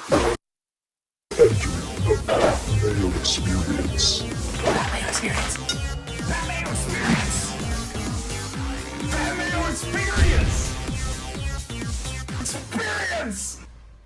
The Pat Mayo Experience. Pat Mayo Experience. Pat Mayo Experience. Pat Mayo Experience. Experience.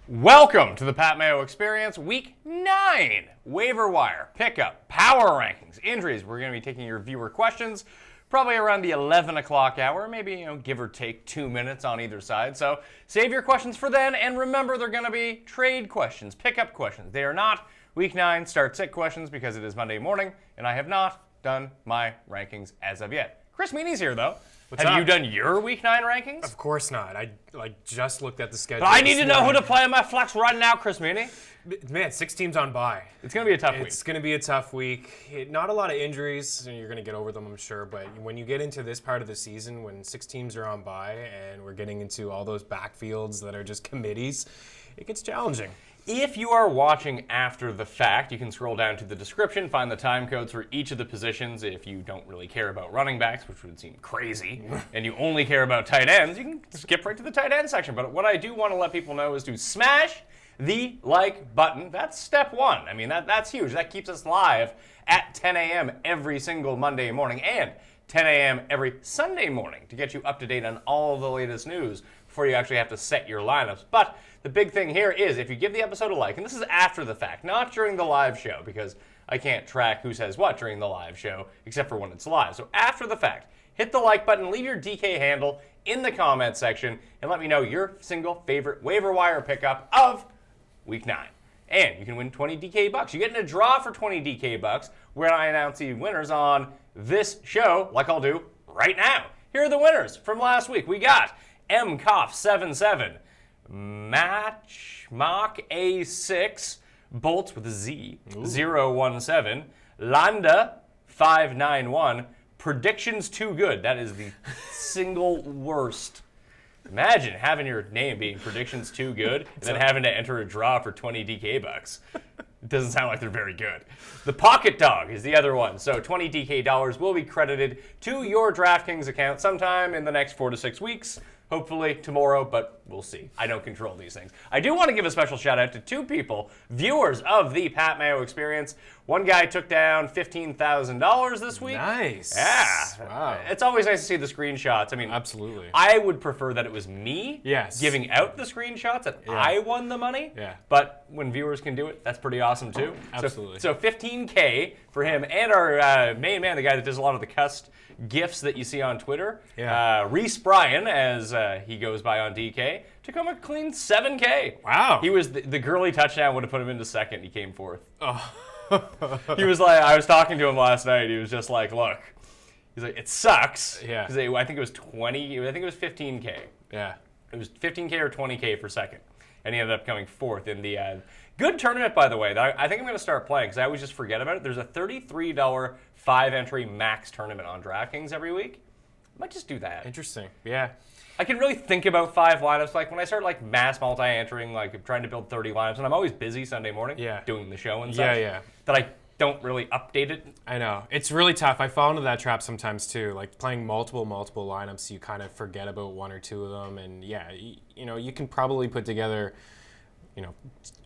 Welcome to the Pat Mayo Experience, Week 9. Waiver Wire, Pickup, Power Rankings, Injuries. We're going to be taking your viewer questions probably around the 11 o'clock hour, maybe, give or take 2 minutes on either side. So save your questions for then, and remember, they're going to be trade questions, pickup questions. They are not Week 9 start-sit questions because it is Monday morning, and I have not done my rankings as of yet. Chris Meaney's here, though. Have you done your Week 9 rankings? Of course not. I just looked at the schedule. But I need to know who to play on my flex right now, Chris Meaney. Man, 6 teams on bye. It's going to be a tough week. It's going to be a tough week. Not a lot of injuries, and you're going to get over them, I'm sure. But when you get into this part of the season, when 6 teams are on bye, and we're getting into all those backfields that are just committees, it gets challenging. If you are watching after the fact, you can scroll down to the description, find the time codes for each of the positions. If you don't really care about running backs, which would seem crazy, and you only care about tight ends, you can skip right to the tight end section. But what I do want to let people know is to smash the like button. That's step one. I mean, that's huge. That keeps us live at 10 a.m. every single Monday morning and 10 a.m. every Sunday morning to get you up to date on all the latest news before you actually have to set your lineups. But the big thing here is if you give the episode a like, and this is after the fact, not during the live show, because I can't track who says what during the live show, except for when it's live. So after the fact, hit the like button, leave your DK handle in the comment section, and let me know your single favorite waiver wire pickup of Week 9. And you can win 20 DK bucks. You get in a draw for 20 DK bucks where I announce the winners on this show, like I'll do right now. Here are the winners from last week. We got MCoff77, Matchmock A6, Bolts with a Z, 017, Landa 591, Predictions Too Good. That is the single worst. Imagine having your name being Predictions Too Good and then having to enter a draw for 20 DK bucks. It doesn't sound like they're very good. The Pocket Dog is the other one. So 20 DK dollars will be credited to your DraftKings account sometime in the next 4 to 6 weeks. Hopefully tomorrow, but we'll see. I don't control these things. I do want to give a special shout out to 2 people, viewers of the Pat Mayo Experience. One guy took down $15,000 this week. Nice. Yeah. Wow. It's always nice to see the screenshots. I mean, Absolutely. I would prefer that it was me giving out the screenshots that I won the money. Yeah. But when viewers can do it, that's pretty awesome too. Absolutely. So $15K for him and our main man, the guy that does a lot of the cust gifts that you see on Twitter. Yeah. Reese Bryan, as he goes by on DK, took home a clean $7K. Wow. He was the girly touchdown would have put him into second. He came fourth. Oh. He was like, I was talking to him last night. He was just like, look. He's like, it sucks. Yeah. Because I think it was 20. I think it was 15K. Yeah. It was 15K or 20K for second. And he ended up coming fourth in the good tournament, by the way, that I think I'm going to start playing because I always just forget about it. There's a $33 5-entry max tournament on DraftKings every week. I might just do that. Interesting. Yeah. I can really think about 5 lineups. Like when I start like mass multi-entering, like trying to build 30 lineups, and I'm always busy Sunday morning doing the show and such. Yeah. That I don't really update it. I know. It's really tough. I fall into that trap sometimes too. Like playing multiple lineups, you kind of forget about 1 or 2 of them. And yeah, you can probably put together,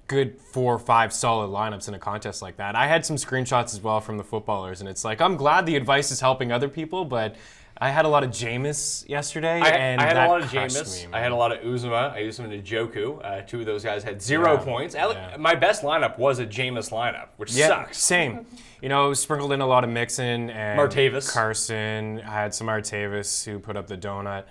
good 4 or 5 solid lineups in a contest like that. I had some screenshots as well from the footballers, and it's like, I'm glad the advice is helping other people, but I had a lot of Jameis yesterday, and I had that a lot of crushed Jameis. me, I had a lot of Uzuma. I used him in Njoku. 2 of those guys had 0 points. Yeah. My best lineup was a Jameis lineup, which sucks. Same. Sprinkled in a lot of Mixon and Martavis. Carson. I had some Martavis who put up the donut.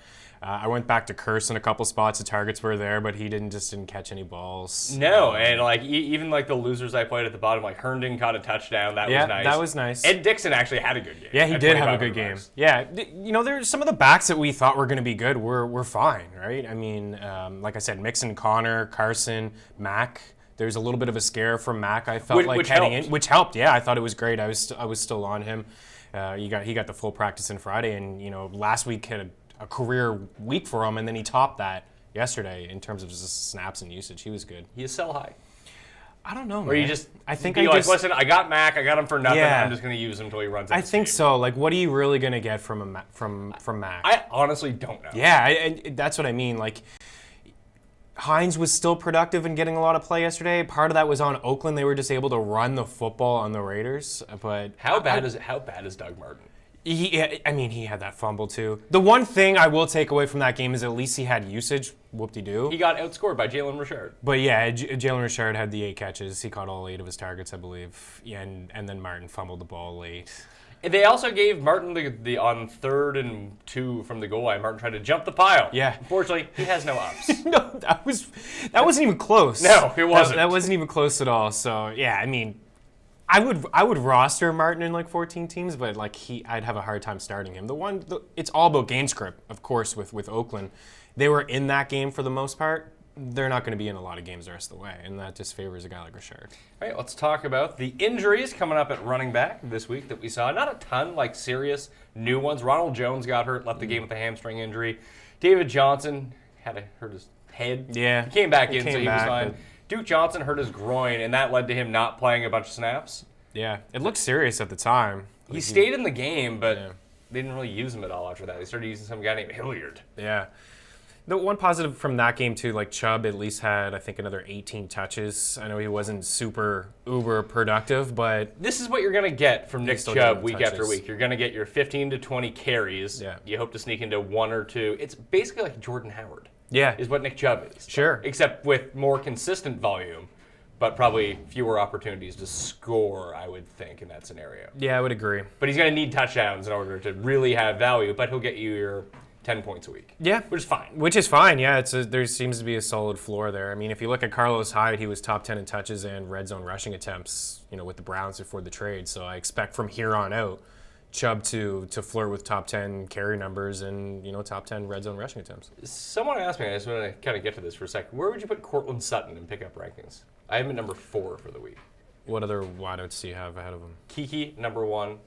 I went back to Carson a couple spots. The targets were there, but he didn't catch any balls. No, and even the losers I played at the bottom, like Herndon caught a touchdown. That was nice. That was nice. Ed Dixon actually had a good game. Yeah, he did have a good game. Yeah, there's some of the backs that we thought were going to be good were fine, right? I mean, like I said, Mixon, Connor, Carson, Mack. There's a little bit of a scare from Mack. I felt like heading in, which helped. Yeah, I thought it was great. I was still on him. He got the full practice on Friday, and last week had a career week for him, and then he topped that yesterday in terms of just snaps and usage. He was good. You sell high. I don't know, man. Or you just listen, I got Mac, I got him for nothing. Yeah. I'm just going to use him until he runs out. I think so. Like, what are you really going to get from Mac? I honestly don't know. Yeah, and that's what I mean. Like, Hines was still productive and getting a lot of play yesterday. Part of that was on Oakland. They were just able to run the football on the Raiders. But How bad is Doug Martin? he had that fumble too. The one thing I will take away from that game is at least he had usage. Whoop-de-doo. He got outscored by Jalen Richard. But yeah, Jalen Richard had the 8 catches. He caught all 8 of his targets, I believe. Yeah, and then Martin fumbled the ball late. They also gave Martin the on 3rd and 2 from the goal line. Martin tried to jump the pile. Yeah. Unfortunately, he has no ups. No, that wasn't even close. No, it wasn't. That wasn't even close at all. So yeah, I mean, I would roster Martin in like 14 teams, but like I'd have a hard time starting him. It's all about game script, of course, with Oakland. They were in that game for the most part. They're not going to be in a lot of games the rest of the way, and that just favors a guy like Richard. All right, let's talk about the injuries coming up at running back this week that we saw. Not a ton, like serious new ones. Ronald Jones got hurt, left the game with a hamstring injury. David Johnson hurt his head. Yeah. He came back in, so came he was back, fine. but- Duke Johnson hurt his groin, and that led to him not playing a bunch of snaps. Yeah, it looked serious at the time. He stayed in the game, but Yeah. they didn't really use him at all after that. They started using some guy named Hilliard. Yeah. The one positive from that game too, like Chubb at least had, I think, another 18 touches. I know he wasn't super uber productive, but This is what you're going to get from Nick still Chubb getting week touches. after week. You're going to get your 15 to 20 carries. Yeah. You hope to sneak into 1 or 2. It's basically like Jordan Howard. yeah, Is what Nick Chubb is. Sure. Except with more consistent volume, but probably fewer opportunities to score, I would think, in that scenario. yeah, I would agree. But he's going to need touchdowns in order to really have value, but he'll get you your 10 points a week. Yeah, Which is fine. Which is fine. Yeah, there seems to be a solid floor there. I mean, if you look at Carlos Hyde, he was top 10 in touches and red zone rushing attempts, with the Browns before the trade. So I expect from here on out, Chubb to flirt with top 10 carry numbers and top 10 red zone rushing attempts. Someone asked me, I just want to kind of get to this for a second. Where would you put Cortland Sutton in pickup rankings? I have him at number 4 for the week. What other wideouts do you have ahead of him? Kiki, number 1.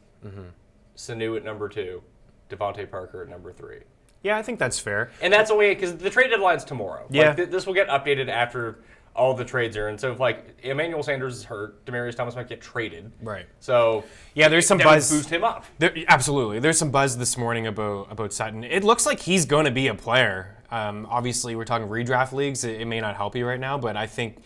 Sanu at number 2. Devontae Parker at number 3. Yeah, I think that's fair. And that's only because the trade deadline's tomorrow. Yeah. Like, this will get updated after all the trades are. And so if Emmanuel Sanders is hurt, Demaryius Thomas might get traded. Right. So Yeah, there's some that would buzz. boost him up. Absolutely. There's some buzz this morning about Sutton. It looks like he's going to be a player. Obviously, we're talking redraft leagues. It may not help you right now, but I think,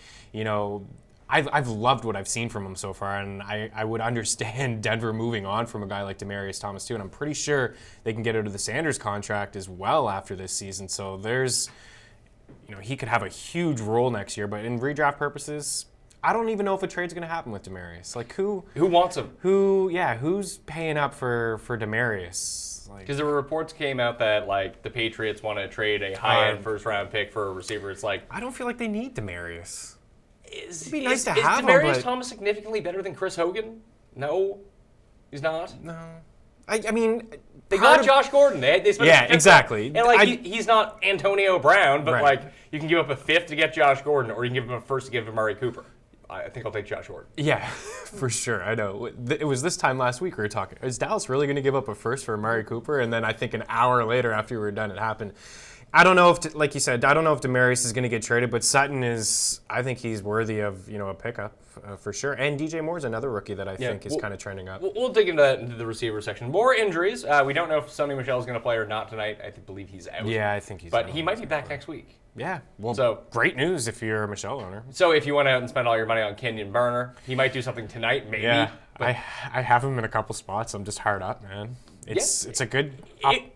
I've loved what I've seen from him so far, and I would understand Denver moving on from a guy like Demaryius Thomas too, and I'm pretty sure they can get out of the Sanders contract as well after this season. So there's, he could have a huge role next year, but in redraft purposes, I don't even know if a trade's going to happen with Demaryius. Like who wants him? Who's paying up for Demaryius? Because there were reports came out that the Patriots want to trade a high-end first-round pick for a receiver. It's like, I don't feel like they need Demaryius. It'd be nice to have him, Demaryius but- Thomas significantly better than Chris Hogan? No, he's not. No. I mean, They got Josh Gordon. They spent Yeah, a fifth exactly. And he's not Antonio Brown, but Right. you can give up a 5th to get Josh Gordon, or you can give him a 1st to give Amari Cooper. I think I'll take Josh Gordon. Yeah, for sure. I know. It was this time last week we were talking. Is Dallas really going to give up a 1st for Amari Cooper? And then I think an hour later after we were done, it happened. I don't know if, like you said, I don't know if Demaryius is going to get traded, but Sutton is, I think he's worthy of, a pickup for sure. And DJ Moore's another rookie that I think is kind of trending up. We'll dig into that into the receiver section. More injuries. We don't know if Sonny Michel is going to play or not tonight. I believe he's out. Yeah, I think he's But out. he might be back next week. Yeah. Well, So- great news if you're a Michelle owner. So if you went out and spent all your money on Kenyon Burner, he might do something tonight, maybe. Yeah. But I have him in a couple spots. I'm just hard up, man. It's a good.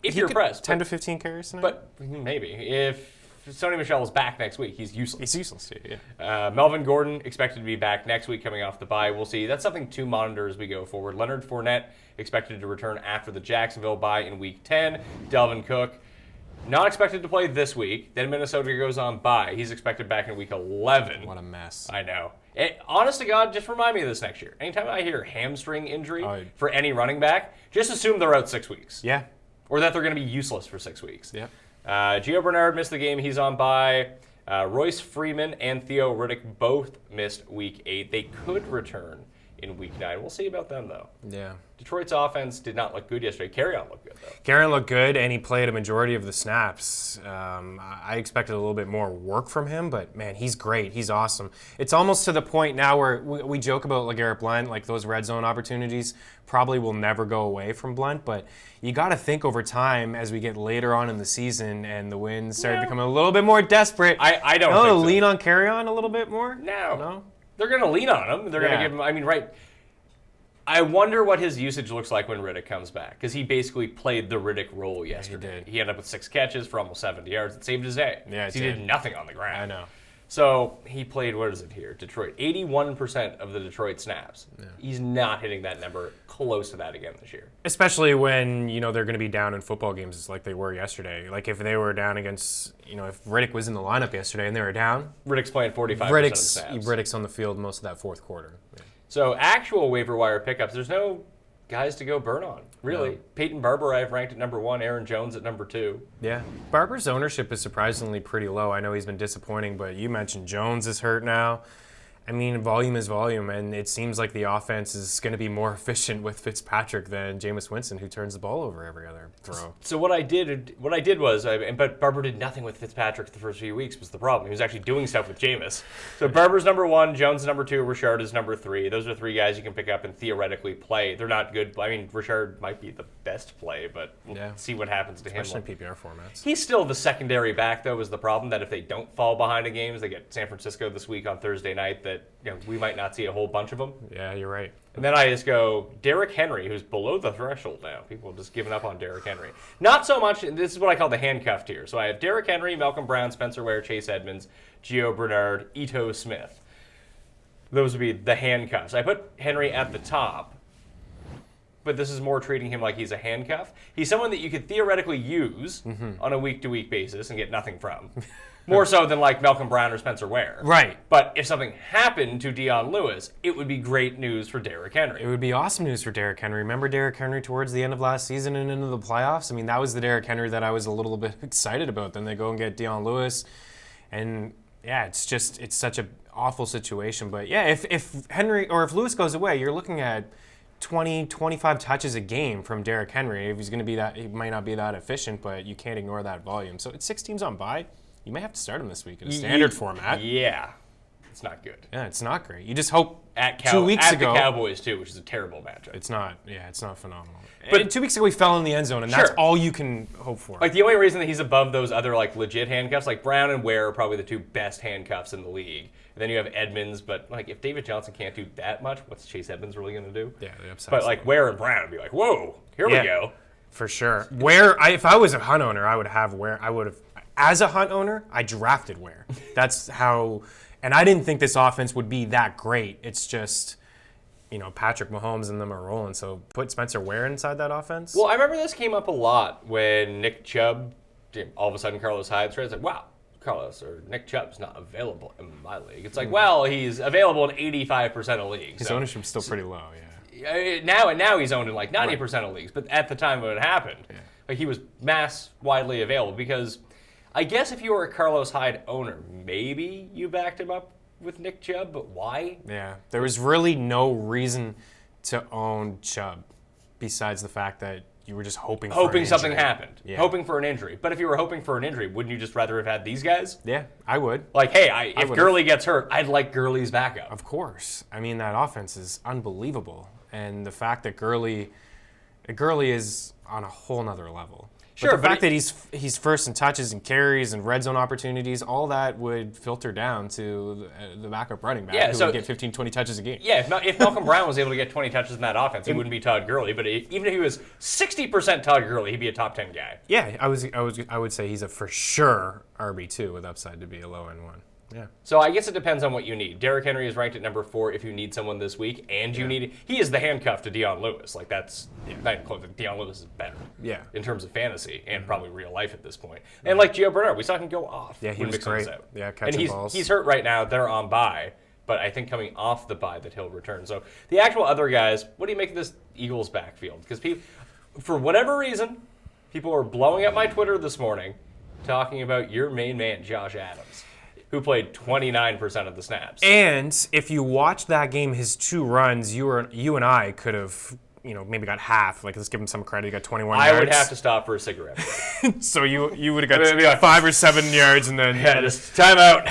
If he you're could- pressed, 10 to 15 carries tonight. but maybe. If Sonny Michel is back next week, he's useless. He's useless, yeah. Melvin Gordon expected to be back next week coming off the bye. We'll see. That's something to monitor as we go forward. Leonard Fournette expected to return after the Jacksonville bye in week 10. Delvin Cook not expected to play this week. Then Minnesota goes on bye. He's expected back in week 11. What a mess. I know. Honest to God, just remind me of this next year. Anytime I hear hamstring injury for any running back, just assume they're out 6 weeks. Yeah. Or that they're going to be useless for 6 weeks. Yeah. Gio Bernard missed the game. He's on bye. Royce Freeman and Theo Riddick both missed week 8. They could return in Week 9. We'll see about them, though. Yeah. Detroit's offense did not look good yesterday. Carry-on looked good, though. Carrion looked good, and he played a majority of the snaps. I expected a little bit more work from him, but, man, he's great. He's awesome. It's almost to the point now where we joke about LeGarrette Blount, like those red zone opportunities probably will never go away from Blount, but you got to think over time as we get later on in the season and the wins start becoming a little bit more desperate. I don't think so. Lean on Carrion a little bit more? No. They're going to lean on him. They're going to give him, right. I wonder what his usage looks like when Riddick comes back, because he basically played the Riddick role yesterday. He ended up with 6 catches for almost 70 yards. It saved his day. Yeah, he did nothing on the ground. I know. So he played, what is it here? Detroit. 81% of the Detroit snaps. Yeah. He's not hitting that number close to that again this year. Especially when, they're going to be down in football games like they were yesterday. Like if they were down against, if Riddick was in the lineup yesterday and they were down. Riddick's playing 45% of the snaps. Riddick's on the field most of that fourth quarter. Yeah. So actual waiver wire pickups, there's no guys to go burn on, really. No. Peyton Barber I have ranked at number 1, Aaron Jones at number 2. Yeah. Barber's ownership is surprisingly pretty low. I know he's been disappointing, but you mentioned Jones is hurt now. I mean, volume is volume, and it seems like the offense is going to be more efficient with Fitzpatrick than Jameis Winston, who turns the ball over every other throw. So what I did was, but Barber did nothing with Fitzpatrick the first few weeks was the problem. He was actually doing stuff with Jameis. So Barber's number 1, Jones is number 2, Richard is number 3. Those are 3 guys you can pick up and theoretically play. They're not good. I mean, Richard might be the best play, but we'll see what happens to him. Especially in PPR formats. He's still the secondary back, though, is the problem, that if they don't fall behind in games, they get San Francisco this week on Thursday night, that we might not see a whole bunch of them. Yeah, you're right. And then I just go Derrick Henry, who's below the threshold now. People have just given up on Derrick Henry. Not so much, this is what I call the handcuff tier. So I have Derrick Henry, Malcolm Brown, Spencer Ware, Chase Edmonds, Gio Bernard, Ito Smith. Those would be the handcuffs. I put Henry at the top, but this is more treating him like he's a handcuff. He's someone that you could theoretically use on a week-to-week basis and get nothing from. More so than like Malcolm Brown or Spencer Ware. Right. But if something happened to Dion Lewis, it would be great news for Derrick Henry. It would be awesome news for Derrick Henry. Remember Derrick Henry towards the end of last season and into the playoffs? I mean, that was the Derrick Henry that I was a little bit excited about. Then they go and get Dion Lewis. And yeah, it's such an awful situation. But yeah, if Henry or if Lewis goes away, you're looking at 20, 25 touches a game from Derrick Henry. If he's going to be that, he might not be that efficient, but you can't ignore that volume. So it's 6 teams on bye. You may have to start him this week in a standard format. Yeah. It's not good. Yeah, it's not great. You just hope at 2 weeks ago. the Cowboys, too, which is a terrible matchup. It's not phenomenal. But 2 weeks ago, he fell in the end zone, and that's all you can hope for. Like, the only reason that he's above those other, like, legit handcuffs, like Brown and Ware are probably the 2 best handcuffs in the league. And then you have Edmonds, but, like, if David Johnson can't do that much, what's Chase Edmonds really going to do? Yeah, the upside. But, like, Ware and Brown would be like, whoa, here we go. For sure. If I was a Hunt owner, I would have Ware. As a Hunt owner, I drafted Ware. That's how, and I didn't think this offense would be that great. It's just, Patrick Mahomes and them are rolling. So put Spencer Ware inside that offense. Well, I remember this came up a lot when Nick Chubb, all of a sudden Carlos Hyde started. It's like, wow, Nick Chubb's not available in my league. It's like, well, he's available in 85% of leagues. His ownership's still pretty low, yeah. Now he's owned in like 90% of leagues. But at the time when it happened, like he was widely available because I guess if you were a Carlos Hyde owner, maybe you backed him up with Nick Chubb, but why? Yeah, there was really no reason to own Chubb besides the fact that you were just hoping something happened. Yeah. Hoping for an injury. But if you were hoping for an injury, wouldn't you just rather have had these guys? Yeah, I would. Like, hey, if Gurley gets hurt, I'd like Gurley's backup. Of course. I mean, that offense is unbelievable. And the fact that Gurley is on a whole nother level. Sure, but the fact that he's first in touches and carries and red zone opportunities, all that would filter down to the backup running back who would get 15, 20 touches a game. Yeah, if Malcolm Brown was able to get 20 touches in that offense, he wouldn't be Todd Gurley. But even if he was 60% Todd Gurley, he'd be a top 10 guy. Yeah, I would say he's a for sure RB2 with upside to be a low end one. Yeah. So I guess it depends on what you need. Derrick Henry is ranked at number 4 if you need someone this week, and he is the handcuff to Dion Lewis. Like that's not even close. Dion Lewis is better. Yeah. In terms of fantasy and probably real life at this point. And like Gio Bernard, we saw him go off. Yeah, he was great. Out. Yeah, catching balls. He's hurt right now. They're on bye, but I think coming off the bye that he'll return. So the actual other guys, what do you make of this Eagles backfield? Because for whatever reason, people are blowing up my Twitter this morning talking about your main man, Josh Adams. who played 29% of the snaps. And if you watch that game, his 2 runs, you and I could have, maybe got half. Like, let's give him some credit. He got 21 yards. I would have to stop for a cigarette. So you would have got 5 or 7 yards, and then just time out.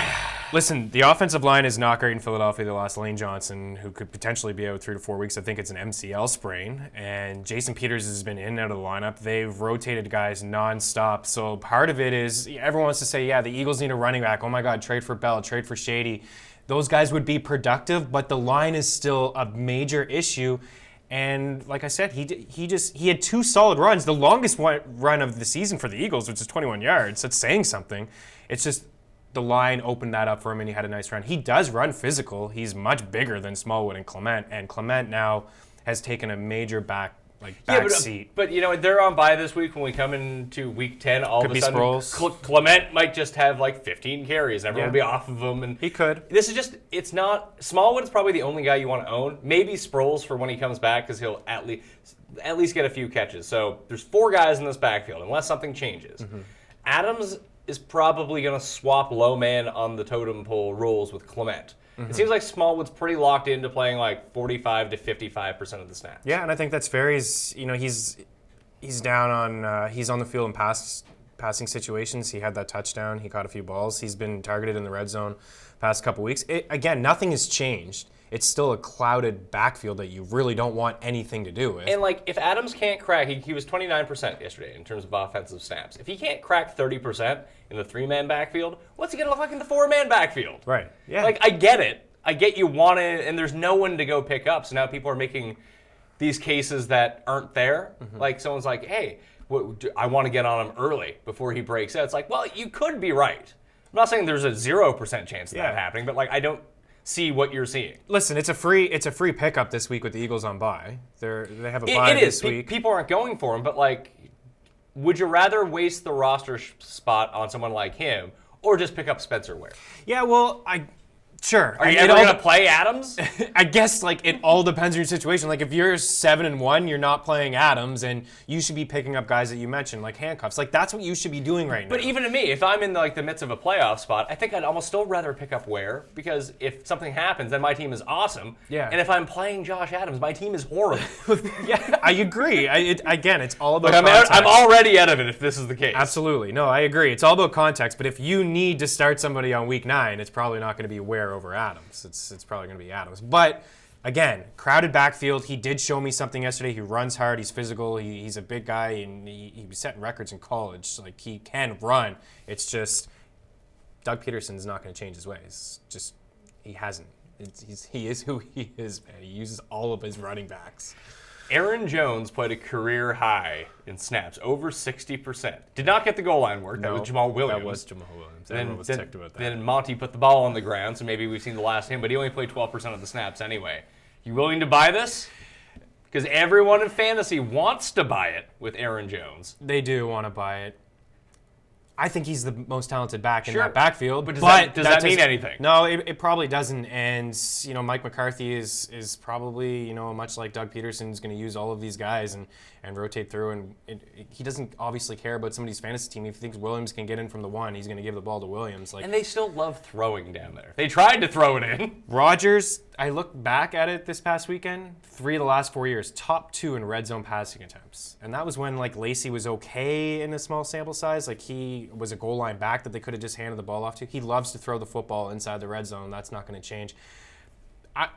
Listen, the offensive line is not great in Philadelphia. They lost Lane Johnson, who could potentially be out 3 to 4 weeks. I think it's an MCL sprain. And Jason Peters has been in and out of the lineup. They've rotated guys nonstop. So part of it is everyone wants to say, yeah, the Eagles need a running back. Oh my God, trade for Bell, trade for Shady. Those guys would be productive, but the line is still a major issue. And like I said, he had 2 solid runs. The longest run of the season for the Eagles, which is 21 yards. That's saying something. It's just the line opened that up for him, and he had a nice run. He does run physical. He's much bigger than Smallwood and Clement now has taken a major back seat. But they're on bye this week. When we come into week 10, all Could of be a sudden, Sproles. Clement might just have like 15 carries. Everyone will be off of him, and he could. This is just, it's not. Smallwood is probably the only guy you want to own. Maybe Sproles for when he comes back, because he'll at least get a few catches. So there's 4 guys in this backfield, unless something changes. Mm-hmm. Adams is probably going to swap low man on the totem pole rules with Clement. Mm-hmm. It seems like Smallwood's pretty locked into playing like 45 to 55% of the snaps. Yeah, and I think that's fair. He's down on he's on the field in passing situations. He had that touchdown. He caught a few balls. He's been targeted in the red zone past couple weeks. Again, nothing has changed. It's still a clouded backfield that you really don't want anything to do with. And like, if Adams can't crack, he was 29% yesterday in terms of offensive snaps. If he can't crack 30% in the 3-man backfield, what's he gonna look like in the 4-man backfield? Right. Yeah. Like, I get it. I get you want it, and there's no one to go pick up. So now people are making these cases that aren't there. Mm-hmm. Like, someone's like, hey, I want to get on him early before he breaks out. It's like, well, you could be right. I'm not saying there's a 0% chance of that happening, but like, I don't see what you're seeing. Listen, it's a free pickup this week with the Eagles on bye. They have a bye this week. People aren't going for him, but like, would you rather waste the roster spot on someone like him or just pick up Spencer Ware? Yeah, well, sure. Are you ever going to play Adams? I guess it all depends on your situation. Like if you're 7-1, you're not playing Adams, and you should be picking up guys that you mentioned, like handcuffs. Like that's what you should be doing right now. But even to me, if I'm in the midst of a playoff spot, I think I'd almost still rather pick up Ware, because if something happens, then my team is awesome. Yeah. And if I'm playing Josh Adams, my team is horrible. Yeah, I agree. Again, it's all about context. I'm already out of it if this is the case. Absolutely. No, I agree. It's all about context. But if you need to start somebody on week 9, it's probably not going to be Ware over Adams. It's probably going to be Adams. But again, crowded backfield. He did show me something yesterday. He runs hard. He's physical. He's a big guy, and he was setting records in college. Like he can run. It's just Doug Peterson's not going to change his ways. Just he hasn't. He is who he is, man. He uses all of his running backs. Aaron Jones played a career high in snaps, over 60%. Did not get the goal line work. That was Jamal Williams. That was Jamal Williams. Everyone was ticked about that. Then Monty put the ball on the ground, so maybe we've seen the last of him, but he only played 12% of the snaps anyway. You willing to buy this? Because everyone in fantasy wants to buy it with Aaron Jones. They do want to buy it. I think he's the most talented back in that backfield. But does that mean anything? No, it probably doesn't. And Mike McCarthy is probably much like Doug Peterson is going to use all of these guys and rotate through. And he doesn't obviously care about somebody's fantasy team. If he thinks Williams can get in from the 1, he's going to give the ball to Williams. And they still love throwing down there. They tried to throw it in. Rodgers, I look back at it this past weekend. 3 of the last 4 years, top 2 in red zone passing attempts, and that was when Lacey was okay in a small sample size. Like he was a goal line back that they could have just handed the ball off to. He loves to throw the football inside the red zone. That's not going to change. I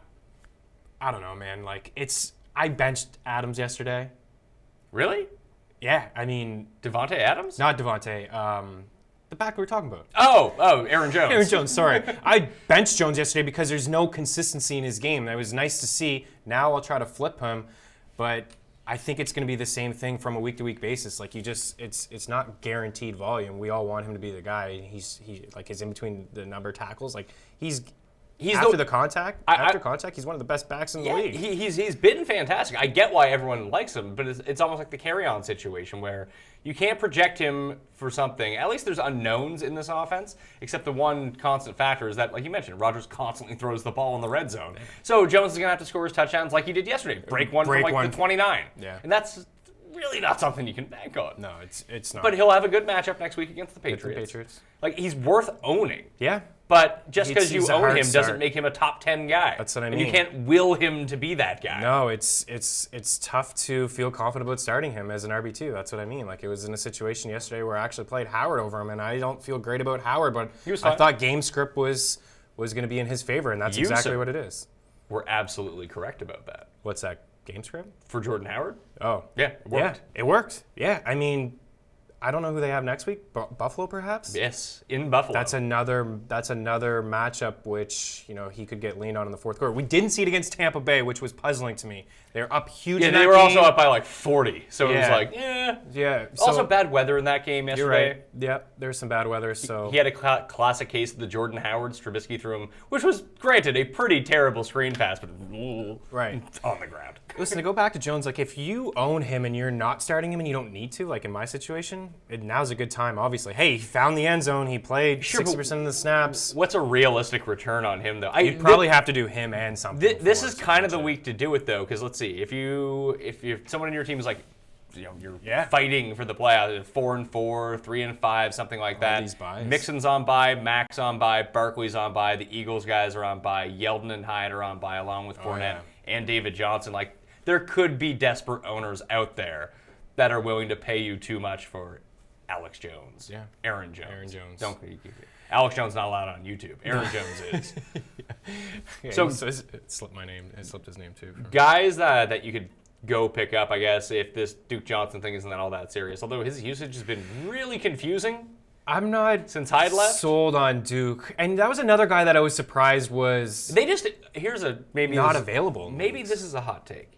don't know, man. I benched Adams yesterday. Really? Yeah, I mean Devontae Adams? Not Devontae. The back we were talking about. Oh, Aaron Jones. Aaron Jones, sorry. I benched Jones yesterday because there's no consistency in his game. That was nice to see. Now I'll try to flip him, but I think it's going to be the same thing from a week-to-week basis. It's not guaranteed volume. We all want him to be the guy. He's in between the number tackles. He's after contact, he's one of the best backs in the league. He's been fantastic. I get why everyone likes him, but it's almost like the carry-on situation where you can't project him for something. At least there's unknowns in this offense, except the one constant factor is that, like you mentioned, Rodgers constantly throws the ball in the red zone. So Jones is going to have to score his touchdowns like he did yesterday. Break one from the 29. Yeah. And that's really not something you can bank on. No, it's not. But he'll have a good matchup next week against the Patriots. Like, he's worth owning. Yeah. But just because you He's a own hard him start. doesn't make him a top 10 guy. That's what I And you mean. can't will him to be that guy. No, it's tough to feel confident about starting him as an RB2. That's what I mean. Like, it was in a situation yesterday where I actually played Howard over him, and I don't feel great about Howard, but He was I fine. thought game script was going to be in his favor, and that's exactly what it is. We're absolutely correct about that. What's that, game script? For Jordan Howard? Oh. Yeah, it worked. Yeah, it worked. Yeah, I mean, I don't know who they have next week. Buffalo, perhaps? Yes, in Buffalo. That's another matchup which, he could get leaned on in the fourth quarter. We didn't see it against Tampa Bay, which was puzzling to me. They're up huge in that they were game. also up by like 40. So it was Yeah. like, Yeah. Also bad weather in that game yesterday. You're right. Yep, there's some bad weather, so... He had a classic case of the Jordan Howard. Trubisky threw him, which was, granted, a pretty terrible screen pass, but Right. on the ground. Listen, to go back to Jones, like, if you own him and you're not starting him and you don't need to, like in my situation, now's a good time, obviously. Hey, he found the end zone. He played 60% of the snaps. What's a realistic return on him, though? You'd probably have to do him and something. This before is to kind of match the it. week to do it, though, because let's see. If someone in your team is like, you're Yeah. fighting for the playoffs, 4-4, 3-5, something like that. these buys. Mixon's on bye, Mac's on bye, Barkley's on bye, the Eagles guys are on bye, Yeldon and Hyde are on bye, along with Fournette and David Johnson. Like, there could be desperate owners out there that are willing to pay you too much for Alex Jones. Yeah. Aaron Jones. Aaron Jones. Alex Jones not allowed on YouTube. Aaron Jones is. Yeah, So- it slipped my name. It slipped his name, too. Guys that you could go pick up, I guess, if this Duke Johnson thing isn't all that serious. Although his usage has been really confusing I'm not since Hyde left. sold on Duke. And that was another guy that I was surprised was Maybe not this- available. Maybe this is a hot take.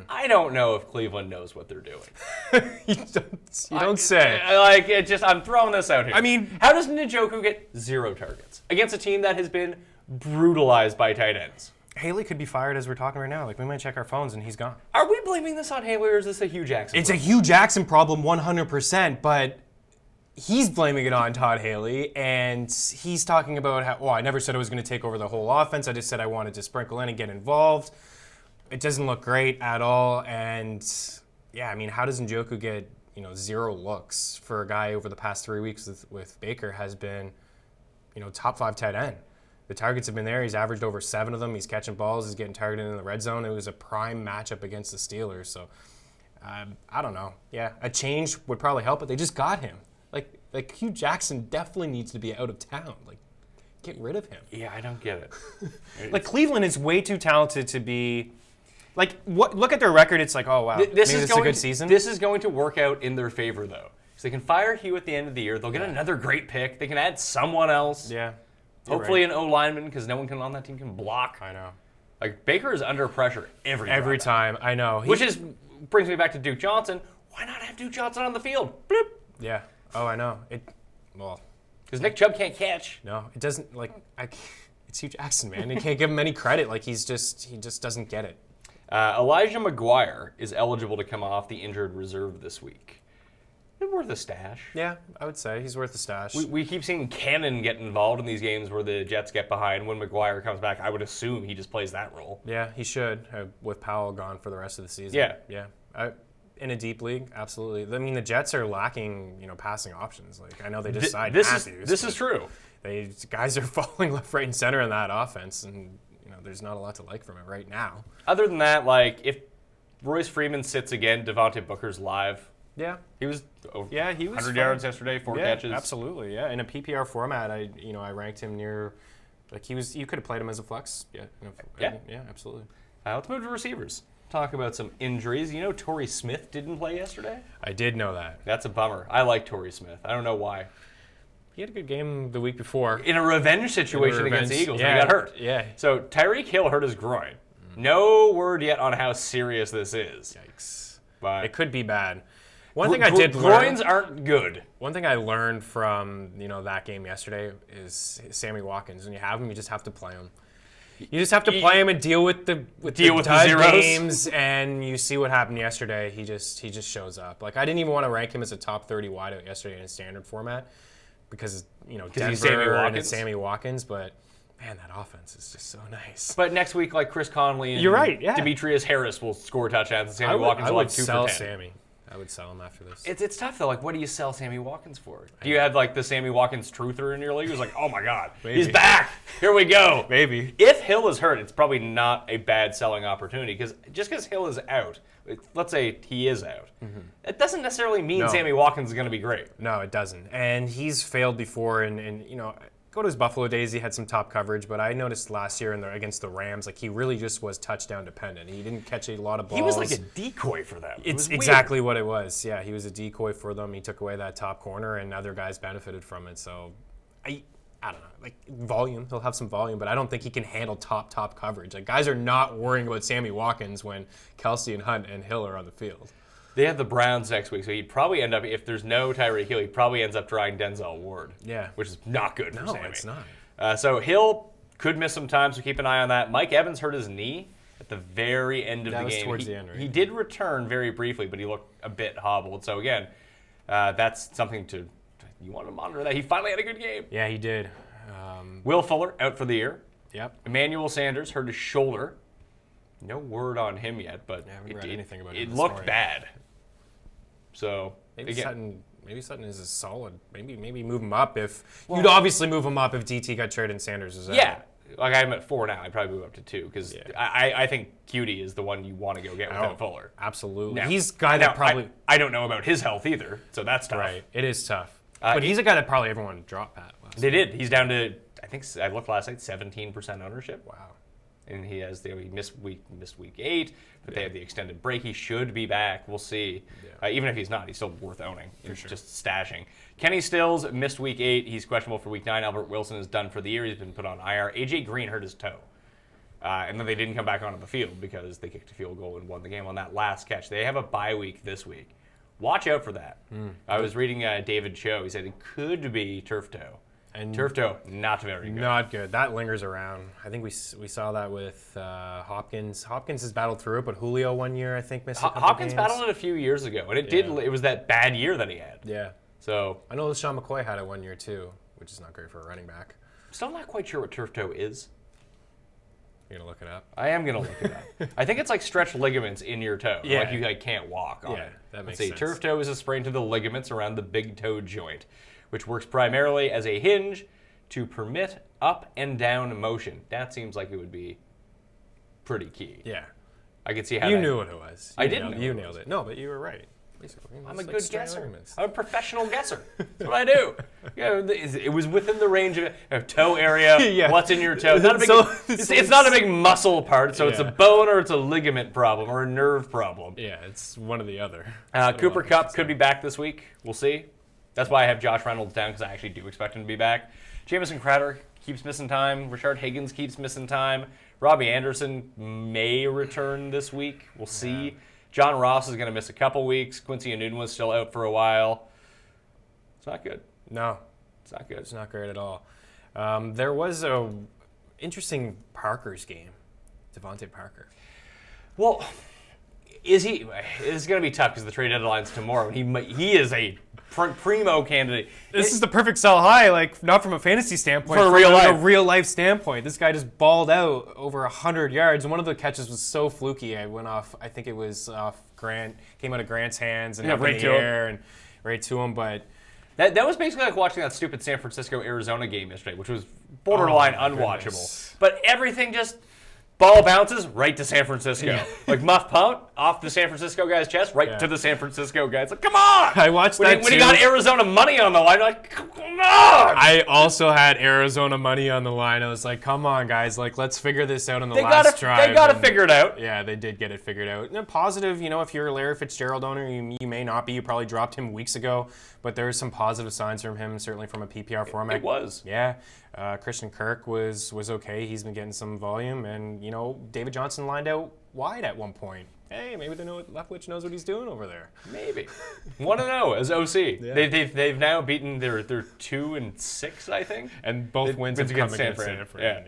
I don't know if Cleveland knows what they're doing. you don't say. I'm throwing this out here. I mean- how does Njoku get 0 targets against a team that has been brutalized by tight ends? Haley could be fired as we're talking right now. Like, we might check our phones and he's gone. Are we blaming this on Haley, or is this a Hugh Jackson? It's a Hugh Jackson problem 100%, but he's blaming it on Todd Haley, and he's talking about how, I never said I was going to take over the whole offense. I just said I wanted to sprinkle in and get involved. It doesn't look great at all, and yeah, I mean, how does Njoku get 0 looks for a guy over the past 3 weeks with Baker has been top 5 tight end? The targets have been there. He's averaged over 7 of them. He's catching balls. He's getting targeted in the red zone. It was a prime matchup against the Steelers. So, I don't know. Yeah, a change would probably help, but they just got him. Like Hugh Jackson definitely needs to be out of town. Like, get rid of him. Yeah, I don't get it. Like, Cleveland is way too talented to be... Like, look at their record. It's like, oh, wow. This maybe is a good season. This is going to work out in their favor, though. So they can fire Hugh at the end of the year. They'll get another great pick. They can add someone else. Yeah. Hopefully right. an O-lineman, because no one on that team can block. I know. Like, Baker is under pressure every time. I know. Brings me back to Duke Johnson. Why not have Duke Johnson on the field? Bloop. Yeah. Oh, I know. Because Nick Chubb can't catch. No, it doesn't, it's Hugh Jackson, man. You can't give him any credit. Like, he just doesn't get it. Elijah McGuire is eligible to come off the injured reserve this week. It's worth a stash. Yeah, I would say he's worth a stash. We keep seeing Cannon get involved in these games where the Jets get behind. When McGuire comes back, I would assume he just plays that role. Yeah, he should, with Powell gone for the rest of the season. Yeah. Yeah. In a deep league, absolutely. I mean, the Jets are lacking, passing options. Like, I know they just signed Matthews. This is true. Guys are falling left, right, and center in that offense, and there's not a lot to like from it right now. Other than that, if Royce Freeman sits again, Devontae Booker's live. Yeah. He was over he was 100 fine. yards yesterday, 4 catches. Absolutely, yeah. In a PPR format, I ranked him near, you could have played him as a flex. Yeah. Yeah, absolutely. Let's move to receivers. Talk about some injuries. Torrey Smith didn't play yesterday? I did know that. That's a bummer. I like Torrey Smith. I don't know why. He had a good game the week before. In a revenge situation against the Eagles, when he got hurt. Yeah. So Tyreek Hill hurt his groin. No word yet on how serious this is. Yikes. But it could be bad. One thing I did learn. Groins aren't good. One thing I learned from that game yesterday is Sammy Watkins. When you have him, you just have to play him. You just have to play him and deal with the dud zeros. games, and you see what happened yesterday. He just shows up. Like, I didn't even want to rank him as a top 30 wideout yesterday in a standard format because Denver and it's Sammy Watkins, but man, that offense is just so nice. But next week, Chris Conley and You're right, yeah. Demetrius Harris will score touchdowns, and Sammy Watkins will 2 for 10. Sammy. I would sell him after this. It's tough though. Like, what do you sell Sammy Watkins for? Do you have like the Sammy Watkins truther in your league who's like, oh my god, he's back, here we go. Maybe. If Hill is hurt, it's probably not a bad selling opportunity because just because Hill is out, let's say he is out, it doesn't necessarily mean Sammy Watkins is going to be great. No, it doesn't. And he's failed before, and you know, go to his Buffalo days, he had some top coverage, but I noticed last year against the Rams, like he really just was touchdown dependent. He didn't catch a lot of balls. He was like a decoy for them. It's exactly what it was. Yeah, he was a decoy for them. He took away that top corner, and other guys benefited from it. So, I don't know, like volume. He'll have some volume, but I don't think he can handle top coverage. Like guys are not worrying about Sammy Watkins when Kelsey and Hunt and Hill are on the field. They have the Browns next week, so he'd probably end up, if there's no Tyreek Hill, he probably ends up trying Denzel Ward. Yeah. Which is not good for Sammy. No, it's not. So Hill could miss some time, so keep an eye on that. Mike Evans hurt his knee at the very end of the game. That was towards the end, right? He did return very briefly, but he looked a bit hobbled. So again, that's something you want to monitor that. He finally had a good game. Yeah, he did. Will Fuller out for the year. Yep. Emmanuel Sanders hurt his shoulder. No word on him yet, but anything about him it this looked morning. bad. So Maybe again, Sutton is a solid. Maybe move him up you'd obviously move him up if DT got traded and Sanders is out. yeah, like I'm at 4 now. I'd probably move up to 2 because I think Cutie is the one you want to go get without Fuller. Absolutely. Now, He's a guy that probably. I don't know about his health either, so that's tough. Right. It is tough. But he's a guy that probably everyone would drop at. They did. He's down to, I think I looked last night, 17% ownership. Wow. And he missed week 8, but they had the extended break. He should be back. We'll see. Yeah. Even if he's not, he's still worth owning. It's just stashing. Kenny Stills missed week 8. He's questionable for week 9. Albert Wilson is done for the year. He's been put on IR. AJ Green hurt his toe. And then they didn't come back onto the field because they kicked a field goal and won the game on that last catch. They have a bye week this week. Watch out for that. I was reading David Cho. He said it could be turf toe. And turf toe, not very good. Not good. That lingers around. I think we saw that with Hopkins. Hopkins has battled through it, but Julio one year I think missed a couple Hopkins games. battled it a few years ago, and it was that bad year that he had. Yeah. So I know Sean McCoy had it 1 year too, which is not great for a running back. Still not quite sure what turf toe is. You're gonna look it up? I am gonna look it up. I think it's like stretched ligaments in your toe. Yeah. Like you can't walk on it. That makes Let's see. sense. Turf toe is a sprain to the ligaments around the big toe joint, which works primarily as a hinge to permit up and down motion. That seems like it would be pretty key. Yeah. I could see how You knew what it was. I didn't know You what it nailed it. No, but you were right. Basically, I'm it's a like good guesser. ligaments. I'm a professional guesser. That's what I do. Yeah, it was within the range of toe area. Yeah. What's in your toe? Not a big, it's not a big muscle part, so it's a bone or it's a ligament problem or a nerve problem. Yeah, it's one or the other. Cooper Kupp could be back this week. We'll see. That's why I have Josh Reynolds down because I actually do expect him to be back. Jamison Crowder keeps missing time. Rashard Higgins keeps missing time. Robbie Anderson may return this week. We'll see. Yeah. John Ross is going to miss a couple weeks. Quincy Newton was still out for a while. It's not good. No. It's not good. It's not great at all. There was a interesting Parker's game. Devontae Parker. Well, it's going to be tough because the trade deadline's tomorrow. He is a primo candidate. This is the perfect sell high, like not from a fantasy standpoint, from a real life standpoint. This guy just balled out over 100 yards, and one of the catches was so fluky. I went off. I think it was off Grant. Came out of Grant's hands and up in the air and right to him. But that was basically like watching that stupid San Francisco-Arizona game yesterday, which was borderline unwatchable. Goodness. But everything just. Ball bounces right to San Francisco. Yeah. Like muff punt off the San Francisco guy's chest, right to the San Francisco guy. It's like, come on! I watched that when he got Arizona money on the line, like, come on! I also had Arizona money on the line. I was like, come on, guys, like let's figure this out on the last drive. They got to figure it out. Yeah, they did get it figured out. And positive, if you're a Larry Fitzgerald owner, you may not be. You probably dropped him weeks ago, but there's some positive signs from him, certainly from a PPR format. It was. Yeah. Christian Kirk was okay. He's been getting some volume, and David Johnson lined out wide at one point. Hey, maybe Leftwich knows what he's doing over there. Maybe 1-0 as OC. Yeah. They've now beaten their 2-6, I think, and both wins have come against Sanford. Yeah.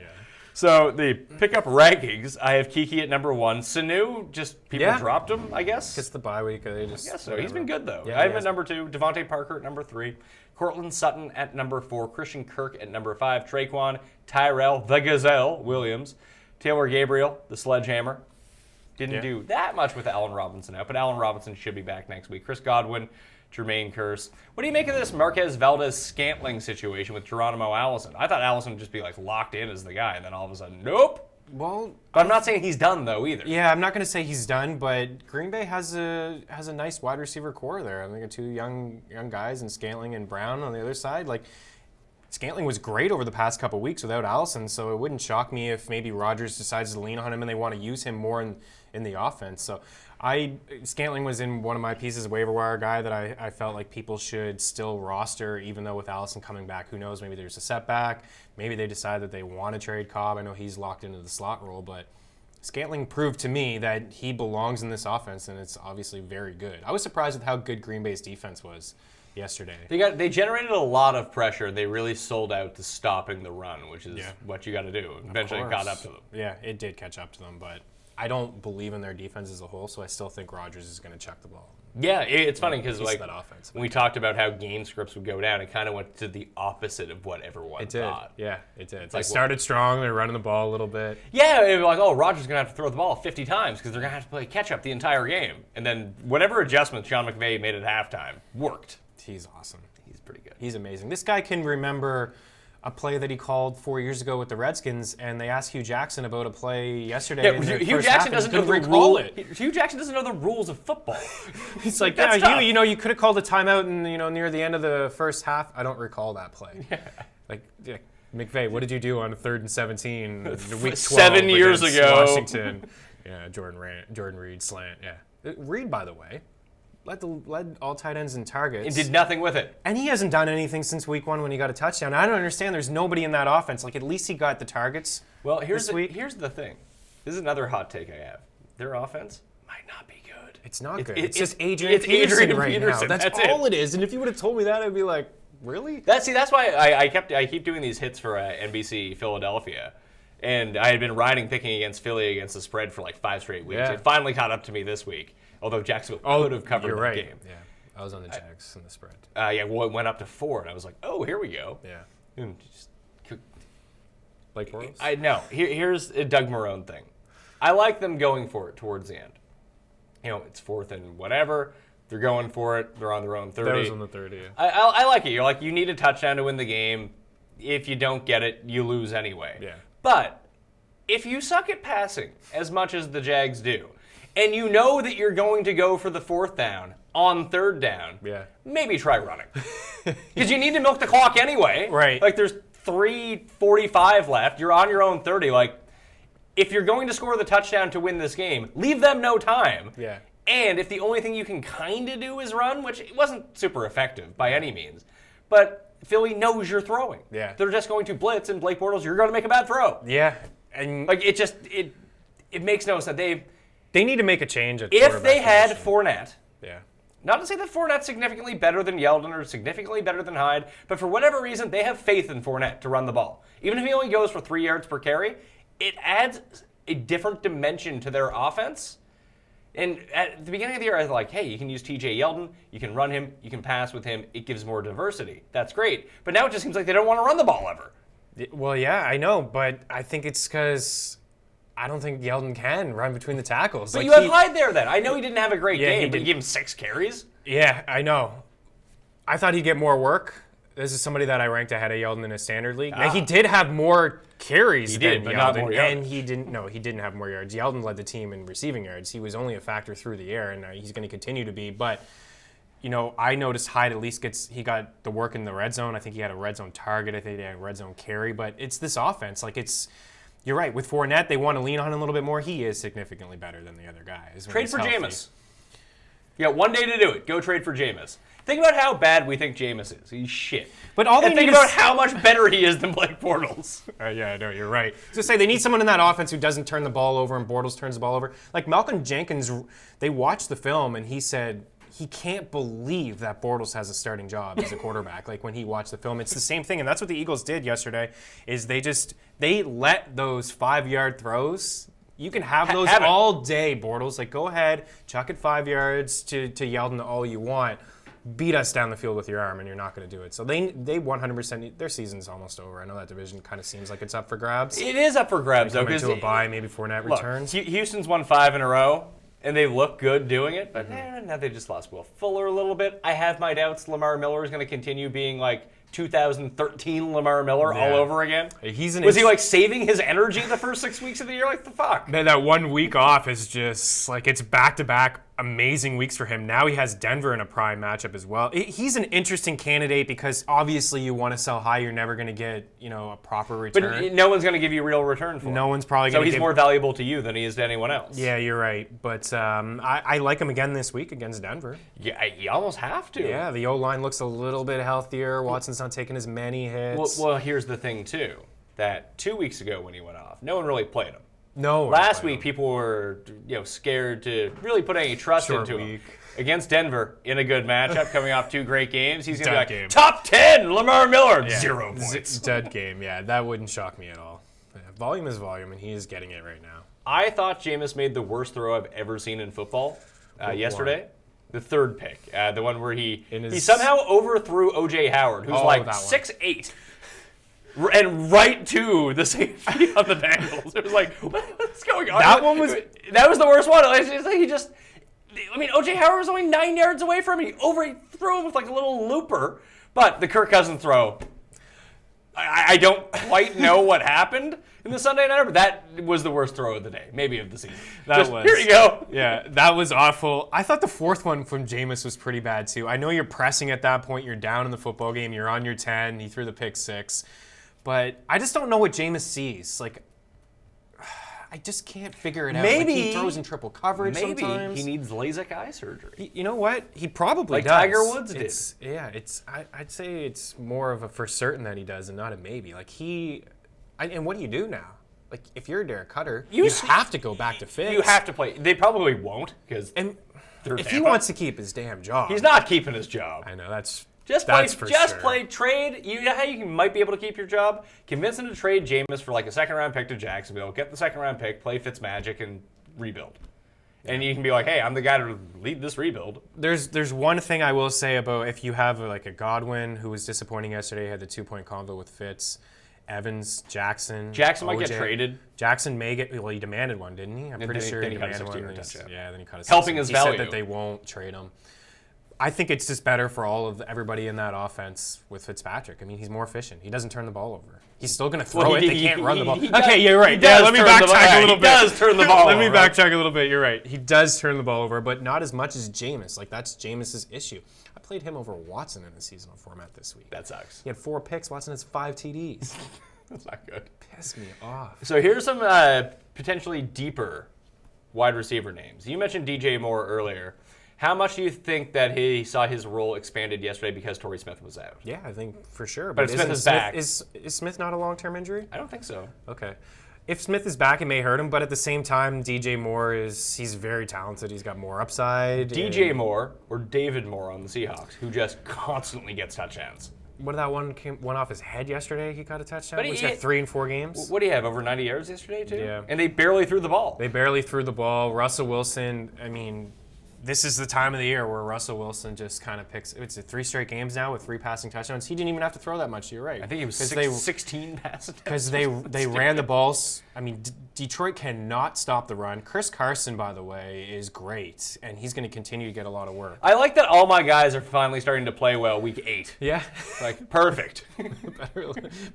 So the pickup rankings, I have Kiki at number 1. Sanu, just people dropped him, I guess. It's the bye week. I guess so. He's been good though. Yeah, I have him at number 2. Devontae Parker at number 3. Cortland Sutton at number 4, Christian Kirk at number 5, Traquan, Tyrell, the Gazelle, Williams, Taylor Gabriel, the Sledgehammer, Didn't do that much with Allen Robinson out, but Allen Robinson should be back next week. Chris Godwin, Jermaine Kearse. What do you make of this Marquez Valdez-Scantling situation with Geronimo Allison? I thought Allison would just be like locked in as the guy, and then all of a sudden, nope. Well, but I'm not saying he's done though either. Yeah, I'm not going to say he's done, but Green Bay has a nice wide receiver core there. I think got two young guys in Scantling and Brown on the other side. Like Scantling was great over the past couple weeks without Allison, so it wouldn't shock me if maybe Rodgers decides to lean on him and they want to use him more in the offense. So Scantling was in one of my pieces of waiver wire guy that I felt like people should still roster, even though with Allison coming back, who knows, maybe there's a setback. Maybe they decide that they want to trade Cobb. I know he's locked into the slot role, but Scantling proved to me that he belongs in this offense, and it's obviously very good. I was surprised with how good Green Bay's defense was yesterday. They generated a lot of pressure. They really sold out to stopping the run, which is what you got to do. Eventually it caught up to them. Yeah, it did catch up to them, but I don't believe in their defense as a whole, so I still think Rodgers is going to check the ball. Yeah, it's funny because like that offense. when we talked about how game scripts would go down, it kind of went to the opposite of what everyone thought. Yeah, it did. They like, started strong. They're running the ball a little bit. Yeah, it was like, oh, Rodgers is going to have to throw the ball 50 times because they're going to have to play catch-up the entire game. And then whatever adjustments Sean McVay made at halftime worked. He's awesome. He's pretty good. He's amazing. This guy can remember a play that he called 4 years ago with the Redskins, and they asked Hugh Jackson about a play yesterday. Yeah, Hugh Jackson doesn't know the rule. Hugh Jackson doesn't know the rules of football. He's like, yeah, Hugh, you could have called a timeout, and near the end of the first half. I don't recall that play. Yeah. Like, McVay, what did you do on 3rd and 17, week 12 7 years ago? Washington. Yeah, Jordan Reed slant. Yeah, Reed, by the way, led all tight ends in targets. And did nothing with it. And he hasn't done anything since week 1 when he got a touchdown. I don't understand. There's nobody in that offense. Like, at least he got the targets. Well, here's the thing. This is another hot take I have. Their offense might not be good. It's not good. It's just Adrian Peterson right now. That's all it is. And if you would have told me that, I'd be like, really? That's why I keep doing these hits for NBC Philadelphia. And I had been picking against Philly against the spread for like 5 straight weeks. Yeah. It finally caught up to me this week. Although Jacksonville could have covered the game. Yeah, I was on the Jags in the spread. It went up to 4, and I was like, oh, here we go. Yeah. Like Bortles? I know. Here's a Doug Marrone thing. I like them going for it towards the end. It's 4th and whatever. They're going for it. They're on their own 30. That was on the 30, yeah. I like it. You're like, you need a touchdown to win the game. If you don't get it, you lose anyway. Yeah. But if you suck at passing as much as the Jags do, and you know that you're going to go for the 4th down on 3rd down, maybe try running. Because you need to milk the clock anyway. Right. Like, there's 3:45 left. You're on your own 30. Like, if you're going to score the touchdown to win this game, leave them no time. Yeah. And if the only thing you can kind of do is run, which it wasn't super effective by any means, but Philly knows you're throwing. Yeah. They're just going to blitz, and Blake Bortles, you're going to make a bad throw. Yeah. And like, it makes no sense. They need to make a change at if they had position. Fournette, yeah. Not to say that Fournette's significantly better than Yeldon or significantly better than Hyde, but for whatever reason, they have faith in Fournette to run the ball. Even if he only goes for 3 yards per carry, it adds a different dimension to their offense. And at the beginning of the year, I was like, hey, you can use TJ Yeldon, you can run him, you can pass with him, it gives more diversity. That's great. But now it just seems like they don't want to run the ball ever. Well, yeah, I know, but I think it's because I don't think Yeldon can run between the tackles. But you have Hyde there then. I know he didn't have a great game, but you gave him 6 carries. Yeah, I know. I thought he'd get more work. This is somebody that I ranked ahead of Yeldon in a standard league. Now, he did have more carries than but Yeldon, not more yards. And he didn't have more yards. Yeldon led the team in receiving yards. He was only a factor through the air, and he's going to continue to be. But, I noticed Hyde at least he got the work in the red zone. I think he had a red zone target. I think he had a red zone carry. But it's this offense. You're right. With Fournette, they want to lean on him a little bit more. He is significantly better than the other guys. Trade for Jameis. You got 1 day to do it. Go trade for Jameis. Think about how bad we think Jameis is. He's shit. But all they think about how much better he is than Blake Bortles. Yeah, I know, you're right. So say they need someone in that offense who doesn't turn the ball over and Bortles turns the ball over. Like Malcolm Jenkins, they watched the film and he said he can't believe that Bortles has a starting job as a quarterback. Like when he watched the film, it's the same thing. And that's what the Eagles did yesterday is they let those 5-yard throws. You can have those all day, Bortles. Like, go ahead, chuck it 5 yards to Yeldon all you want. beat us down the field with your arm, and you're not going to do it. So they 100%, their season's almost over. I know that division kind of seems like it's up for grabs. It is up for grabs, though. Coming to a bye, maybe Fournette returns. Houston's won 5 in a row, and they look good doing it, but now they just lost Will Fuller a little bit. I have my doubts Lamar Miller is going to continue being like 2013 Lamar Miller all over again. Was he like saving his energy the first 6 weeks of the year? Like the fuck? Man, that 1 week off is just like it's back-to-back amazing weeks for him. Now he has Denver in a prime matchup as well. He's an interesting candidate because obviously you want to sell high. You're never going to get a proper return. But no one's going to give you real return for him. No one's probably going to. So he's more valuable to you than he is to anyone else. Yeah, you're right. But I like him again this week against Denver. Yeah, you almost have to. Yeah, the O-line looks a little bit healthier. Watson's not taking as many hits. Well, here's the thing too. That 2 weeks ago when he went off, no one really played him. No. Last week, people were scared to really put any trust into him. Against Denver in a good matchup, coming off 2 great games, he's going to be like, top 10, Lamar Miller, 0 points. Dead game, yeah. That wouldn't shock me at all. Yeah, volume is volume, and he is getting it right now. I thought Jameis made the worst throw I've ever seen in football yesterday. The 3rd pick, the one where he somehow overthrew O.J. Howard, who's like 6'8". And right to the safety on the Bengals. It was like, what's going on? That was the worst one. O.J. Howard was only 9 yards away from him. He threw him with like a little looper. But the Kirk Cousins throw, I don't quite know what happened in the Sunday Nighter, but that was the worst throw of the day, maybe of the season. Here you go. Yeah, that was awful. I thought the 4th one from Jameis was pretty bad too. I know you're pressing at that point. You're down in the football game. You're on your 10. He threw the pick 6. But I just don't know what Jameis sees. Like, I just can't figure it out. Maybe he throws in triple coverage sometimes. He needs LASIK eye surgery. You know what? He probably does. Tiger Woods did. I'd say it's more of a for certain that he does and not a maybe. Like and what do you do now? Like if you're Derek Cutter, you have to go back to Fitz. You have to play. They probably won't because if he wants to keep his damn job, he's not keeping his job. I know that's. Just play trade. You know how you might be able to keep your job? Convince him to trade Jameis for like a 2nd-round pick to Jacksonville. Get the 2nd-round pick, play Fitzmagic, and rebuild. And you can be like, hey, I'm the guy to lead this rebuild. There's one thing I will say about if you have like a Godwin who was disappointing yesterday, had the 2-point combo with Fitz, Evans, Jackson. Jackson might get traded. Jackson may get. Well, he demanded one, didn't he? I'm pretty sure he demanded one. Yeah, then he cut his helping his value. He said that they won't trade him. I think it's just better for everybody in that offense with Fitzpatrick. I mean, he's more efficient. He doesn't turn the ball over. He's still going to throw it. They can't run the ball. Okay, you're right. Yeah, let me backtrack a little bit. He does turn the ball over. Let me backtrack a little bit. You're right. He does turn the ball over, but not as much as Jameis. Like, that's Jameis's issue. I played him over Watson in the seasonal format this week. That sucks. He had 4 picks. Watson has 5 TDs. That's not good. Piss me off. So here's some potentially deeper wide receiver names. You mentioned DJ Moore earlier. How much do you think that he saw his role expanded yesterday because Torrey Smith was out? Yeah, I think for sure. But Smith is back. Is Smith not a long-term injury? I don't think so. Okay. If Smith is back, it may hurt him, but at the same time, DJ Moore he's very talented. He's got more upside. DJ Moore or David Moore on the Seahawks, who just constantly gets touchdowns. What did that one off his head yesterday? He got a touchdown. He's got 3 in 4 games. What do you have? Over 90 yards yesterday too? Yeah. And they barely threw the ball. Russell Wilson. I mean, this is the time of the year where Russell Wilson just kind of picks. It's 3 straight games now with 3 passing touchdowns. He didn't even have to throw that much. You're right. I think he was 16 passing touchdowns. Because they ran the balls. I mean, Detroit cannot stop the run. Chris Carson, by the way, is great, and he's going to continue to get a lot of work. I like that all my guys are finally starting to play well week 8. Yeah. Like, perfect.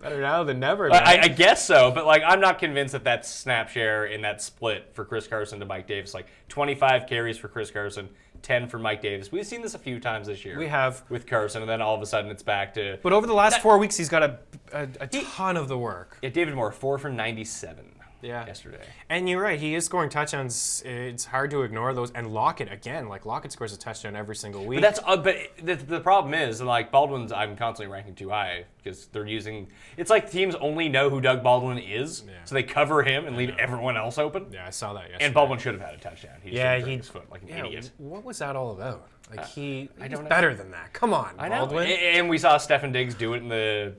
better now than never. I guess so, but like I'm not convinced that snap share in that split for Chris Carson to Mike Davis, like 25 carries for Chris Carson, 10 for Mike Davis. We've seen this a few times this year. We have. With Carson, and then all of a sudden it's back to... But over the last 4 weeks, he's got a ton of the work. Yeah, David Moore, 4 for 97. Yesterday. And you're right, he is scoring touchdowns. It's hard to ignore those. And Lockett, again, like Lockett scores a touchdown every single week. But the problem is, and like Baldwin's, I'm constantly ranking too high because they're using. It's like teams only know who Doug Baldwin is, so they cover him and leave everyone else open. Yeah, I saw that yesterday. And Baldwin should have had a touchdown. He his foot like an idiot. What was that all about? Like he's better than that. Come on, Baldwin. And we saw Stefan Diggs do it in the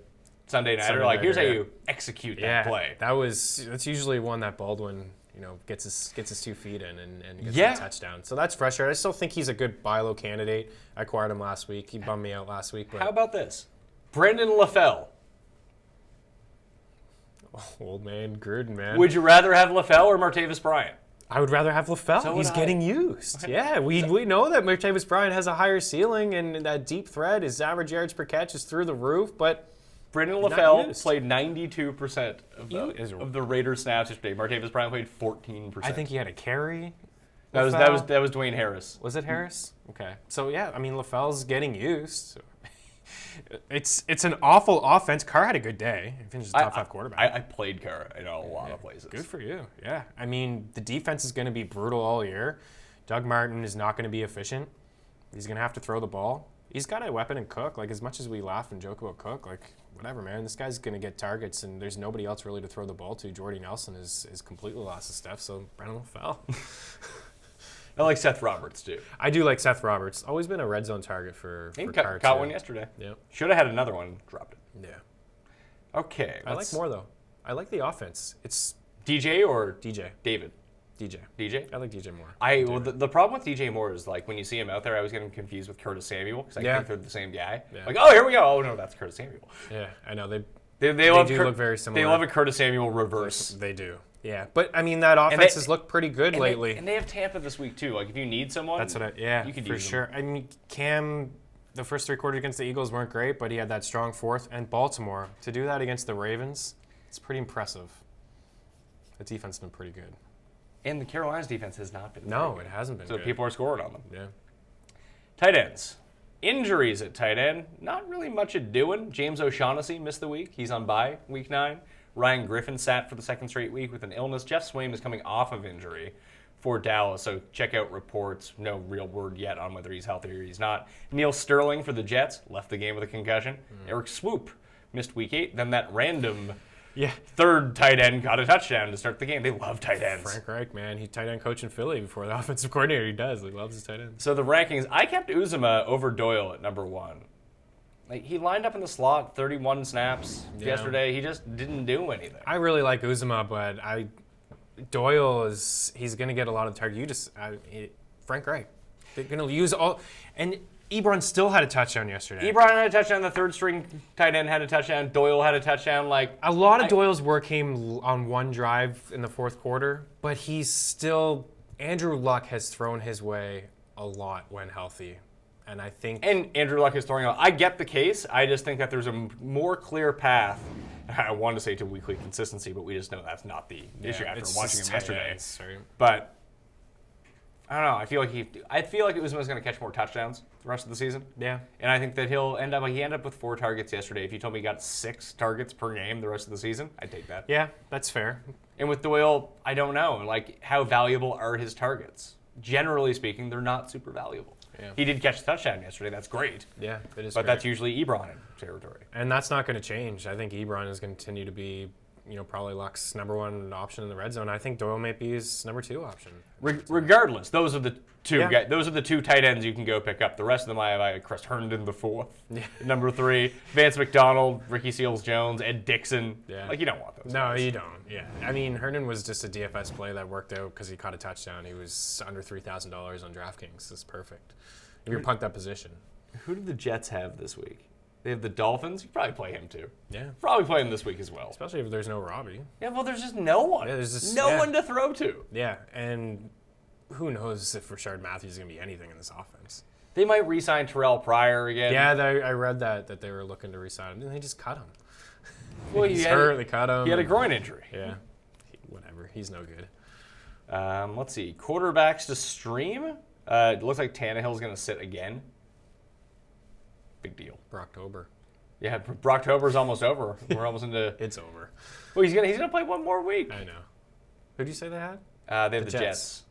Sunday Nighter. Like, here's how you execute that play. That's usually one that Baldwin gets his 2 feet in and gets Yeah. a touchdown. So that's frustrating. I still think he's a good buy low candidate. I acquired him last week. He bummed me out last week. But How about this? Brendan LaFell. old man Gruden, man. Would you rather have LaFell or Martavis Bryant? I would rather have LaFell. So would He's I. getting used. Yeah, we know that Martavis Bryant has a higher ceiling and that deep threat, his average yards per catch is through the roof, but Brendan Not LaFell used. played 92% of the Raiders snaps yesterday. Martavis Bryant played 14%. I think he had a carry. that was Dwayne Harris. Was it Harris? Okay. So yeah, I mean LaFell's getting used. So. It's an awful offense. Carr had a good day. He finished top 5 quarterback. I played Carr in a lot of places. Good for you. Yeah. I mean, the defense is going to be brutal all year. Doug Martin is not going to be efficient. He's going to have to throw the ball. He's got a weapon in Cook. Like, as much as we laugh and joke about Cook, like, whatever, man. This guy's going to get targets, and there's nobody else really to throw the ball to. Jordy Nelson is completely lost his stuff, so Brendan LaFell. I like Seth Roberts, too. I do like Seth Roberts. Always been a red zone target for He Carr, caught too. one yesterday. Yep. Should have had another one. Dropped it. Yeah. Okay. I like more, though. I like the offense. It's DJ or DJ. David? DJ. DJ? I like DJ more. Well, the problem with DJ Moore is, like, when you see him out there, I was getting confused with Curtis Samuel because I think they're the same guy. Yeah. Like, oh, here we go. Oh, no, that's Curtis Samuel. Yeah, I know. They They love do look very similar. They love a Curtis Samuel reverse. They do. Yeah, but I mean that offense has looked pretty good lately. And they have Tampa this week too. Like if you need someone, That's what you could for use sure. I mean Cam, the first 3 quarters against the Eagles weren't great, but he had that strong fourth. And Baltimore, to do that against the Ravens, it's pretty impressive. The defense has been pretty good. And the Carolinas defense has not been. No, very it good. hasn't been. So good. people are scoring on them. Yeah. Tight ends. Injuries at tight end. Not really much at doing. James O'Shaughnessy missed the week. He's on bye week 9. Ryan Griffin sat for the 2nd straight week with an illness. Jeff Swaim is coming off of injury for Dallas, so check out reports. No real word yet on whether he's healthy or he's not. Neil Sterling for the Jets left the game with a concussion. Eric Swoop missed week 8. Then that random third tight end got a touchdown to start the game. They love tight ends. Frank Reich, man, he tight end coach in Philly before the offensive coordinator. He does. He loves his tight ends. So the rankings, I kept Uzuma over Doyle at number 1. Like he lined up in the slot, 31 snaps yesterday. He just didn't do anything. I really like Uzuma, but Doyle he's going to get a lot of targets. Frank Reich, they're going to use all, and Ebron still had a touchdown yesterday. Ebron had a touchdown. The third string tight end had a touchdown. Doyle had a touchdown. Like a lot of Doyle's work came on one drive in the 4th quarter, but he's still Andrew Luck has thrown his way a lot when healthy. And I think... And Andrew Luck is throwing out. I get the case. I just think that there's a more clear path. I wanted to say to weekly consistency, but we just know that's not the issue after watching him yesterday. But I don't know. I feel like Uzuma is going to catch more touchdowns the rest of the season. Yeah. And I think that he ended up with 4 targets yesterday. If you told me he got 6 targets per game the rest of the season, I'd take that. Yeah, that's fair. And with Doyle, I don't know. Like, how valuable are his targets? Generally speaking, they're not super valuable. Yeah. He did catch a touchdown yesterday. That's great. Yeah, it is. But that's usually Ebron territory. And that's not going to change. I think Ebron is going to continue to be, probably Luck's number 1 option in the red zone. I think Doyle may be his number 2 option. Regardless, those are the 2 Yeah. guys. Those are the 2 tight ends you can go pick up. The rest of them I have Chris Herndon the 4th, number 3, Vance McDonald, Ricky Seals-Jones, Ed Dixon. Yeah. Like you don't want those. No, guys. you don't. Yeah. I mean, Herndon was just a DFS play that worked out because he caught a touchdown. He was under $3,000 on DraftKings. That's perfect. If you're punked that position. Who did the Jets have this week? They have the Dolphins. You could probably play him too. Yeah. Probably play him this week as well. Especially if there's no Robbie. Yeah, well, there's just no one. Yeah, there's just no one to throw to. Yeah, and who knows if Rashard Matthews is going to be anything in this offense. They might re-sign Terrell Pryor again. Yeah, I read that they were looking to re-sign him, and they just cut him. Well, He's hurt, they cut him. He had a groin injury. Yeah, whatever. He's no good. Let's see. Quarterbacks to stream. It looks like Tannehill's going to sit again. Big deal. Brocktober. Yeah, Brocktober's almost over. We're almost into. It's over. Well, he's gonna play one more week. I know. Who did you say they had? They have the Jets.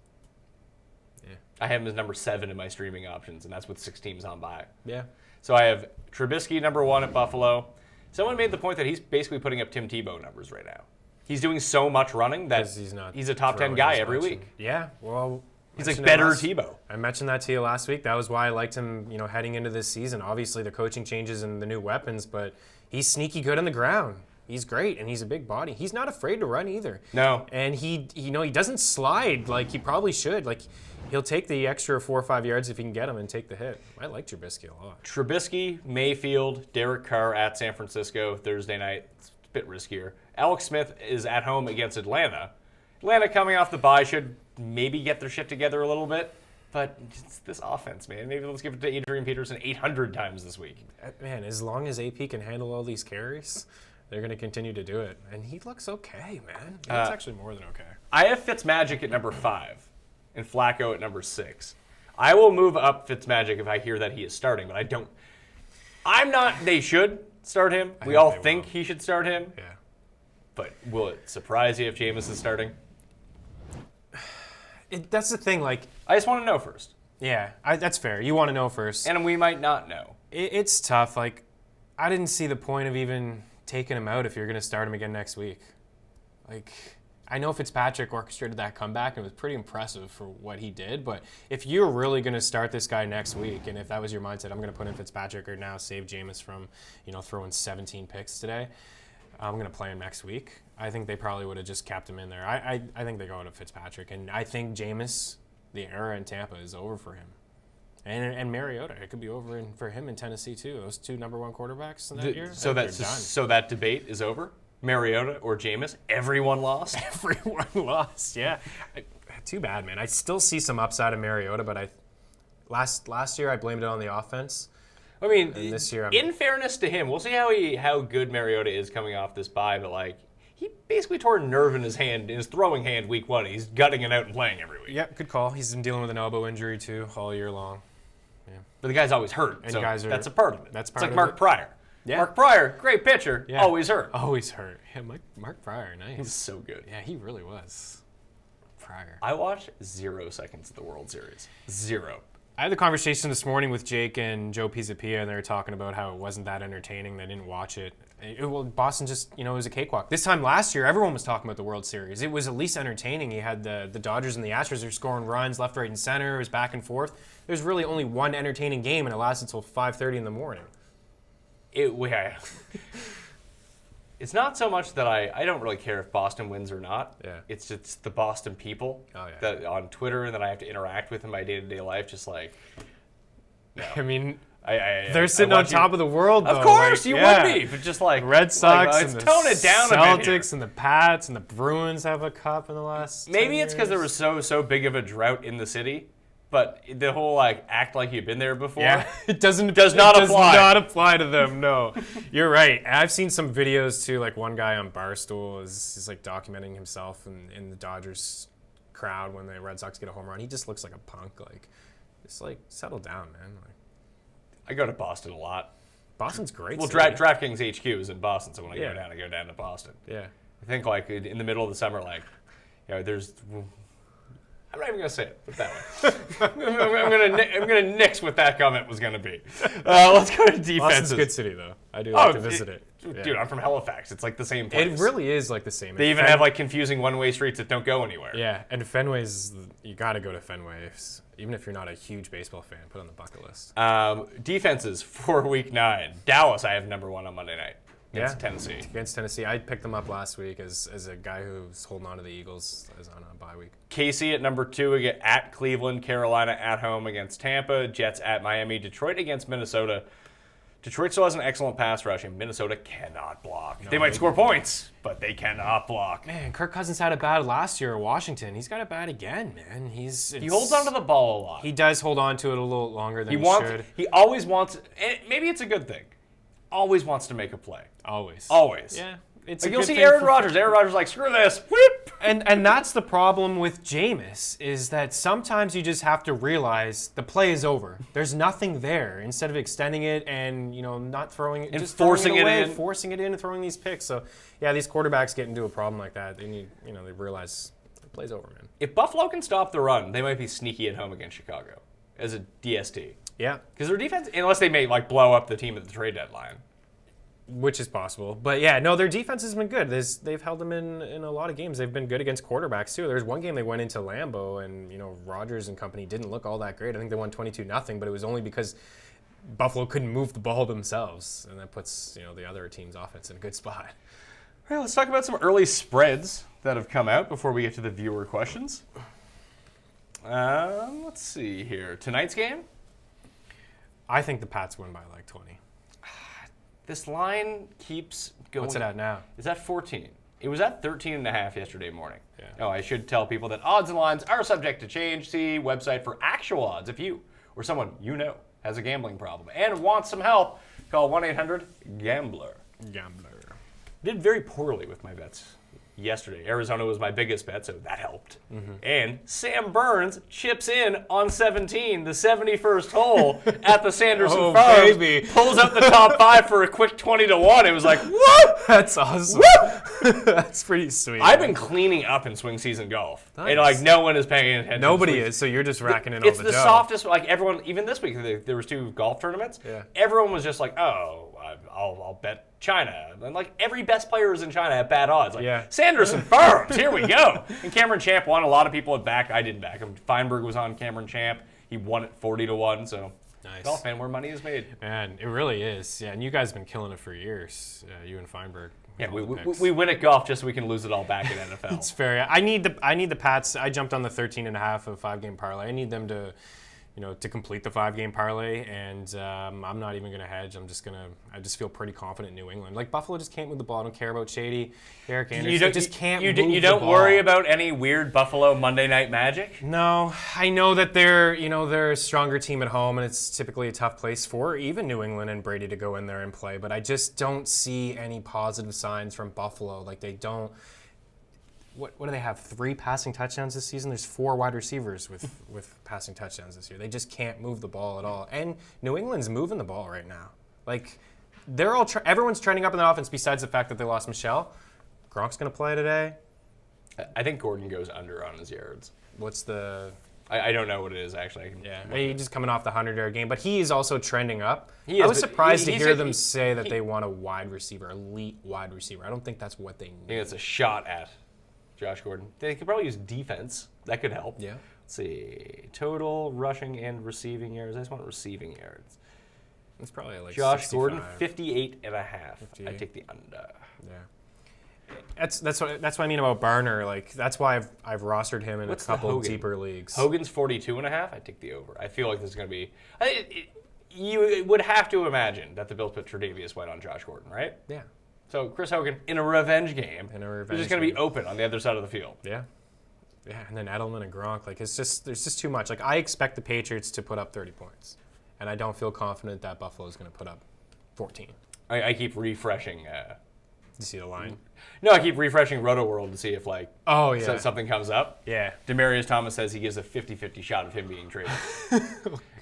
Yeah. I have him as number 7 in my streaming options, and that's with 6 teams on bye. Yeah. So I have Trubisky number 1 at Buffalo. Someone made the point that he's basically putting up Tim Tebow numbers right now. He's doing so much running that he's a top 10 guy every week. Yeah. Well. He's like better Tebow. I mentioned that to you last week. That was why I liked him, heading into this season. Obviously, the coaching changes and the new weapons, but he's sneaky good on the ground. He's great, and he's a big body. He's not afraid to run either. No. And he doesn't slide like he probably should. Like, he'll take the extra 4 or 5 yards if he can get him and take the hit. I like Trubisky a lot. Trubisky, Mayfield, Derek Carr at San Francisco Thursday night. It's a bit riskier. Alex Smith is at home against Atlanta. Atlanta coming off the bye should maybe get their shit together a little bit. But it's this offense, man. Maybe let's give it to Adrian Peterson 800 times this week. Man, as long as AP can handle all these carries, they're going to continue to do it. And he looks okay, man. He looks actually more than okay. I have Fitzmagic at number 5 and Flacco at number 6. I will move up Fitzmagic if I hear that he is starting, but I don't. They should start him. We all think he should start him. Yeah. But will it surprise you if Jameis is starting? That's the thing, like... I just want to know first. Yeah, that's fair. You want to know first. And we might not know. It's tough. Like, I didn't see the point of even taking him out if you're going to start him again next week. Like, I know Fitzpatrick orchestrated that comeback and it was pretty impressive for what he did, but if you're really going to start this guy next week, and if that was your mindset, I'm going to put in Fitzpatrick or now save Jameis from, throwing 17 picks today, I'm going to play him next week. I think they probably would have just kept him in there. I think they go to Fitzpatrick, and I think Jameis, the era in Tampa, is over for him. And Mariota, it could be over for him in Tennessee too. Those 2 number 1 quarterbacks in that year. So that debate is over? Mariota or Jameis? Everyone lost? Everyone lost, yeah. Too bad, man. I still see some upside in Mariota, but last year I blamed it on the offense. I mean, and this year in fairness to him, we'll see how good Mariota is coming off this bye, but like he basically tore a nerve in his throwing hand week 1. He's gutting it out and playing every week. Yeah, good call. He's been dealing with an elbow injury too all year long. Yeah. But the guy's always hurt, and so that's a part of it. That's it's part like of Mark it. Pryor. Yeah. Mark Pryor, great pitcher, always hurt. Always hurt. Yeah, Mark Pryor, nice. He was so good. Yeah, he really was. Pryor. I watched 0 seconds of the World Series. 0. I had the conversation this morning with Jake and Joe Pisapia, and they were talking about how it wasn't that entertaining. They didn't watch it. Well, Boston just, it was a cakewalk. This time last year, everyone was talking about the World Series. It was at least entertaining. You had the Dodgers and the Astros are scoring runs left, right, and center. It was back and forth. There's really only one entertaining game, and it lasted until 5:30 in the morning. It's not so much that I don't really care if Boston wins or not. Yeah. It's the Boston people that on Twitter and that I have to interact with in my day-to-day life. Just like, no. I mean, they're sitting on top of the world, though. Of course, you would be. But just like Red Sox and the tone it down Celtics and the Pats and the Bruins have a cup in the last. Maybe it's because there was so big of a drought in the city. But the whole act like you've been there before. Yeah, it does not apply. Does not apply to them. No, you're right. I've seen some videos too. Like one guy on Barstool is like documenting himself in the Dodgers crowd when the Red Sox get a home run. He just looks like a punk. Like, just settle down, man. Like, I go to Boston a lot. Boston's great. Well, DraftKings HQ is in Boston, so when I go down to Boston. Yeah. I think in the middle of the summer, there's. I'm not even gonna say it. Put it that way. I'm gonna nix what that comment was gonna be. Let's go to defenses. Boston's a good city, though. I do like to visit it. Dude, I'm from Halifax. It's like the same place. It really is like the same. They even have confusing one-way streets that don't go anywhere. Yeah, and Fenway's you got to go to Fenway, even if you're not a huge baseball fan. Put it on the bucket list. Defenses for Week 9. Dallas, I have number 1 on Monday night. Against Tennessee. Against Tennessee. I picked them up last week as a guy who's holding on to the Eagles as on a bye week. KC at number 2 at Cleveland. Carolina at home against Tampa. Jets at Miami. Detroit against Minnesota. Detroit still has an excellent pass rush, and Minnesota cannot block. They might score points, but they cannot block. Man, Kirk Cousins had it bad last year at Washington. He's got it bad again, man. He holds onto the ball a lot. He does hold on to it a little longer than he should. He always wants, and maybe it's a good thing, always wants to make a play. Always. Yeah. It's you'll see Aaron Rodgers. Aaron Rodgers like, screw this. Whip. And that's the problem with Jameis, is that sometimes you just have to realize the play is over. There's nothing there. Instead of extending it and not throwing it, and just forcing it away, in, and throwing these picks. So yeah, these quarterbacks get into a problem like that. They need, they realize the play's over, man. If Buffalo can stop the run, they might be sneaky at home against Chicago as a DST. Yeah, because their defense, unless they may blow up the team at the trade deadline. Which is possible. But yeah, no, their defense has been good. They've held them in a lot of games. They've been good against quarterbacks, too. There's one game they went into Lambeau, and, Rodgers and company didn't look all that great. I think they won 22-0, but it was only because Buffalo couldn't move the ball themselves, and that puts, the other team's offense in a good spot. right, let's talk about some early spreads that have come out before we get to the viewer questions. Let's see here. Tonight's game? I think the Pats win by like 20. This line keeps going. What's it at now? It's at 14. It was at 13.5 yesterday morning. Yeah. Oh, I should tell people that odds and lines are subject to change. See website for actual odds. If you or someone you know has a gambling problem and wants some help, call 1-800-GAMBLER. Gambler. Did very poorly with my bets yesterday. Arizona was my biggest bet, so that helped. And Sam Burns chips in on 17, the 71st hole at the Sanderson Oh, Farms. baby. Pulls up the top 5 for a quick 20-1. It was like, whoop! That's awesome. That's pretty sweet. I've been cleaning up in swing season golf. Nice. And like no one is paying attention. Nobody to swing. is, so you're just racking in all It's the the dough. softest, like everyone, even this week, there was 2 golf tournaments. Yeah. Everyone was just like, oh, I'll bet China. And like every best player is in China at bad odds. Like Yeah. Sanderson Farms, here we go. And Cameron Champ won. A lot of people had backed. I didn't back him. Feinberg was on Cameron Champ. He won it 40-1. So Nice. golf, man, where money is made. Man, it really is. Yeah, and you guys have been killing it for years, you and Feinberg. Yeah, with all the picks. we win at golf just so we can lose it all back in NFL. It's fair. I need the Pats. I jumped on the 13.5 of 5-game parlay. I need them to, to complete the 5-game parlay, and I'm not even gonna hedge. I just feel pretty confident in New England. Like Buffalo just can't move the ball. I don't care about Shady, Eric Anderson. They just can't move You the don't ball. worry about any weird Buffalo Monday Night Magic? No, I know that they're a stronger team at home, and it's typically a tough place for even New England and Brady to go in there and play. But I just don't see any positive signs from Buffalo. Like they don't. What do they have? 3 passing touchdowns this season? There's 4 wide receivers with passing touchdowns this year. They just can't move the ball at all. And New England's moving the ball right now. Like they're all everyone's trending up in the offense. Besides the fact that they lost Michelle, Gronk's gonna play today. I think Gordon goes under on his yards. What's the? I don't know what it is actually. He's just coming off the 100-yard game, but he is also trending up. He is, I was but surprised to he's hear a- them he- say that he- they want a wide receiver, elite wide receiver. I don't think that's what they I think need. it's a shot at Josh Gordon. They could probably use defense. That could help. Yeah. Let's see. Total rushing and receiving yards. I just want receiving yards. It's probably like Josh 65. Gordon, 58.5. I 58. take the under. Yeah. That's what I mean about Barner. Like that's why I've rostered him in What's a the couple Hogan? deeper leagues. Hogan's 42.5. I take the over. I feel like this is going to be. You would have to imagine that the Bills put Tre'Davious White on Josh Gordon, right? Yeah. So Chris Hogan in a revenge game. He's just going to be game. open on the other side of the field. Yeah. Yeah, and then Edelman and Gronk. Like there's just too much. Like I expect the Patriots to put up 30 points, and I don't feel confident that Buffalo is going to put up 14. I keep refreshing. You see the line? No, I keep refreshing Roto World to see if Oh yeah. something comes up. Yeah. Demarius Thomas says he gives a 50-50 shot of him being traded.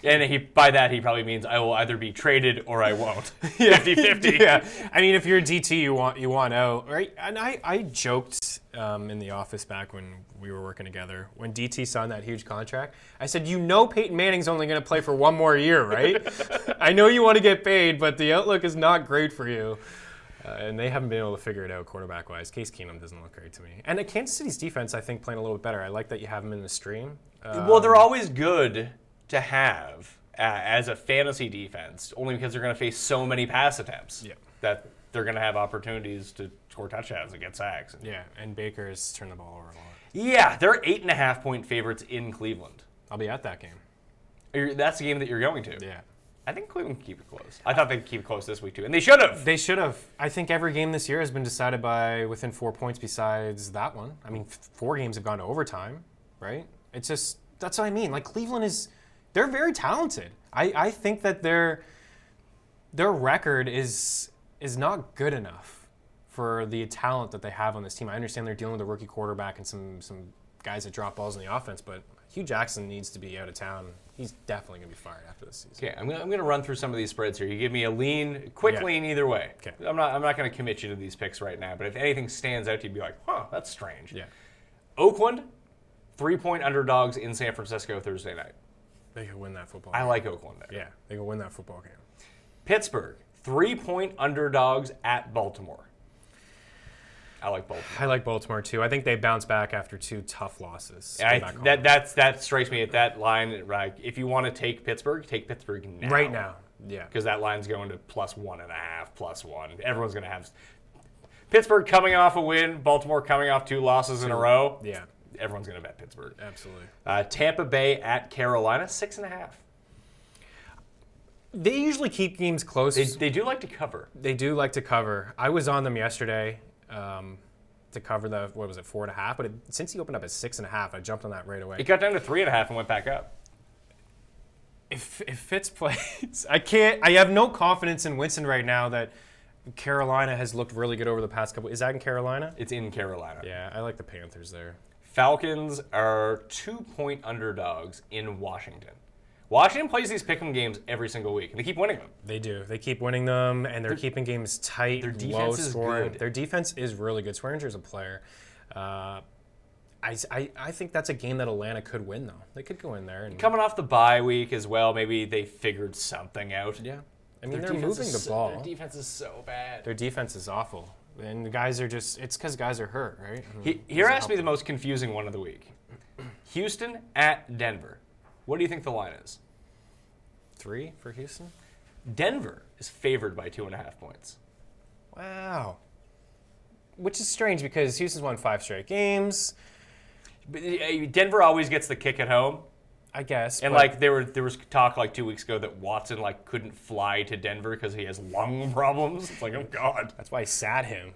And by that, he probably means I will either be traded or I won't. 50-50. Yeah. I mean, if you're a DT, you want out, right? And I joked in the office back when we were working together, when DT signed that huge contract, I said, Peyton Manning's only going to play for 1 more year, right? I know you want to get paid, but the outlook is not great for you. And they haven't been able to figure it out quarterback-wise. Case Keenum doesn't look great to me. And Kansas City's defense, I think, playing a little bit better. I like that you have them in the stream. Well, they're always good to have as a fantasy defense, only because they're going to face so many pass attempts that they're going to have opportunities to score touchdowns and get sacks. Yeah, and Baker has turned the ball over a lot. Yeah, they're 8.5-point favorites in Cleveland. I'll be at that game. That's the game that you're going to. Yeah. I think Cleveland can keep it close. I thought they'd keep it close this week, too. And they should have. They should have. I think every game this year has been decided by within 4 points besides that one. I mean, 4 games have gone to overtime, right? It's just, that's what I mean. Like, Cleveland they're very talented. I think that their record is not good enough for the talent that they have on this team. I understand they're dealing with a rookie quarterback and some guys that drop balls in the offense, but Hugh Jackson needs to be out of town. He's definitely going to be fired after this season. Okay, I'm gonna run through some of these spreads here. You give me a quick lean either way. Okay. I'm not gonna commit you to these picks right now, but if anything stands out to you, be like, that's strange. Yeah. Oakland, 3-point underdogs in San Francisco Thursday night. They could win that football I game. like Oakland there. Yeah, they could win that football game. Pittsburgh, 3-point underdogs at Baltimore. I like Baltimore. I like Baltimore too. I think they bounce back after 2 tough losses. That strikes me at that line. Right, if you want to take Pittsburgh now. Right now, yeah. Because that line's going to +1.5, +1. Everyone's going to have. Pittsburgh coming off a win, Baltimore coming off 2 losses in a row. Yeah, Everyone's going to bet Pittsburgh. absolutely. Tampa Bay at Carolina, 6.5. They usually keep games close. They do like to cover. They do like to cover. I was on them yesterday to cover the, 4.5. But since he opened up at 6.5, I jumped on that right away. It got down to 3.5 and went back up. If Fitz plays, I have no confidence in Winston right now that Carolina has looked really good over the past couple. Is that in Carolina? It's in Carolina. Yeah, I like the Panthers there. Falcons are 2-point underdogs in Washington. Washington plays these pick'em games every single week, and they keep winning them. They do. They keep winning them, and they're keeping games tight, their low defense is scoring. good. Their defense is really good. Swearinger's a player. I think that's a game that Atlanta could win, though. They could go in there. And Coming off the bye week as well, maybe they figured something out. yeah. I mean, Their they're defense moving is the ball. Their defense is so bad. Their defense is awful. And the guys are just, it's because guys are hurt, right? Here has to be the most confusing one of the week. Houston at Denver. What do you think the line is? 3 for Houston? Denver is favored by 2.5 points. Wow. Which is strange because Houston's won 5 straight games, But Denver always gets the kick at home. I guess. And but like there was talk like 2 weeks ago that Watson like couldn't fly to Denver because he has lung problems. It's like, oh God. that's why I sat him.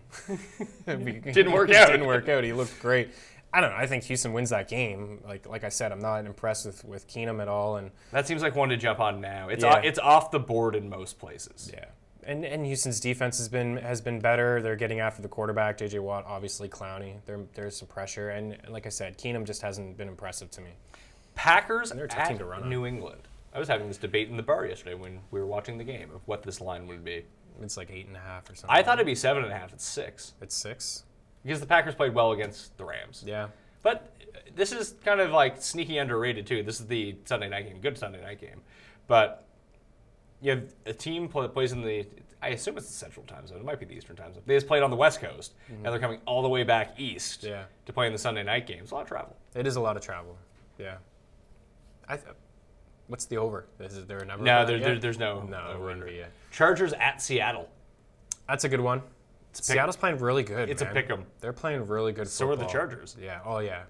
Didn't work out. Didn't work out. He looked great. I don't know. I think Houston wins that game. Like I said, I'm not impressed with Keenum at all. And That seems like one to jump on now. It's Yeah. it's off the board in most places. yeah. And Houston's defense has been better. They're getting after the quarterback, J.J. Watt, obviously Clowney. There's some pressure. And like I said, Keenum just hasn't been impressive to me. Packers they're a tough team to at run on. New England. I was having this debate in the bar yesterday when we were watching the game of what this line would be. It's like 8.5 or something. I thought it'd be 7.5. It's 6 It's 6? because the Packers played well against the Rams. Yeah. But this is kind of like sneaky underrated too. This is the Sunday night game, good Sunday night game. But you have a team plays in the, I assume it's the Central Time Zone. It might be the Eastern Time Zone. They just played on the West Coast. Now they're coming all the way back east Yeah. to play in the Sunday night game. It's a lot of travel. It is a lot of travel. Yeah. What's the over? Is there a number? No, for that yet? there's no No, it over wouldn't under. be yet. Chargers at Seattle. That's a good one. Seattle's playing really good. It's a man. pick'em. They're playing really good So are the football. Chargers. Yeah. Oh yeah.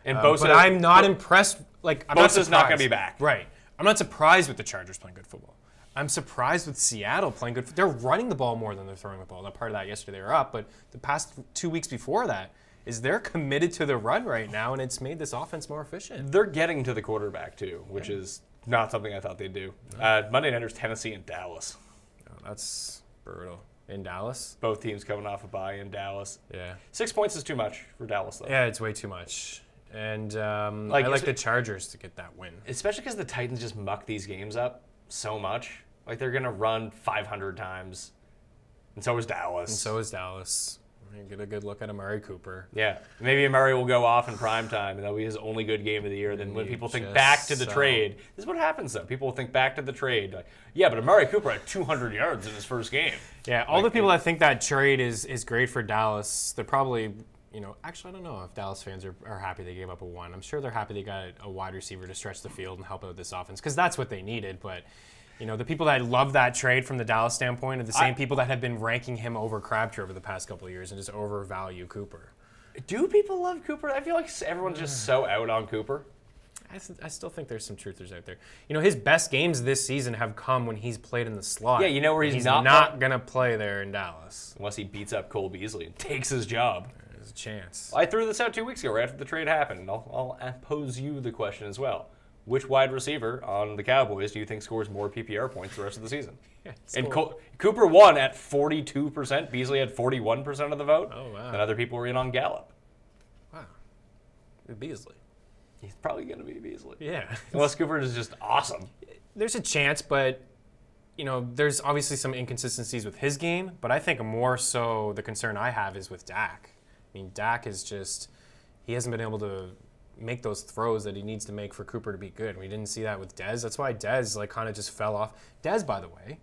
And Bosa, but I'm not impressed. Like I'm Bosa's not surprised. gonna be back. Right. I'm not surprised with the Chargers playing good football. I'm surprised with Seattle playing good. They're running the ball more than they're throwing the ball. Now, part of that yesterday they were up, but the past 2 weeks before that is they're committed to the run right now, and it's made this offense more efficient. They're getting to the quarterback too, which is not something I thought they'd do. Monday nighters, Tennessee and Dallas. Oh, that's brutal. In Dallas? Both teams coming off a bye in Dallas. Yeah. 6 points is too much for Dallas, though. Yeah, it's way too much. And I Like, like is the it- Chargers to get that win. Especially because the Titans just muck these games up so much. Like, they're going to run 500 times. And so is Dallas. And so is Dallas. You get a good look at Amari Cooper. Yeah. Maybe Murray will go off in primetime, and that'll be his only good game of the year. Then when people think just back to the so- trade, this is what happens, though. People will think back to the trade. Like, yeah, but Amari Cooper had 200 yards in his first game. Yeah, all the people that think that trade is great for Dallas, they're probably, actually, I don't know if Dallas fans are happy they gave up a 1. I'm sure they're happy they got a wide receiver to stretch the field and help out this offense because that's what they needed. But, the people that love that trade from the Dallas standpoint are the same people that have been ranking him over Crabtree over the past couple of years and just overvalue Cooper. Do people love Cooper? I feel like everyone's just so out on Cooper. I still think there's some truthers out there. His best games this season have come when he's played in the slot. Yeah, you know where he's not not going to play there in Dallas. Unless he beats up Cole Beasley and takes his job. There's a chance. I threw this out 2 weeks ago, right after the trade happened. And I'll pose you the question as well. Which wide receiver on the Cowboys do you think scores more PPR points the rest of the season? And Cooper won at 42%. Beasley had 41% of the vote. Oh, wow. And other people were in on Gallup. Wow. Beasley. He's probably going to be Beasley. Yeah. Unless Cooper is just awesome. There's a chance, but there's obviously some inconsistencies with his game, but I think more so the concern I have is with Dak. I mean, Dak is just, he hasn't been able to make those throws that he needs to make for Cooper to be good. We didn't see that with Dez. That's why Dez kind of just fell off. Dez, by the way,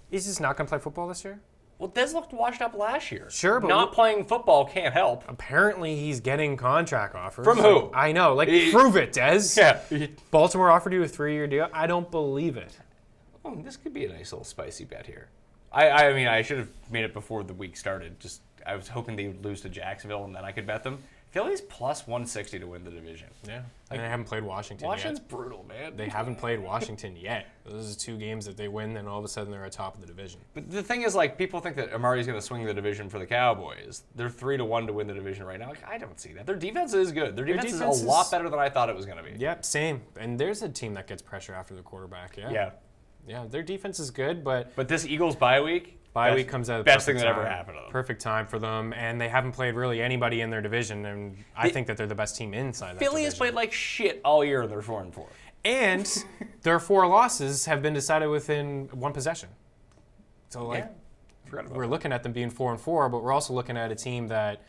is just not going to play football this year? Well, Dez looked washed up last year. Sure, but not playing football can't help. Apparently, he's getting contract offers. From who? I know. Prove it, Dez. Yeah. Baltimore offered you a 3-year deal. I don't believe it. Oh, this could be a nice little spicy bet here. I mean, I should have made it before the week started, just I was hoping they would lose to Jacksonville, and then I could bet them. Philly's plus 160 to win the division. Yeah, and they haven't played Washington Washington's yet. brutal, man. They haven't played Washington yet. Those are 2 games that they win, and all of a sudden they're at top of the division. But the thing is, like, people think that Amari's going to swing the division for the Cowboys. They're 3-1 to win the division right now. Like, I don't see that. Their defense is good. Their defense is a lot better than I thought it was going to be. Yep, same. And there's a team that gets pressure after the quarterback. Yeah, their defense is good, but this Eagles bye week comes out best thing that ever happened to them. Perfect time for them, and they haven't played really anybody in their division, and I think that they're the best team inside that Philly has division. played like shit all year, and they're 4-4. And their 4 losses have been decided within 1 possession. So, like, we're looking at them being 4-4, but we're also looking at a team that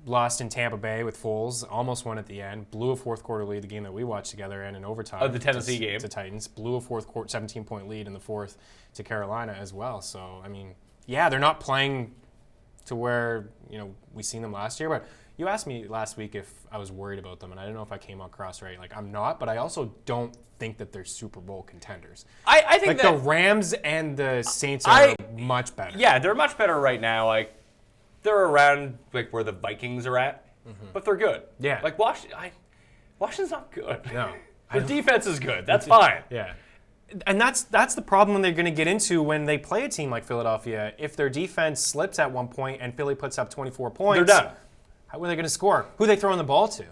lost in Tampa Bay with Foles, almost won at the end, blew a fourth quarter lead, the game that we watched together, and in overtime. Oh, the Tennessee game. To Titans. Blew a fourth quarter, 17-point lead in the fourth to Carolina as well. So, I mean, yeah, they're not playing to where, we seen them last year, but you asked me last week if I was worried about them, and I don't know if I came across right. Like, I'm not, but I also don't think that they're Super Bowl contenders. I think like that the Rams and the Saints are much better. Yeah, they're much better right now. Like, they're around like where the Vikings are at, but they're good. Yeah. Like Washington's not good. No. The defense is good. That's fine. Yeah. And that's the problem they're going to get into when they play a team like Philadelphia. If their defense slips at one point and Philly puts up 24 points, they're done. How are they going to score? Who are they throwing the ball to?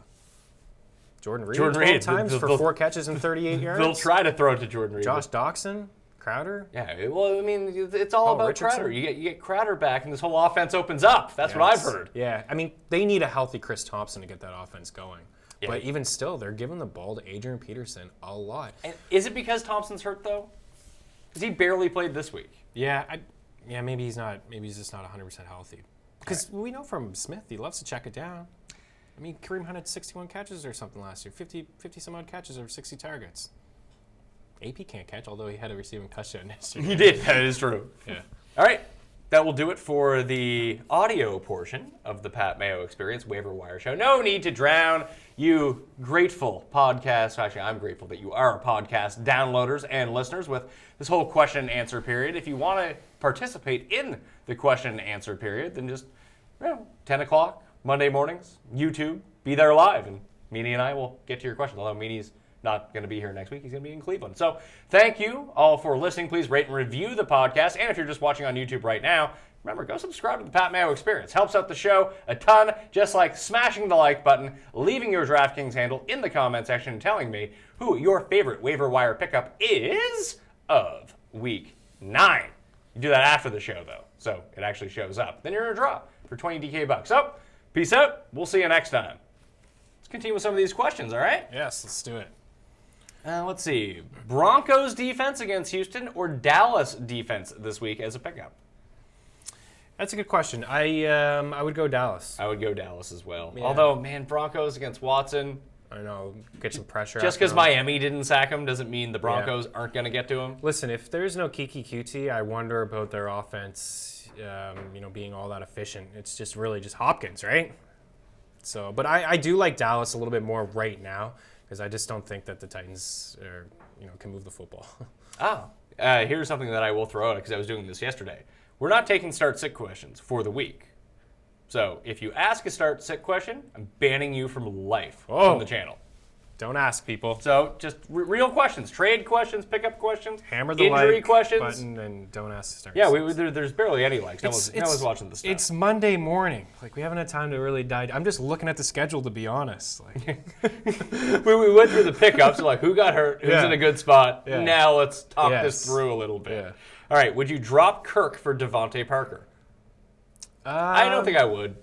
Jordan Reed 12 times for 4 catches and 38 yards? They'll try to throw it to Jordan Reed. Josh Doxson? Crowder? Yeah, well, I mean, it's all about Richardson? Crowder. You get Crowder back, and this whole offense opens up. That's what I've heard. Yeah, I mean, they need a healthy Chris Thompson to get that offense going. Yeah. But even still, they're giving the ball to Adrian Peterson a lot. And is it because Thompson's hurt, though? Because he barely played this week. Yeah, maybe he's not. Maybe he's just not 100% healthy. Because we know from Smith, he loves to check it down. I mean, Kareem Hunt had 61 catches or something last year, 50 some odd catches over 60 targets. AP can't catch, although he had a receiving touchdown yesterday. He did. That is true. Yeah. All right. That will do it for the audio portion of the Pat Mayo Experience Waiver Wire Show. No need to drown, you grateful podcast. Actually, I'm grateful that you are podcast downloaders and listeners with this whole question and answer period. If you want to participate in the question and answer period, then just 10 o'clock Monday mornings, YouTube, be there live, and Meaney and I will get to your questions. Although Meaney's not going to be here next week. He's going to be in Cleveland. So thank you all for listening. Please rate and review the podcast. And if you're just watching on YouTube right now, remember, go subscribe to the Pat Mayo Experience. Helps out the show a ton, just like smashing the like button, leaving your DraftKings handle in the comment section, and telling me who your favorite waiver wire pickup is of Week 9. You do that after the show, though, so it actually shows up. Then you're in a draw for 20 DK bucks. So, peace out. We'll see you next time. Let's continue with some of these questions, all right? Yes, let's do it. Let's see. Broncos defense against Houston or Dallas defense this week as a pickup? That's a good question. I would go Dallas. I would go Dallas as well. Yeah. Although, man, Broncos against Watson. I know, get some pressure. Just because after Miami didn't sack him doesn't mean the Broncos aren't going to get to him. Listen, if there's no Kiki QT, I wonder about their offense, being all that efficient. It's just really just Hopkins, right? So, but I do like Dallas a little bit more right now because I just don't think that the Titans can move the football. Here's something that I will throw out because I was doing this yesterday. We're not taking start-sit questions for the week. So if you ask a start-sit question, I'm banning you from life from the channel. Don't ask people. So just real questions, trade questions, pickup questions, Hammer the injury like questions. button and don't ask to start. Yeah, there's barely any likes. No one's watching this stuff. It's Monday morning. Like we haven't had time to really dive. I'm just looking at the schedule to be honest. Like we went through the pickups, like who got hurt, who's in a good spot. Yeah. Now let's talk this through a little bit. Yeah. All right, would you drop Kirk for Devontae Parker? I don't think I would.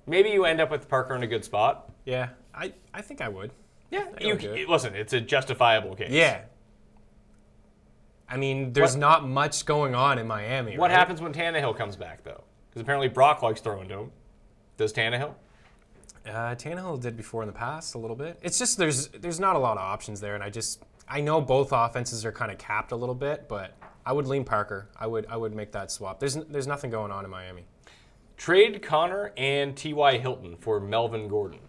Maybe you end up with Parker in a good spot. Yeah, I think I would. Yeah, listen, it's a justifiable case. Yeah. I mean, there's not much going on in Miami. What right? happens when Tannehill comes back, though? Because apparently Brock likes throwing to him. Does Tannehill? Tannehill did before in the past a little bit. It's just there's not a lot of options there, and I know both offenses are kind of capped a little bit, but I would lean Parker. I would make that swap. There's nothing going on in Miami. Trade Connor and T.Y. Hilton for Melvin Gordon.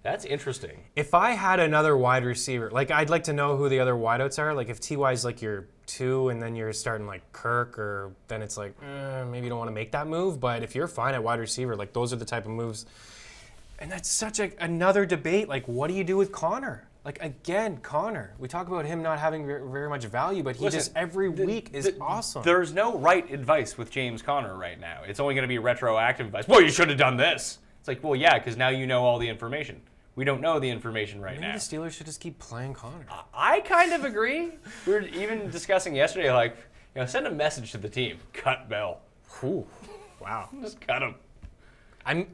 That's interesting. If I had another wide receiver, like I'd like to know who the other wideouts are. Like if T.Y.'s like your 2 and then you're starting like Kirk, or then it's like, maybe you don't want to make that move. But if you're fine at wide receiver, like those are the type of moves. And that's such another debate. Like, what do you do with Connor? Like, again, Connor. We talk about him not having very much value, but he just every week is awesome. There's no right advice with James Conner right now. It's only going to be retroactive advice. Well, you should have done this. It's like, well, yeah, because now you know all the information. We don't know the information right now. Maybe the Steelers should just keep playing Connor. I kind of agree. We were even discussing yesterday, like, send a message to the team. Cut Bell. Ooh, wow. Just cut him.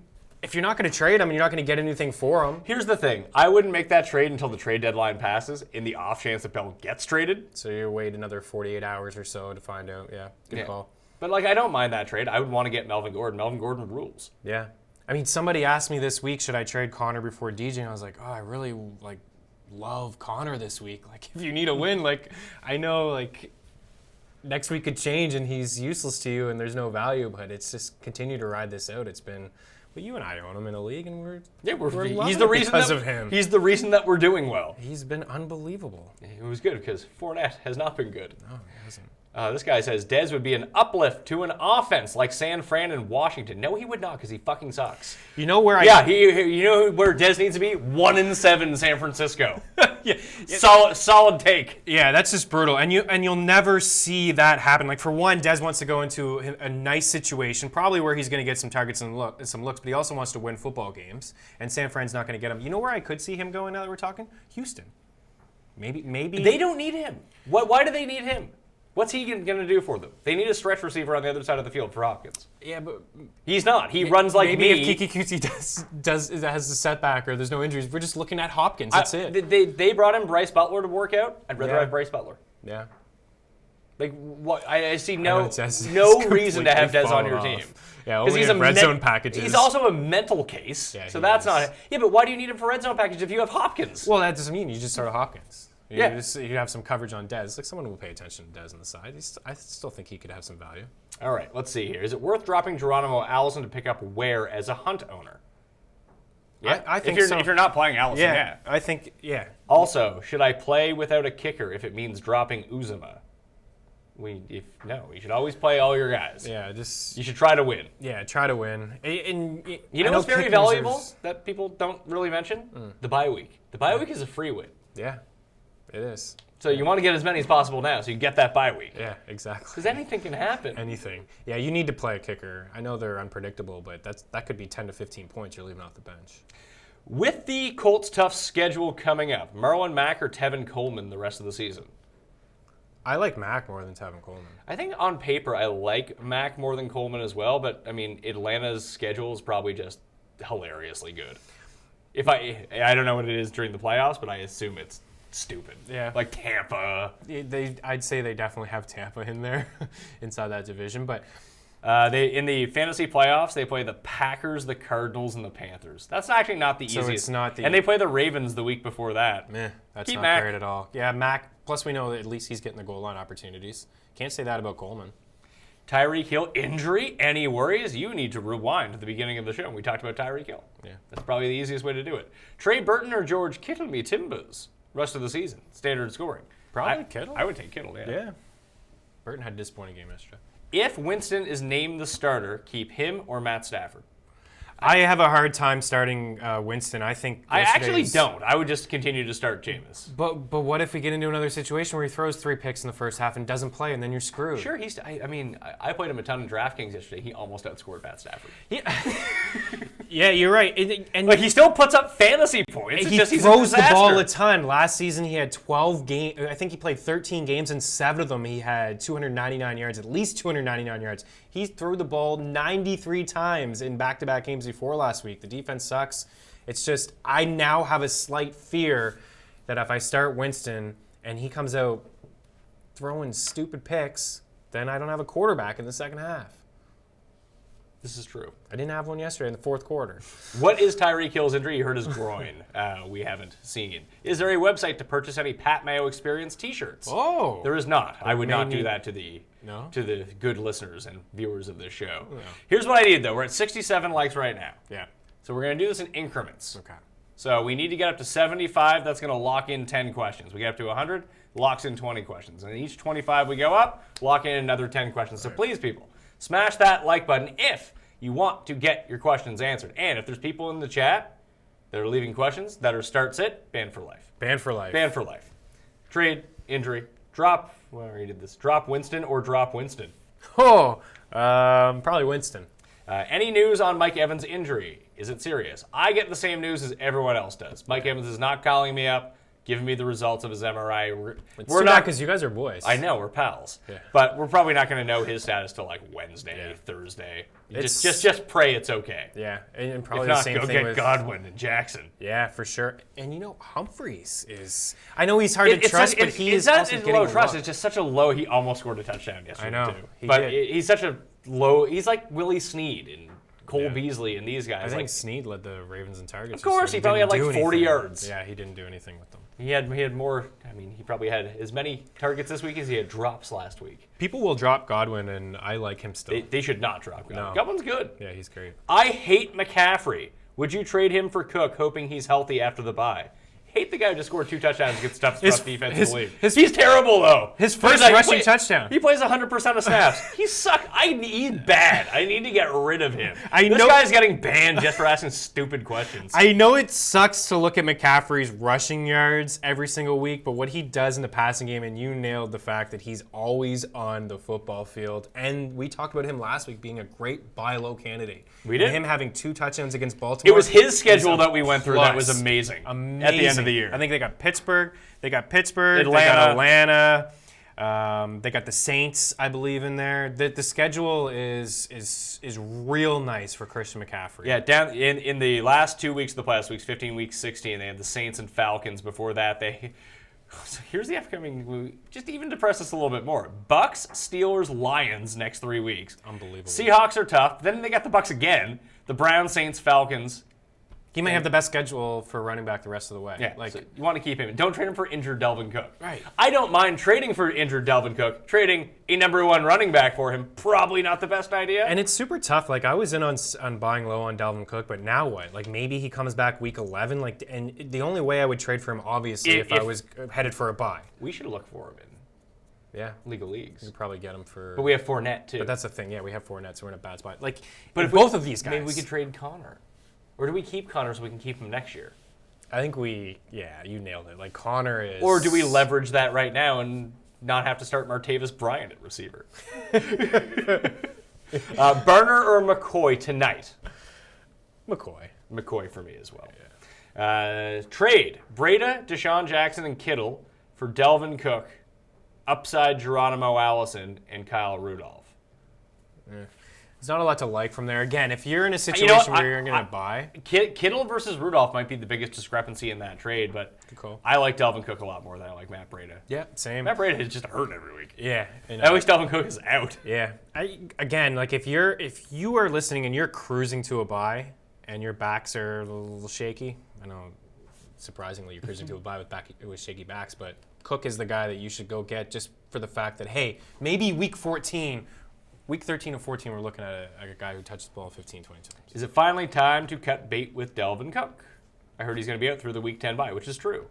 If you're not going to trade him and you're not going to get anything for him. Here's the thing. I wouldn't make that trade until the trade deadline passes in the off chance that Bell gets traded. So you wait another 48 hours or so to find out. Yeah, good call. But, I don't mind that trade. I would want to get Melvin Gordon. Melvin Gordon rules. Yeah. I mean, somebody asked me this week, should I trade Connor before DJ? And I was like, I really, love Connor this week. Like, if you need a win, I know, next week could change and he's useless to you and there's no value, but it's just continue to ride this out. It's been... But you and I own him in a league, and we're he's the reason because of him. He's the reason that we're doing well. He's been unbelievable. It was good because Fournette has not been good. No, he hasn't. This guy says Dez would be an uplift to an offense like San Fran and Washington. No, he would not because he fucking sucks. You know where you know where Dez needs to be? 1-7 San Francisco. Yeah. Solid take. Yeah, that's just brutal. And you'll never see that happen. Like for one, Dez wants to go into a nice situation, probably where he's going to get some targets and some looks, but he also wants to win football games. And San Fran's not going to get him. You know where I could see him going now that we're talking? Houston. Maybe they don't need him. Why do they need him? What's he going to do for them? They need a stretch receiver on the other side of the field for Hopkins. Yeah, but he's not. He runs like maybe me. If Kiki Kuti has a setback or there's no injuries, we're just looking at Hopkins. That's it. They brought in Bryce Butler to work out. I'd rather have Bryce Butler. Yeah. What? I see no Dez reason to have Dez on your team. Yeah, only he's red zone packages. He's also a mental case, so that's not. Yeah, but why do you need him for red zone packages if you have Hopkins? Well, that doesn't mean you just start Hopkins. You Yeah. have some coverage on Dez. Like someone will pay attention to Dez on the side. I still think he could have some value. All right, let's see here. Is it worth dropping Geronimo Allison to pick up Ware as a Hunt owner? Yeah, I think so. If you're not playing Allison, yeah. I think, yeah. Also, should I play without a kicker if it means dropping Uzuma? You should always play all your guys. Yeah, you should try to win. Yeah, try to win. And you know what's very valuable that people don't really mention? The bye week. The bye week is a free win. Yeah, it is. So you want to get as many as possible now so you get that bye week. Yeah, exactly. Because anything can happen. Anything. Yeah, you need to play a kicker. I know they're unpredictable, but that could be 10 to 15 points you're leaving off the bench. With the Colts' tough schedule coming up, Marlon Mack or Tevin Coleman the rest of the season? I like Mack more than Tevin Coleman. I think on paper I like Mack more than Coleman as well, but I mean Atlanta's schedule is probably just hilariously good. If I don't know what it is during the playoffs, but I assume it's stupid. Yeah. Like Tampa. I'd say they definitely have Tampa in there inside that division, but they in the fantasy playoffs they play the Packers, the Cardinals, and the Panthers. That's actually not the easiest. It's not and they play the Ravens the week before that. That's Keep not Mack. great at all. Yeah, Mack. Plus, we know that at least he's getting the goal line opportunities. Can't say that about Coleman. Tyreek Hill injury. Any worries? You need to rewind to the beginning of the show. We talked about Tyreek Hill. Yeah, that's probably the easiest way to do it. Trey Burton or George Kittle me Timbers rest of the season. Standard scoring. Probably Kittle. I would take Kittle. Yeah. Yeah. Burton had a disappointing game yesterday. If Winston is named the starter, keep him or Matt Stafford. I have a hard time starting Winston. I think I actually don't. I would just continue to start Jameis. But what if we get into another situation where he throws 3 picks in the first half and doesn't play, and then you're screwed? Sure, I played him a ton in DraftKings yesterday. He almost outscored Matt Stafford. Yeah, you're right. And he still puts up fantasy points. He throws the ball a ton. Last season he had 12 games. I think he played 13 games, and 7 of them he had 299 yards, at least 299 yards. He threw the ball 93 times in back-to-back games before last week. The defense sucks. It's just I now have a slight fear that if I start Winston and he comes out throwing stupid picks, then I don't have a quarterback in the second half. This is true. I didn't have one yesterday in the fourth quarter. What is Tyreek Hill's injury? You heard his groin. We haven't seen. Is there a website to purchase any Pat Mayo Experience T-shirts? Oh. There is not. I would not do that to the good listeners and viewers of this show. No. Here's what I need, though. We're at 67 likes right now. Yeah. So we're going to do this in increments. Okay. So we need to get up to 75. That's going to lock in 10 questions. We get up to 100, locks in 20 questions. And each 25 we go up, lock in another 10 questions. So please, people, smash that like button if you want to get your questions answered. And if there's people in the chat that are leaving questions that are start-sit, ban for life. Ban for life. Ban for life. Trade, injury, drop. Well, I already did this. Drop Winston or drop Winston. Oh, probably Winston. Any news on Mike Evans' injury? Is it serious? I get the same news as everyone else does. Mike Evans is not calling me up, giving me the results of his MRI. We're not, because you guys are boys. I know, we're pals. Yeah. But we're probably not going to know his status till like Wednesday, Thursday. Just pray it's okay. Yeah, and probably If not, the same go thing get with Godwin and Jackson. Yeah, for sure. And Humphreys is. I know he's hard to trust, but he is also getting low a trust. lot. It's just such a low. He almost scored a touchdown yesterday. I know. Too. He But did. he's such a low. He's like Willie Snead and Cole Beasley and these guys. I think like, Snead led the Ravens in targets. Of course, he probably had like 40 yards. Yeah, he didn't do anything with them. He had more. I mean, he probably had as many targets this week as he had drops last week. People will drop Godwin, and I like him still. They should not drop Godwin. No. Godwin's good. Yeah, he's great. I hate McCaffrey. Would you trade him for Cook, hoping he's healthy after the bye? Hate the guy who just scored 2 touchdowns against tough defense in the league. He's terrible, though. His first rushing touchdown. He plays 100% of snaps. He sucks. He's bad. I need to get rid of him. This This guy's getting banned just for asking stupid questions. I know it sucks to look at McCaffrey's rushing yards every single week, but what he does in the passing game, and you nailed the fact that he's always on the football field. And we talked about him last week being a great buy low candidate. We did. And him having 2 touchdowns against Baltimore. It was his schedule that we went through that was amazing. At the end of the year. I think they got Pittsburgh. Atlanta. They got Atlanta. They got the Saints, I believe, in there. The schedule is real nice for Christian McCaffrey. Yeah, down in the last 2 weeks of the playoffs, weeks 15, week 16, they had the Saints and Falcons. Before that, so here's the upcoming, just even depress us a little bit more. Bucks, Steelers, Lions next 3 weeks. Unbelievable. Seahawks are tough. Then they got the Bucks again. The Browns, Saints, Falcons. He might have the best schedule for running back the rest of the way. Yeah, so you want to keep him. Don't trade him for injured Delvin Cook. Right. I don't mind trading for injured Delvin Cook. Trading a number 1 running back for him, probably not the best idea. And it's super tough. Like, I was in on buying low on Dalvin Cook, but now what? Like, maybe he comes back week 11. Like, and the only way I would trade for him, obviously, if I was headed for a buy. We should look for him in Yeah. legal leagues. We'd probably get him for. But we have Fournette, too. But that's the thing. Yeah, we have Fournette, so we're in a bad spot. Like, But if if both of these guys. Maybe we could trade Connor. Or do we keep Connor so we can keep him next year? I think you nailed it. Like, Connor is. Or do we leverage that right now and not have to start Martavis Bryant at receiver? Burner or McCoy tonight? McCoy. McCoy for me as well. Yeah. Trade Breda, Deshaun Jackson, and Kittle for Delvin Cook, upside Geronimo Allison, and Kyle Rudolph. There's not a lot to like from there. Again, if you're in a situation where you're going to buy. Kittle versus Rudolph might be the biggest discrepancy in that trade, but Cool. I like Delvin Cook a lot more than I like Matt Breda. Yeah, same. Matt Breda is just hurt every week. Yeah. At least Delvin Cook is out. Yeah. Again, like if you are listening and you're cruising to a buy and your backs are a little shaky, I know surprisingly you're cruising to a buy with shaky backs, but Cook is the guy that you should go get just for the fact that, hey, maybe week 13 or 14, we're looking at a guy who touches the ball 15, 20 times. Is it finally time to cut bait with Delvin Cook? I heard he's going to be out through the week 10 bye, which is true.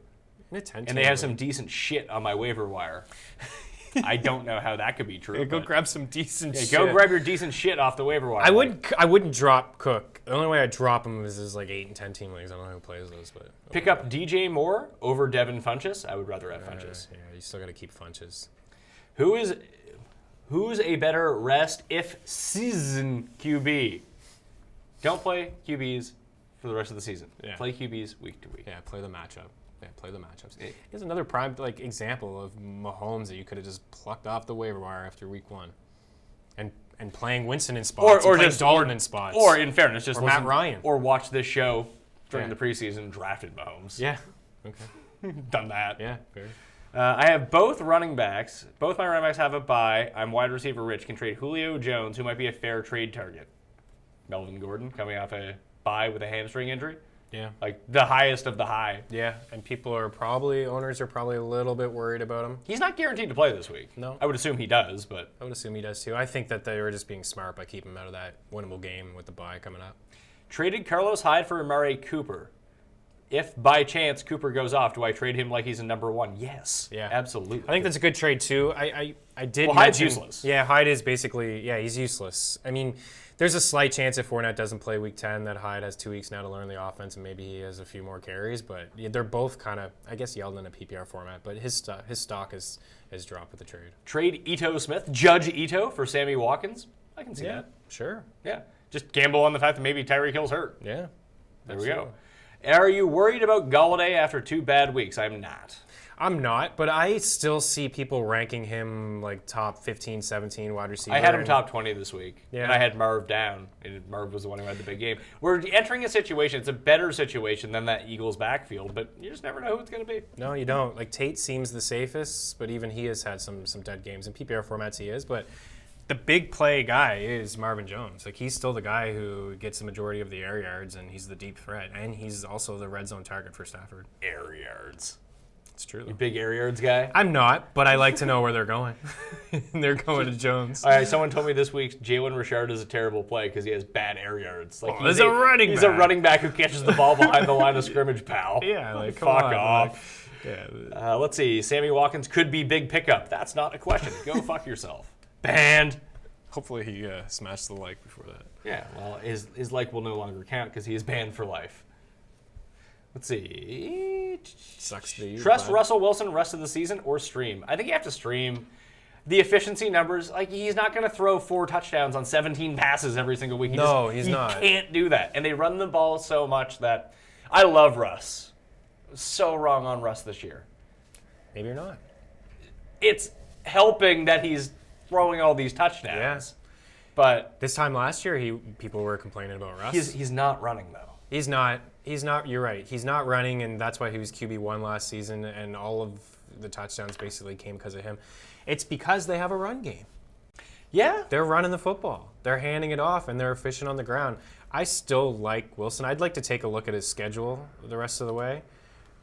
And they have some decent shit on my waiver wire. I don't know how that could be true. Yeah, go grab some decent shit. Go grab your decent shit off the waiver wire. I wouldn't drop Cook. The only way I drop him is like 8 and 10 team leagues. I don't know who plays those, but pick up DJ Moore over Devin Funchess. I would rather have Funchess. Yeah, you still got to keep Funchess. Who's a better rest if season QB? Don't play QBs for the rest of the season. Yeah. Play QBs week to week. Yeah, play the matchup. Yeah, play the matchups. Here's another prime example of Mahomes that you could have just plucked off the waiver wire after week 1, and playing Winston in spots, or just just Dalton in spots, or in fairness, just Matt Ryan, or watch this show during Yeah. the preseason and drafted Mahomes. Yeah, okay, Done that. yeah, fair. I have both running backs. Both my running backs have a bye. I'm wide receiver rich. Can trade Julio Jones, who might be a fair trade target. Melvin Gordon coming off a bye with a hamstring injury. Yeah, Like the highest of the high. yeah, and owners are probably a little bit worried about him. He's not guaranteed to play this week. No. I would assume he does, but I would assume he does too. I think that they were just being smart by keeping him out of that winnable game with the bye coming up. traded Carlos Hyde for Amari Cooper. if by chance Cooper goes off, do I trade him like he's a number 1? Yes. Yeah. Absolutely. I think that's a good trade too. I did. Well, Hyde's mention- useless. Yeah, Hyde is basically he's useless. I mean, there's a slight chance if Fournette doesn't play Week 10 that Hyde has 2 weeks now to learn the offense and maybe he has a few more carries. But they're both kind of, I guess, yelled in a PPR format. But his stock is dropped with the trade. Trade Ito Smith, Judge Ito for Sammy Watkins. I can see that. Sure. Yeah. Just gamble on the fact that maybe Tyreek Hill's hurt. Yeah. There we go. Are you worried about Galladay after 2 bad weeks? I'm not. I'm not, but I still see people ranking him like top 15, 17 wide receiver. I had him top 20 this week, Yeah. and I had Marv down. And Marv was the one who had the big game. We're entering a situation, it's a better situation than that Eagles backfield, but you just never know who it's going to be. No, you don't. Like Tate seems the safest, but even he has had some dead games. In PPR formats he is, but the big play guy is Marvin Jones. Like he's still the guy who gets the majority of the air yards, and he's the deep threat, and he's also the red zone target for Stafford. Air yards. It's true. You big air yards guy? I'm not, but I like to know where they're going. And they're going to Jones. All right, someone told me this week Jalen Richard is a terrible play because he has bad air yards. Like he's a running He's back. a running back who catches the ball behind the line of scrimmage, pal. Yeah, like come Fuck on, off. like, yeah. Let's see. Sammy Watkins could be big pickup. That's not a question. Go fuck yourself. Banned. Hopefully he smashed the like before that. Yeah, well, his like will no longer count because he is banned for life. Let's see. Sucks to you. Trust bud. Russell Wilson rest of the season or stream? I think you have to stream. The efficiency numbers, like he's not going to throw 4 touchdowns on 17 passes every single week. He's not. He can't do that. And they run the ball so much that I love Russ. So wrong on Russ this year. Maybe you're not. It's helping that he's throwing all these touchdowns. Yeah. But This time last year, people were complaining about Russ. he's not running though. He's not. You're right. He's not running, and that's why he was QB1 last season, and all of the touchdowns basically came because of him. It's because they have a run game. Yeah. They're running the football. They're handing it off, and they're efficient on the ground. I still like Wilson. I'd like to take a look at his schedule the rest of the way.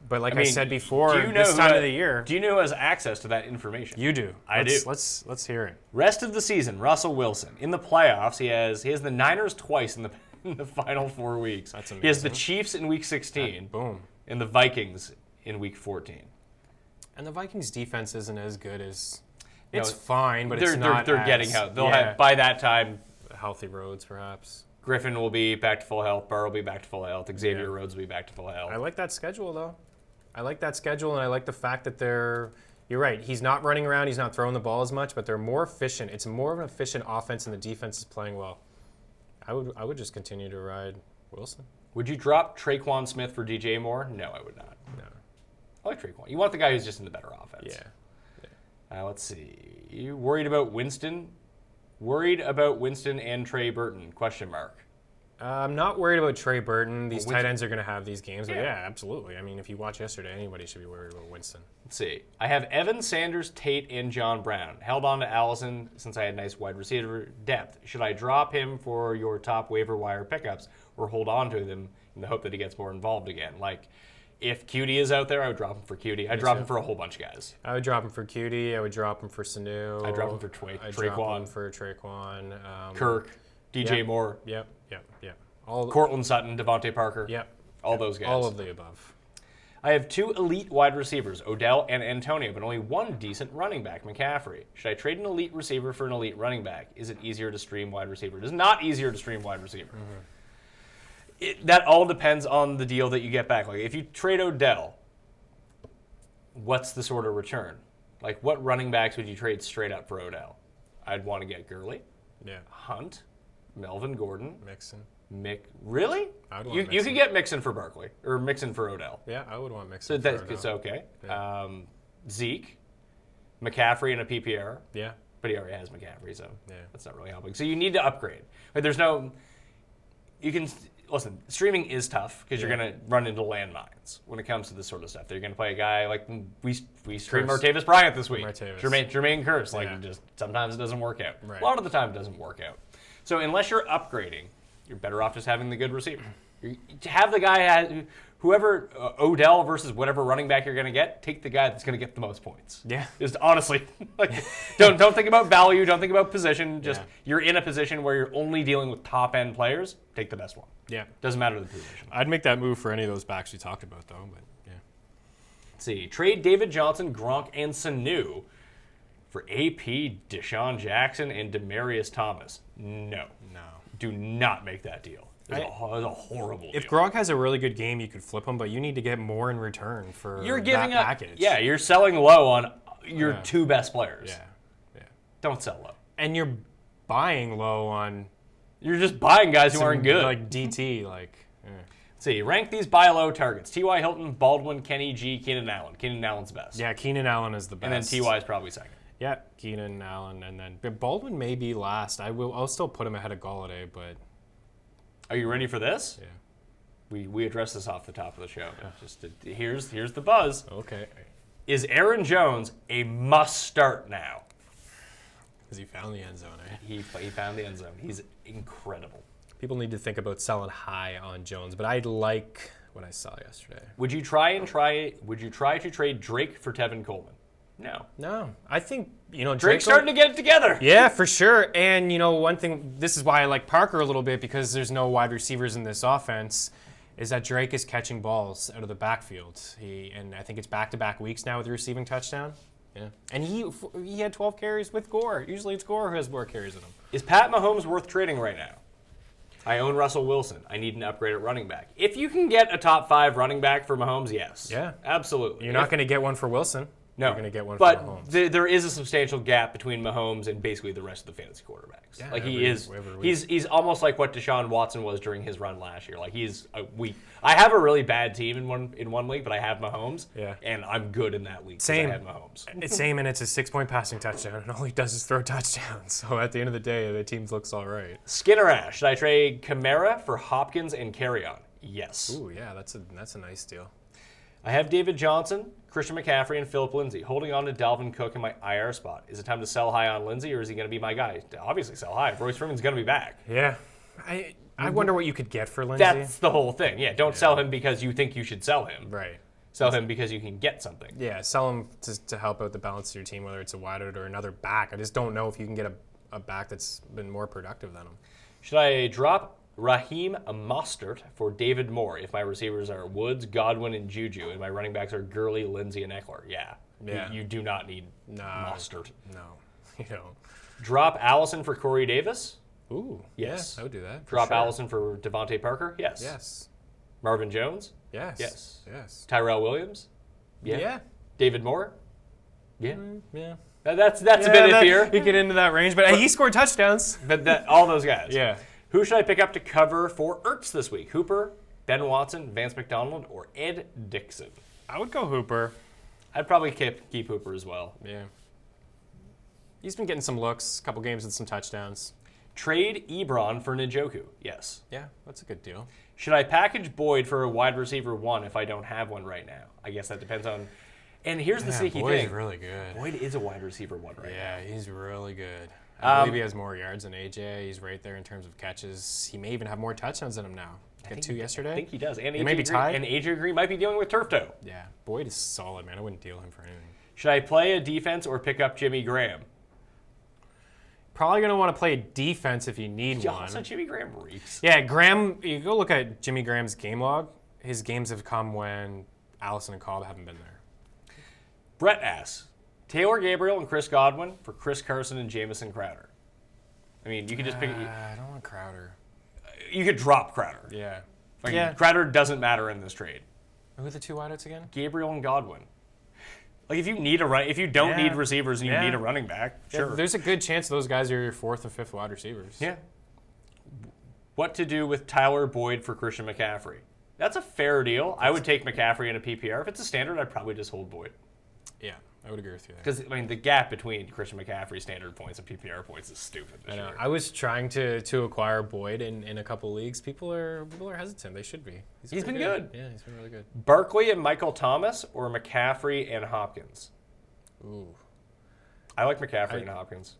But like I said before, this time of the year, Do you know who has access to that information? you do. I do. Let's hear it. Rest of the season, Russell Wilson. In the playoffs, he has the Niners twice in the final 4 weeks. That's He has the amazing. Chiefs in week 16 Boom. and the Vikings in week 14. And the Vikings defense isn't as good as. No, It's fine, but it's not. They're as, getting out. They'll yeah, have by that time. healthy roads, perhaps. Griffin will be back to full health. Burrow will be back to full health. Xavier Yeah. Rhodes will be back to full health. I like that schedule, though. I like that schedule, and I like the fact that they're. You're right. He's not running around. He's not throwing the ball as much, but they're more efficient. It's more of an efficient offense, and the defense is playing well. I would just continue to ride Wilson. Would you drop Traquan Smith for DJ Moore? No, I would not. No. I like Traquan. You want the guy who's just in the better offense. Yeah. Let's see. You worried about Winston? Worried about Winston and Trey Burton? Question mark. I'm not worried about Trey Burton. These Well, tight ends are going to have these games. But Yeah. yeah, absolutely. I mean, if you watch yesterday, anybody should be worried about Winston. Let's see. I have Evan Sanders, Tate, and John Brown. Held on to Allison since I had nice wide receiver depth. Should I drop him for your top waiver wire pickups or hold on to them in the hope that he gets more involved again? Like, if Cutie is out there, I would drop him for Cutie. I'd drop him for a whole bunch of guys. I would drop him for Cutie. I would drop him for Sanu. I'd drop him for I'd drop Traquan. him for Traquan. Kirk, DJ Yep. Moore, Yep. All. Cortland Sutton, Devontae Parker. Yep. All those guys. All of the above. I have 2 elite wide receivers, Odell and Antonio, but only 1 decent running back, McCaffrey. Should I trade an elite receiver for an elite running back? Is it easier to stream wide receiver? It is not easier to stream wide receiver. That all depends on the deal that you get back. Like, if you trade Odell, what's the sort of return? Like, what running backs would you trade straight up for Odell? I'd want to get Gurley, Yeah. Hunt, Melvin Gordon, Mixon. Really? I'd want You Mixon. could get Mixon for Barkley, or Mixon for Odell. Yeah, I would want So Mixon. that's for it's Odell. okay. Yeah. Zeke, McCaffrey in a PPR, Yeah. but he already has McCaffrey, so Yeah. that's not really helping. So you need to upgrade. Like, there's no. You can listen. Streaming is tough because you're Yeah. going to run into landmines when it comes to this sort of stuff. You're going to play a guy like we streamed Curse. Martavis Bryant this week. Martavis. Jermaine Curse. Like, Yeah. just sometimes it doesn't work out. Right. A lot of the time it doesn't work out. So unless you're upgrading, you're better off just having the good receiver. To have the guy whoever Odell versus whatever running back you're going to get, take the guy that's going to get the most points. Yeah. Just honestly, like, don't think about value, don't think about position. Just you're in a position where you're only dealing with top end players. Take the best one. Yeah. Doesn't matter the position. I'd make that move for any of those backs we talked about, though. But yeah. Let's see. Trade David Johnson, Gronk, and Sanu for AP, Deshaun Jackson, and Demaryius Thomas. No. Do not make that deal. It's a horrible If deal. Gronk has a really good game, you could flip him, but you need to get more in return for You're giving that up package. Yeah, you're selling low on your two best players. Yeah. Don't sell low. And you're buying low on You're just buying guys who aren't good. like DT. Let's see, rank these buy low targets. T.Y. Hilton, Baldwin, Kenny G, Keenan Allen. Keenan Allen's best. Yeah, Keenan Allen is the best. And then T.Y. is probably second. Yeah, Keenan Allen, and then but Baldwin may be last. I'll still put him ahead of Golladay, but Are you ready for this? yeah. We addressed this off the top of the show. Here's the buzz. Okay. Is Aaron Jones a must start now? Because he found the end zone, eh? He found the end zone. He's incredible. People need to think about selling high on Jones, but I like what I saw yesterday. Would you try to trade Drake for Tevin Coleman? No. I think Drake's starting to get it together. Yeah, for sure. And one thing, this is why I like Parker a little bit, because there's no wide receivers in this offense, is that Drake is catching balls out of the backfield. And I think it's back-to-back weeks now with the receiving touchdown. Yeah. And he had 12 carries with Gore. Usually it's Gore who has more carries than him. Is Pat Mahomes worth trading right now? I own Russell Wilson. I need an upgrade at running back. If you can get a top 5 running back for Mahomes, yes. Yeah. Absolutely. You're not going to get one for Wilson. No. You're going to get one but for Mahomes. There is a substantial gap between Mahomes and basically the rest of the fantasy quarterbacks. Yeah, like every week. he's almost like what Deshaun Watson was during his run last year. Like he's a weak. I have a really bad team in one league, but I have Mahomes. Yeah. And I'm good in that league. Same. I have Mahomes. It's same, and it's a 6-point passing touchdown, and all he does is throw touchdowns. So at the end of the day, the team looks all right. Skinner Ash. Should I trade Kamara for Hopkins and Carry-On? Yes. Ooh, yeah, that's a nice deal. I have David Johnson, Christian McCaffrey, and Phillip Lindsay. Holding on to Dalvin Cook in my IR spot. Is it time to sell high on Lindsay, or is he going to be my guy? Obviously sell high. Royce Freeman's going to be back. Yeah. I wonder what you could get for Lindsay. That's the whole thing. Yeah, don't sell him because you think you should sell him. Right. Sell him because you can get something. Yeah, sell him to help out the balance of your team, whether it's a wideout or another back. I just don't know if you can get a back that's been more productive than him. Should I drop Raheem Mostert for David Moore if my receivers are Woods, Godwin, and Juju, and my running backs are Gurley, Lindsay, and Eckler? Yeah. You do not need Mostert. No, you don't. Drop Allison for Corey Davis? Ooh, yes. Yeah, I would do that. Drop sure. Allison for Devontae Parker? Yes. Yes. Marvin Jones? Yes. Yes. Yes. Tyrell Williams? Yeah. David Moore? Yeah. Yeah. That's a bit iffier. You get into that range, but he scored touchdowns. But all those guys. Yeah. Who should I pick up to cover for Ertz this week? Hooper, Ben Watson, Vance McDonald, or Ed Dixon? I would go Hooper. I'd probably keep Hooper as well. Yeah. He's been getting some looks, a couple games with some touchdowns. Trade Ebron for Njoku? Yes. Yeah, that's a good deal. Should I package Boyd for a wide receiver 1 if I don't have one right now? I guess that depends on. And here's the sneaky Boyd's thing. really good. Boyd is a wide receiver 1 right now. Yeah, he's really good. I believe he has more yards than AJ. He's right there in terms of catches. He may even have more touchdowns than him now. Got 2 yesterday. I think he does. And They may be tied. And AJ Green might be dealing with turf toe. Yeah, Boyd is solid, man. I wouldn't deal him for anything. Should I play a defense or pick up Jimmy Graham? Probably going to want to play defense if you need one. Also, Jimmy Graham reeks. Yeah, Graham, you go look at Jimmy Graham's game log. His games have come when Allison and Cobb haven't been there. Brett asks, Taylor Gabriel and Chris Godwin for Chris Carson and Jamison Crowder. I mean, you could just pick. I don't want Crowder. You could drop Crowder. Yeah. Like, Crowder doesn't matter in this trade. Who are the 2 wideouts again? Gabriel and Godwin. Like if you don't need receivers and you need a running back, sure. Yeah, there's a good chance those guys are your 4th and 5th wide receivers. Yeah. What to do with Tyler Boyd for Christian McCaffrey? That's a fair deal. I would take McCaffrey in a PPR. If it's a standard, I'd probably just hold Boyd. Yeah, I would agree with you there. Because the gap between Christian McCaffrey's standard points and PPR points is stupid. I know. I was trying to acquire Boyd in a couple leagues. People are hesitant. They should be. He's been good. Yeah, he's been really good. Barkley and Michael Thomas or McCaffrey and Hopkins? Ooh. I like McCaffrey and Hopkins.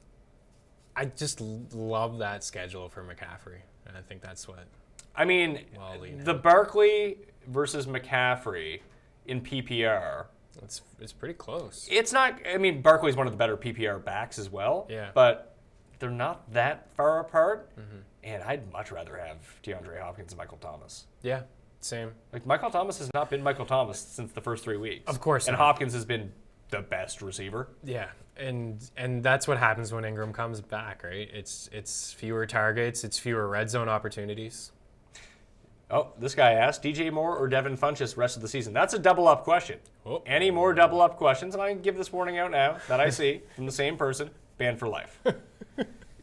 I just love that schedule for McCaffrey, and I think that's what. I mean, Well, the Barkley versus McCaffrey in PPR. It's pretty close. It's not. I mean, Barkley's one of the better PPR backs as well. Yeah. But they're not that far apart. And I'd much rather have DeAndre Hopkins and Michael Thomas. Yeah, same. Like, Michael Thomas has not been Michael Thomas since the first 3 weeks. Of course And not. Hopkins has been the best receiver. Yeah, and that's what happens when Ingram comes back, right? It's fewer targets, it's fewer red zone opportunities. Oh, this guy asked, DJ Moore or Devin Funchess rest of the season? That's a double-up question. Oh. Any more double-up questions? And I can give this warning out now that I see from the same person, banned for life.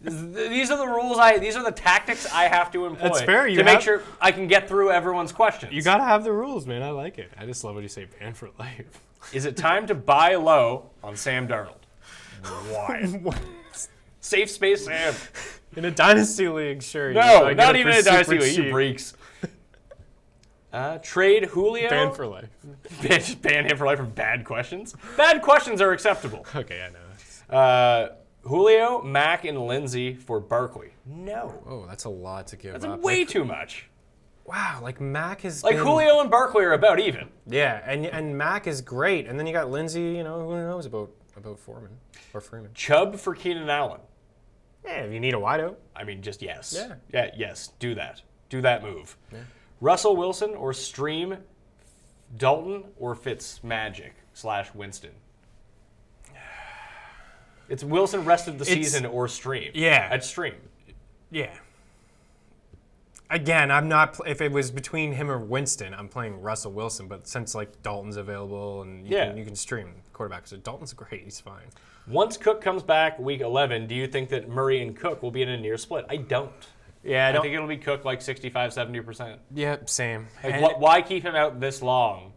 These are the rules. These are the tactics I have to employ. That's fair. To make sure I can get through everyone's questions. You gotta have the rules, man. I like it. I just love when you say ban for life. Is it time to buy low on Sam Darnold? Why? Safe space, Sam. In a dynasty league, sure. No, not even in a dynasty league. You freaks. Trade Julio. Ban for life. Ban him for life for bad questions. Bad questions are acceptable. Okay, I know. Julio, Mack, and Lindsey for Barkley. No. Oh, that's a lot to give That's up. way too much. Wow, like Mack is Like, Julio and Barkley are about even. Yeah, and Mack is great, and then you got Lindsey. You know, who knows about Foreman or Freeman? Chubb for Keenan Allen. Yeah, if you need a wideout. I mean, just yes. Yeah. Yes. Do that. Do that move. Yeah. Russell Wilson or Stream, Dalton or Fitzmagic / Winston. It's Wilson rest of the season or Stream. Yeah. At Stream. Yeah. Again, I'm not. If it was between him or Winston, I'm playing Russell Wilson. But since like Dalton's available and you can stream quarterback, so Dalton's great. He's fine. Once Cook comes back week 11, do you think that Murray and Cook will be in a near split? I don't. Yeah, I think it'll be Cook like 65, 70%. Yeah, same. Like, why keep him out this long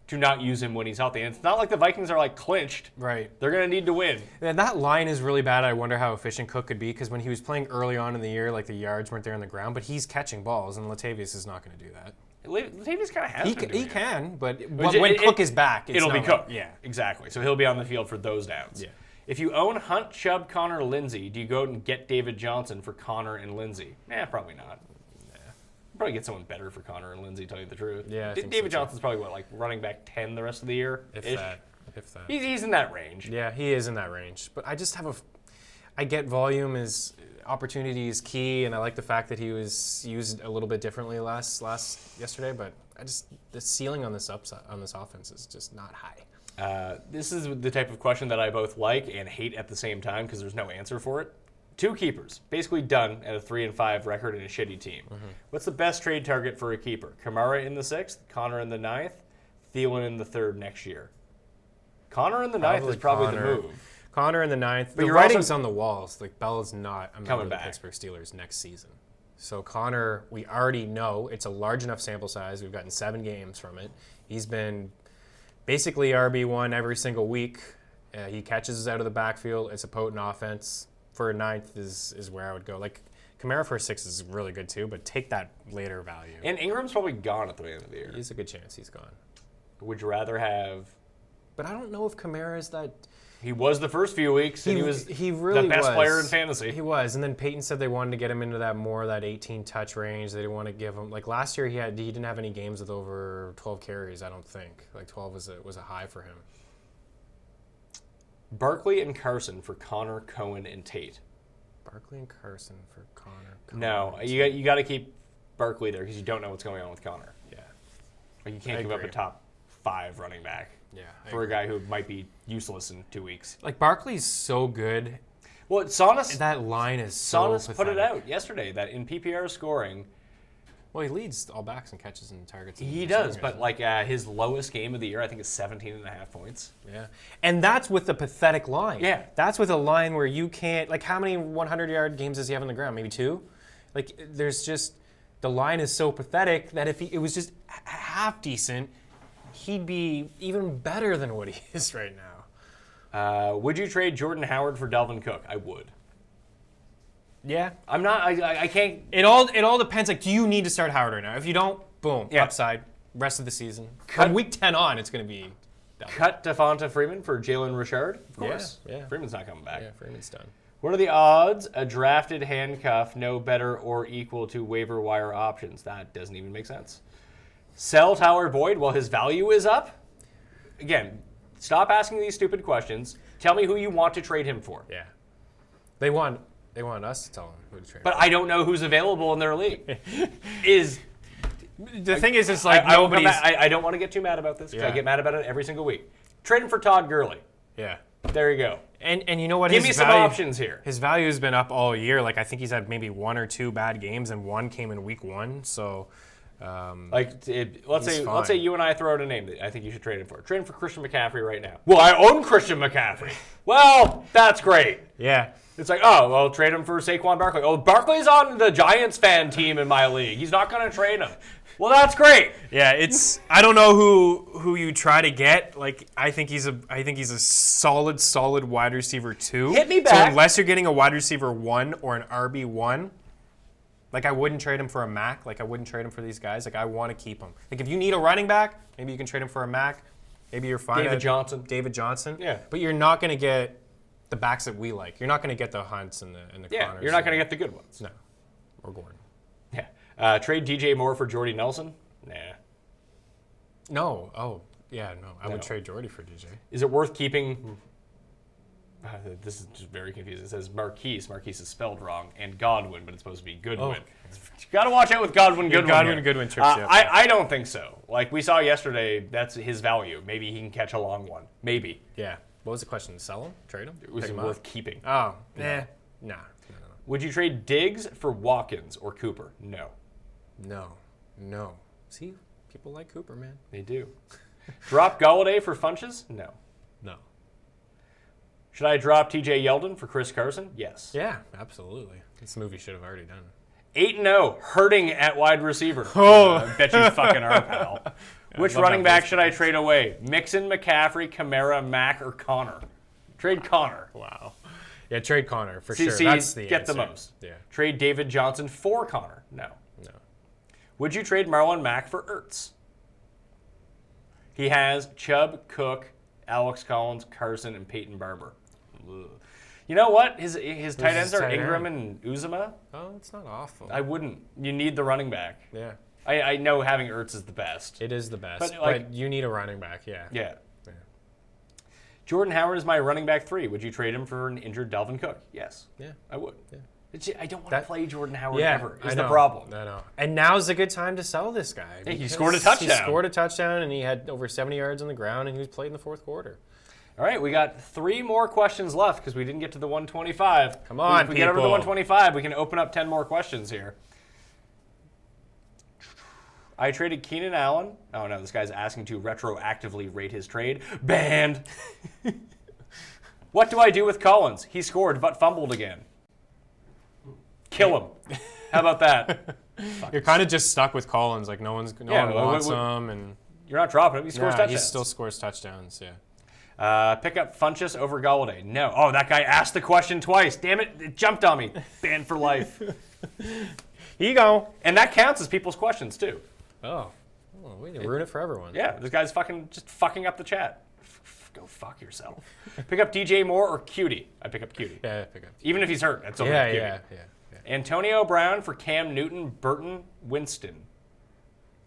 to not use him when he's healthy? And it's not like the Vikings are like clinched. Right. They're going to need to win. And that line is really bad. I wonder how efficient Cook could be because when he was playing early on in the year, like the yards weren't there on the ground, but he's catching balls, and Latavius is not going to do that. Latavius kind of has been doing He can, but Which when Cook is back, it'll be Cook. Yeah. Exactly. So he'll be on the field for those downs. Yeah. If you own Hunt, Chubb, Connor, Lindsey, do you go out and get David Johnson for Connor and Lindsey? Probably not. Probably get someone better for Connor and Lindsey, tell you the truth. Yeah, I think David so, too. Johnson's probably, like running back 10 the rest of the year? If that. He's in that range. Yeah, he is in that range. But I just have I get volume is opportunity is key, and I like the fact that he was used a little bit differently yesterday. But the ceiling on this offense is just not high. This is the type of question that I both like and hate at the same time because there's no answer for it. 2 keepers, basically done at a 3-5 record in a shitty team. What's the best trade target for a keeper? Kamara in the 6th, Connor in the 9th, Thielen in the 3rd next year. Connor in the 9th is probably the move. Connor in the 9th. But the you're writing's on the walls. Like Bell's not a member coming of the back. Pittsburgh Steelers next season. So Connor, we already know it's a large enough sample size. We've gotten 7 games from it. He's been basically RB1 every single week. He catches us out of the backfield. It's a potent offense. For a 9th is where I would go. Like Kamara for a 6 is really good too, but take that later value. And Ingram's probably gone at the end of the year. There's a good chance he's gone. Would you rather have? But I don't know if Kamara is that. He was the first few weeks, and he really the best player in fantasy. He was, and then Peyton said they wanted to get him into that 18 touch range. They didn't want to give him like last year. He didn't have any games with over 12 carries. I don't think like 12 was a high for him. Barkley and Carson for Connor, Cohen, and Tate. Barkley and Carson for Connor. Cohen, No, you got to keep Barkley there because you don't know what's going on with Connor. Yeah. Like you can't give up a top 5 running back. Yeah. For a guy who might be useless in 2 weeks. Like Barkley's so good. Well, Saunas. That line is so Saunas put it pathetic. out yesterday that in PPR scoring. Well, he leads all backs and catches and targets. He does, but like his lowest game of the year, I think is 17.5 points. Yeah, and that's with the pathetic line. Yeah, that's with a line where you can't. Like, how many 100-yard games does he have on the ground? Maybe 2. Like, there's just the line is so pathetic that if it was just half decent, he'd be even better than what he is right now. Would you trade Jordan Howard for Dalvin Cook? I would. Yeah, I'm not. I can't. It all depends. Like, do you need to start Howard right now? If you don't, boom, upside. Rest of the season. From week 10 on, it's going to be. Cut Devonta Freeman for Jalen Richard? Of course. Yeah. Freeman's not coming back. Yeah, Freeman's done. What are the odds a drafted handcuff no better or equal to waiver wire options? That doesn't even make sense. Sell Tyler Boyd while his value is up? Again, stop asking these stupid questions. Tell me who you want to trade him for. Yeah. They want us to tell them who to trade. But I don't know who's available in their league. The thing is, it's like nobody's... I don't want to get too mad about this because I Yeah. get mad about it every single week. Trade him for Todd Gurley. Yeah. There you go. And you know what? Give me some options here. His value has been up all year. Like, I think he's had maybe 1 or 2 bad games, and one came in week 1. So, Let's say fine. you and I throw out a name that I think you should trade him for. Trade him for Christian McCaffrey right now. Well, I own Christian McCaffrey. Well, that's great. yeah. It's like, oh, well, trade him for Saquon Barkley. Oh, Barkley's on the Giants fan team in my league. He's not going to trade him. Well, that's great. Yeah, I don't know who you try to get. Like, I think he's a solid wide receiver 2. Hit me So back. unless you're getting a wide receiver 1 or an RB1, like, I wouldn't trade him for a Mac. Like, I wouldn't trade him for these guys. Like, I want to keep him. Like, if you need a running back, maybe you can trade him for a Mac. Maybe you're fine. David Johnson. Yeah. But you're not going to get the backs that we like. You're not going to get the Hunts and the Yeah, Connors. you're not going to get the good ones. No. Or Gordon. Yeah. Trade DJ Moore for Jordy Nelson? Nah. No. Oh, yeah, no. I No. would trade Jordy for DJ. Is it worth keeping... This is just very confusing. It says Marquise. Marquise is spelled wrong. And Godwin, but it's supposed to be Goodwin. You got to watch out with Godwin Goodwin. Godwin here. Goodwin trips you up. I don't think so. Like we saw yesterday, that's his value. Maybe he can catch a long one. Maybe. Yeah. What was the question? Sell him? Trade him? Was Pick it him worth up? keeping? Oh, nah. Would you trade Diggs for Watkins or Cooper? No. No. See, people like Cooper, man. They do. Drop Galladay for Funches? No. No. Should I drop TJ Yeldon for Chris Carson? Yes. Yeah, absolutely. This movie should have already done it. 8-0, hurting at wide receiver. Oh. I bet you fucking are, pal. Which love running that back voice should I trade away? Mixon, McCaffrey, Kamara, Mack, or Connor? Trade Connor. Wow. Yeah, trade Connor for See, sure. see, That's the get answer. the most. Yeah. Trade David Johnson for Connor? No. No. Would you trade Marlon Mack for Ertz? He has Chubb, Cook, Alex Collins, Carson, and Peyton Barber. Ugh. You know what? His tight ends are tight Ingram end? and Uzuma. Oh, it's not awful. I wouldn't. You need the running back. Yeah. I know having Ertz is the best. It is the best. But, But, like- you need a running back, yeah. Yeah. Yeah. Jordan Howard is my running back 3. Would you trade him for an injured Dalvin Cook? Yes. Yeah. I would. Yeah. I don't want That- to play Jordan Howard Yeah, ever. Is I the know. problem. I know. And now's a good time to sell this guy. Yeah, he because scored a touchdown. He scored a touchdown, and he had over 70 yards on the ground, and he was played in the fourth quarter. All right, we got 3 more questions left because we didn't get to the 125. Come on, If we get over the people. 125, we can open up 10 more questions here. I traded Keenan Allen. Oh, no, this guy's asking to retroactively rate his trade. Banned. What do I do with Collins? He scored but fumbled again. Kill him. How about that? You're kind of just stuck with Collins. Like, no one wants what- him, and You're not dropping him. He scores touchdowns. he still scores touchdowns, yeah. Pick up Funchess over Galladay. No. Oh, that guy asked the question twice. Damn it. It jumped on me. Banned for life. Here you go. And that counts as people's questions, too. Oh, we can ruin it for everyone. Yeah, this guy's just fucking up the chat. Go fuck yourself. Pick up DJ Moore or Cutie. I pick up Cutie. Yeah, pick up. Even if he's hurt, I'd still pick Yeah, up Cutie. yeah. Antonio Brown for Cam Newton, Burton, Winston.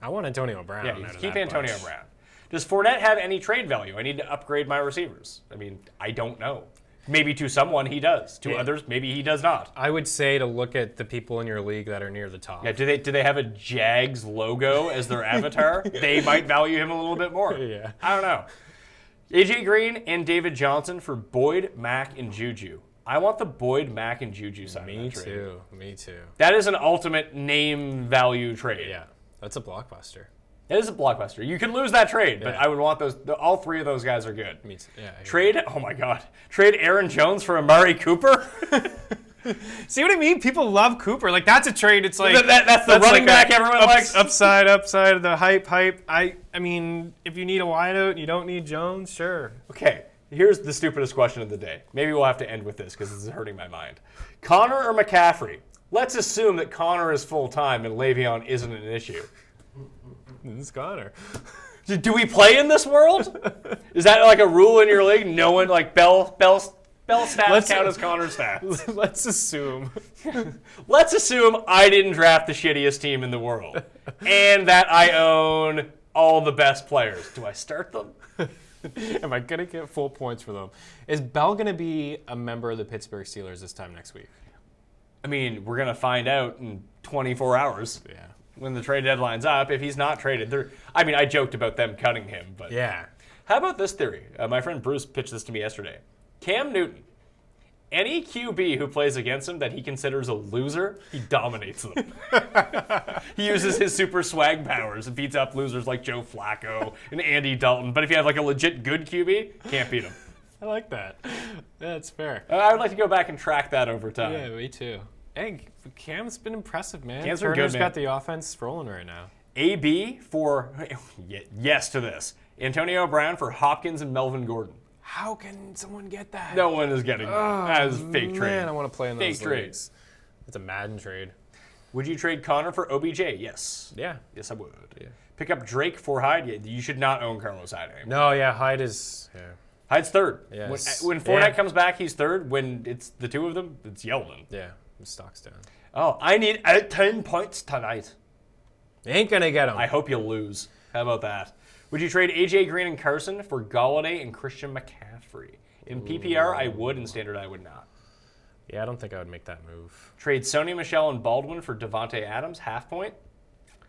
I want Antonio Brown. Yeah, out you of keep that Antonio bunch. Brown. Does Fournette have any trade value? I need to upgrade my receivers. I mean, I don't know. Maybe to someone he does. To others, maybe he does not. I would say to look at the people in your league that are near the top. Yeah, do they have a Jags logo as their avatar? They might value him a little bit more. Yeah. I don't know. AJ Green and David Johnson for Boyd, Mack, and Juju. I want the Boyd, Mack, and Juju side Me of that trade. too. Me too. That is an ultimate name value trade. Yeah, that's a blockbuster. It is a blockbuster. You can lose that trade, but Yeah. I would want those. All 3 of those guys are good. Me too. Yeah. I Trade, oh my God. Trade Aaron Jones for Amari Cooper? See what I mean? People love Cooper. Like, that's a trade. It's like That's the running back everyone likes? Upside of the hype. I mean, if you need a wideout and you don't need Jones, sure. Okay, here's the stupidest question of the day. Maybe we'll have to end with this because this is hurting my mind. Connor or McCaffrey? Let's assume that Connor is full-time and Le'Veon isn't an issue. This is Connor. Do we play in this world? Is that like a rule in your league? No one, like Bell's Bell stats count as Connor stats. Let's assume. Let's assume I didn't draft the shittiest team in the world and that I own all the best players. Do I start them? Am I going to get full points for them? Is Bell going to be a member of the Pittsburgh Steelers this time next week? I mean, we're going to find out in 24 hours. Yeah. When the trade deadline's up. If he's not traded, I joked about them cutting him, but Yeah. How about this theory? My friend Bruce pitched this to me yesterday. Cam Newton, any QB who plays against him that he considers a loser, he dominates them. He uses his super swag powers and beats up losers like Joe Flacco and Andy Dalton. But if you have like a legit good QB, can't beat him. I like that. That's fair. I would like to go back and track that over time. Yeah, me too. Hey, Cam's been impressive, man. Cam's been Turner's good, man. got the offense rolling right now. AB for yes to this. Antonio Brown for Hopkins and Melvin Gordon. How can someone get that? No one is getting that. That is a fake trade. Man, I want to play in those Fake trade. leagues. It's a Madden trade. Would you trade Connor for OBJ? Yes. Yeah. Yes, I would. Yeah. Pick up Drake for Hyde? Yeah, you should not own Carlos Hyde anymore. No, yeah, Hyde is. Yeah. Hyde's third. Yes. When Fournette Yeah. comes back, he's third. When it's the two of them, it's Yeldon. Yeah, the stock's down. Oh, I need 10 points tonight. Ain't gonna get him. I hope you lose. How about that? Would you trade AJ Green and Carson for Galladay and Christian McCaffrey? In PPR, I would. In Standard, I would not. Yeah, I don't think I would make that move. Trade Sony Michel and Baldwin for Devontae Adams, half point.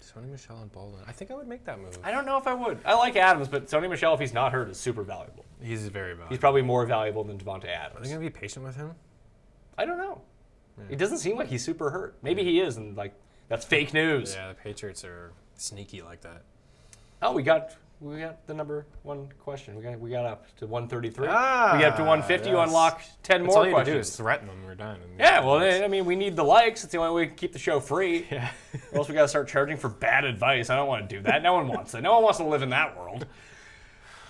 Sony Michel and Baldwin. I think I would make that move. I don't know if I would. I like Adams, but Sony Michel, if he's not hurt, is super valuable. He's very valuable. He's probably more valuable than Devontae Are Adams. they gonna be patient with him? I don't know. It doesn't seem like he's super hurt. Maybe he is, and like that's fake news. Yeah, the Patriots are sneaky like that. Oh, we got the number one question. We got up to 133. Ah, we got up to 150. You yes. unlock 10 That's more all you have to do questions. is threaten them. We're done. Yeah, well, I mean, we need the likes. It's the only way we can keep the show free. Yeah. Or else we got to start charging for bad advice. I don't want to do that. No one wants that. No one wants to live in that world.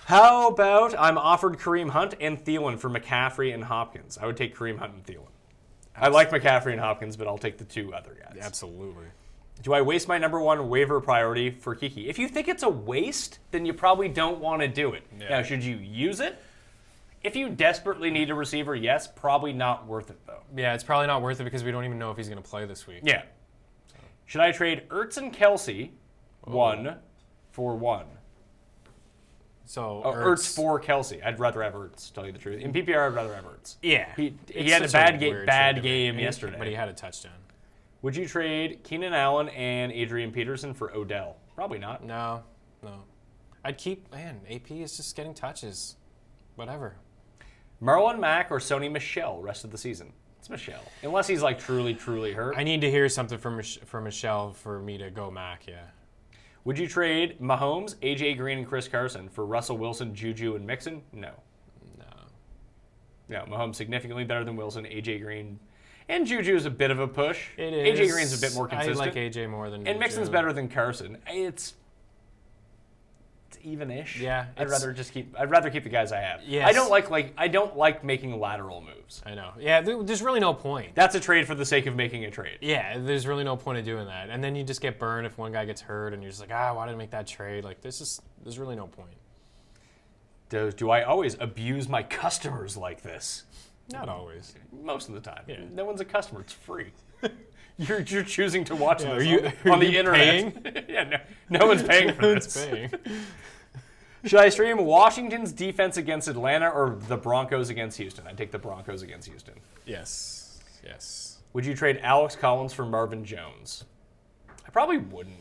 How about I'm offered Kareem Hunt and Thielen for McCaffrey and Hopkins? I would take Kareem Hunt and Thielen. I like McCaffrey and Hopkins, but I'll take the two other guys. Absolutely. Do I waste my number one waiver priority for Kiki? If you think it's a waste, then you probably don't want to do it. Yeah. Now, should you use it? If you desperately need a receiver, yes, probably not worth it, though. Yeah, it's probably not worth it because we don't even know if he's going to play this week. Yeah. Should I trade Ertz and Kelsey 1 for 1? So Ertz for Kelsey. I'd rather have Ertz, to tell you the truth. In PPR, I'd rather have Ertz. Yeah. He It's had a such bad weird trade to game make. yesterday. But he had a touchdown. Would you trade Keenan Allen and Adrian Peterson for Odell? Probably not. No. I'd keep, AP is just getting touches. Whatever. Marlon Mack or Sony Michel rest of the season? It's Michel. Unless he's like truly, truly hurt. I need to hear something from Michelle for me to go Mac, yeah. Would you trade Mahomes, AJ Green, and Chris Carson for Russell Wilson, Juju, and Mixon? No. No, Mahomes significantly better than Wilson, AJ Green. And Juju is a bit of a push. It is. AJ Green's a bit more consistent. I like AJ more than And Juju. Mixon's better than Carson. It's even-ish. Yeah, I'd rather keep the guys I have. Yes. I don't like making lateral moves. I know. Yeah, there's really no point. That's a trade for the sake of making a trade. Yeah, there's really no point in doing that. And then you just get burned if one guy gets hurt and you're just like, why did I make that trade? Like, there's really no point. Do I always abuse my customers like this? Not always. Most of the time. Yeah. No one's a customer. It's free. You're choosing to watch Yeah, this are on the you internet. Yeah, no one's paying for this. It's paying. Should I stream Washington's defense against Atlanta or the Broncos against Houston? I'd take the Broncos against Houston. Yes. Would you trade Alex Collins for Marvin Jones? I probably wouldn't.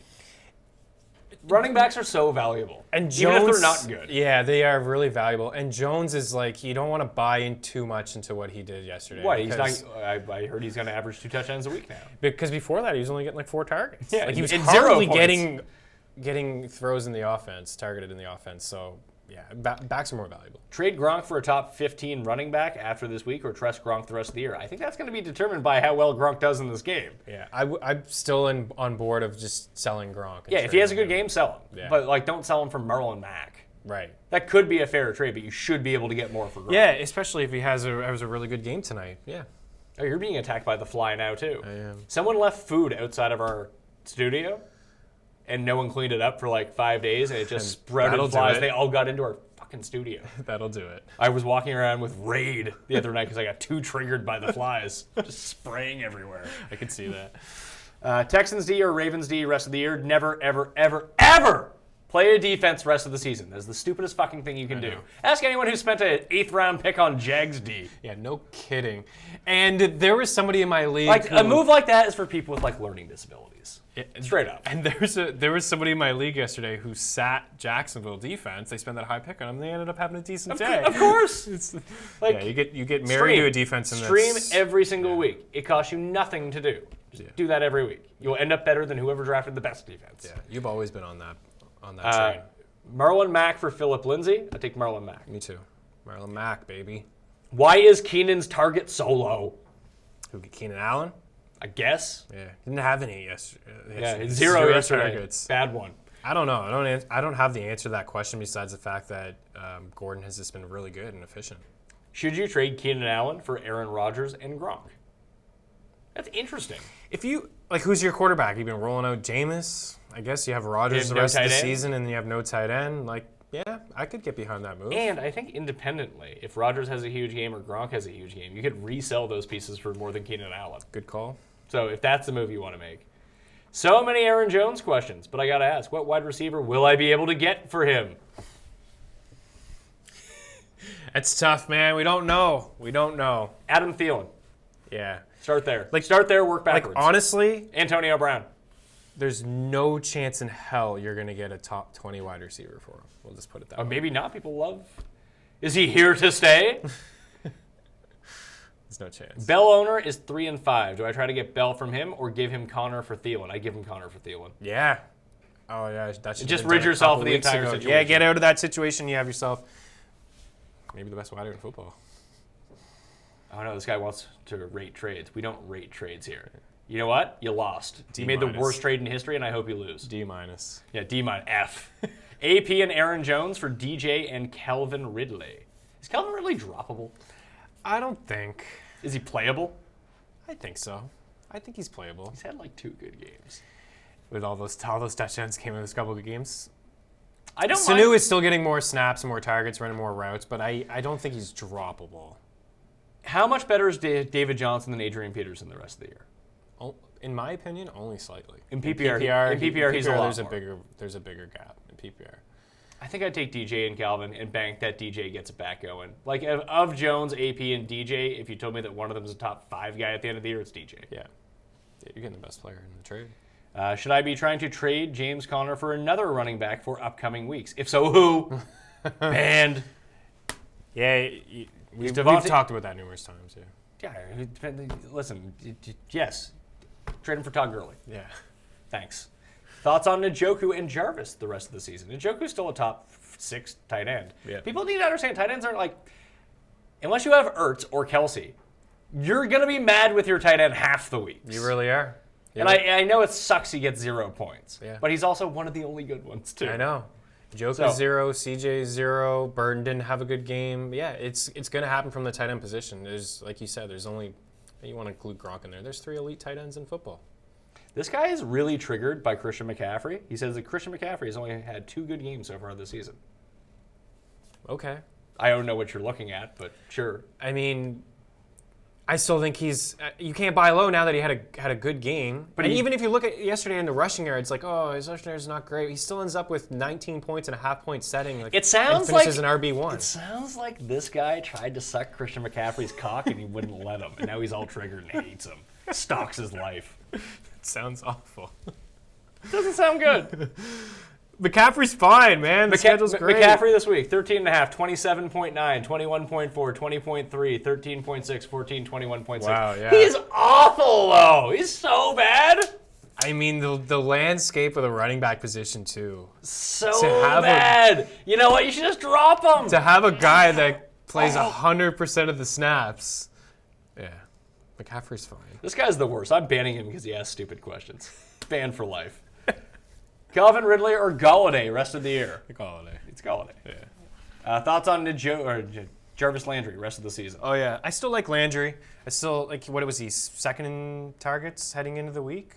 Running backs are so valuable. And even Jones, if they're not good. Yeah, they are really valuable. And Jones is like, you don't want to buy in too much into what he did yesterday. What? Because, I heard he's going to average 2 touchdowns a week now. because before that, he was only getting like 4 targets. Yeah, like he was and 0 hardly points. getting throws in the offense, targeted in the offense. So, yeah, backs are more valuable. Trade Gronk for a top 15 running back after this week or trust Gronk the rest of the year? I think that's going to be determined by how well Gronk does in this game. Yeah, I'm still on board of just selling Gronk. Yeah, if he has a good game, sell him. Yeah. But don't sell him for Marlon Mack. Right. That could be a fair trade, but you should be able to get more for Gronk. Yeah, especially if he has a really good game tonight. Yeah. Oh, you're being attacked by the fly now, too. I am. Someone left food outside of our studio, and no one cleaned it up for like 5 days, and it just that'll sprouted do flies. it. They all got into our fucking fucking studio. That'll do it. I was walking around with Raid the other night because I got too triggered by the flies, just spraying everywhere. I can see that. Texans D or Ravens D rest of the year. Never, ever, ever, ever play a defense rest of the season. That's the stupidest fucking thing you can do. Ask anyone who spent an 8th round pick on Jags D. Yeah, no kidding. And there was somebody in my league A move like that is for people with learning disabilities. Straight up. And there was somebody in my league yesterday who sat Jacksonville defense. They spent that high pick on him. They ended up having a decent day. Of course. You get married to a defense. And stream every single week. It costs you nothing to do. Just do that every week. You'll end up better than whoever drafted the best defense. Yeah, you've always been on that train. Marlon Mack for Phillip Lindsay. I take Marlon Mack. Me too. Marlon Mack, baby. Why is Keenan's target so low? Who, Keenan Allen? I guess. Yeah, didn't have any yesterday. Yeah, zero yesterday. Targets. Bad one. I don't know. I don't have the answer to that question besides the fact that Gordon has just been really good and efficient. Should you trade Keenan Allen for Aaron Rodgers and Gronk? That's interesting. If you who's your quarterback? You've been rolling out Jameis. I guess you have Rodgers the rest of the season, and you have no tight end. Yeah, I could get behind that move. And I think independently, if Rodgers has a huge game or Gronk has a huge game, you could resell those pieces for more than Keenan Allen. Good call. So if that's the move you want to make. So many Aaron Jones questions, but I got to ask, what wide receiver will I be able to get for him? It's tough, man. We don't know. Adam Thielen. Yeah. Start there. Start there, work backwards. Honestly, Antonio Brown. There's no chance in hell you're going to get a top 20 wide receiver for him. We'll just put it that way. Maybe not. People love. Is he here to stay? There's no chance. Bell owner is 3-5. Do I try to get Bell from him or give him Connor for Thielen? I give him Connor for Thielen. Yeah. Oh, yeah. That should just rid yourself of the entire situation. Yeah, get out of that situation. You have yourself maybe the best wideout in football. Oh, no. This guy wants to rate trades. We don't rate trades here. You know what? You lost. D-. You made the worst trade in history, and I hope you lose. D-. Yeah, D-, F. AP and Aaron Jones for DJ and Calvin Ridley. Is Calvin Ridley droppable? I don't think. Is he playable? I think so. I think he's playable. He's had 2 good games. With all those touchdowns came in those couple of games. I don't Sanu mind. is still getting more snaps and more targets, running more routes, but I don't think he's droppable. How much better is David Johnson than Adrian Peterson the rest of the year? In my opinion, only slightly. In PPR, he's a lot more. There's a bigger gap in PPR. I think I'd take DJ and Calvin and bank that DJ gets it back going. Of Jones, AP, and DJ, if you told me that one of them is a top 5 guy at the end of the year, it's DJ. Yeah, you're getting the best player in the trade. Should I be trying to trade James Conner for another running back for upcoming weeks? If so, who? Banned. Yeah, we've talked about that numerous times. Yeah, listen, yes. Trade him for Todd Gurley. Yeah. Thanks. Thoughts on Njoku and Jarvis the rest of the season? Njoku's still a top 6 tight end. Yeah. People need to understand tight ends aren't unless you have Ertz or Kelsey, you're going to be mad with your tight end half the weeks. You really are. And I know it sucks he gets 0 points. Yeah. But he's also one of the only good ones, too. I know. Njoku's 0, CJ 0, Burden didn't have a good game. Yeah, it's going to happen from the tight end position. There's, like you said, there's only, you want to include Gronk in there, there's 3 elite tight ends in football. This guy is really triggered by Christian McCaffrey. He says that Christian McCaffrey has only had 2 good games so far this season. Okay. I don't know what you're looking at, but sure. I mean, I still think he's. You can't buy low now that he had a good game. But even if you look at yesterday in the rushing yards, his rushing yards not great. He still ends up with 19 points and a half-point setting. It sounds and finishes an RB1. It sounds like this guy tried to suck Christian McCaffrey's cock and he wouldn't let him, and now he's all triggered and hates him. Stalks his life. It sounds awful. Doesn't sound good. McCaffrey's fine, man. The schedule's great. McCaffrey this week, 13.5, 27.9, 21.4, 20.3, 13.6, 14, 21.6. Wow, yeah. He's awful, though. He's so bad. I mean, the landscape of the running back position, too. So bad. You know what? You should just drop him. To have a guy that plays 100% of the snaps. Yeah. McCaffrey's fine. This guy's the worst. I'm banning him because he asks stupid questions. Banned for life. Calvin Ridley or Galladay rest of the year? Galladay. It's Galladay. Yeah. Thoughts on Jarvis Landry rest of the season? Oh, yeah. I still like Landry. I still, what was he, 2nd in targets heading into the week?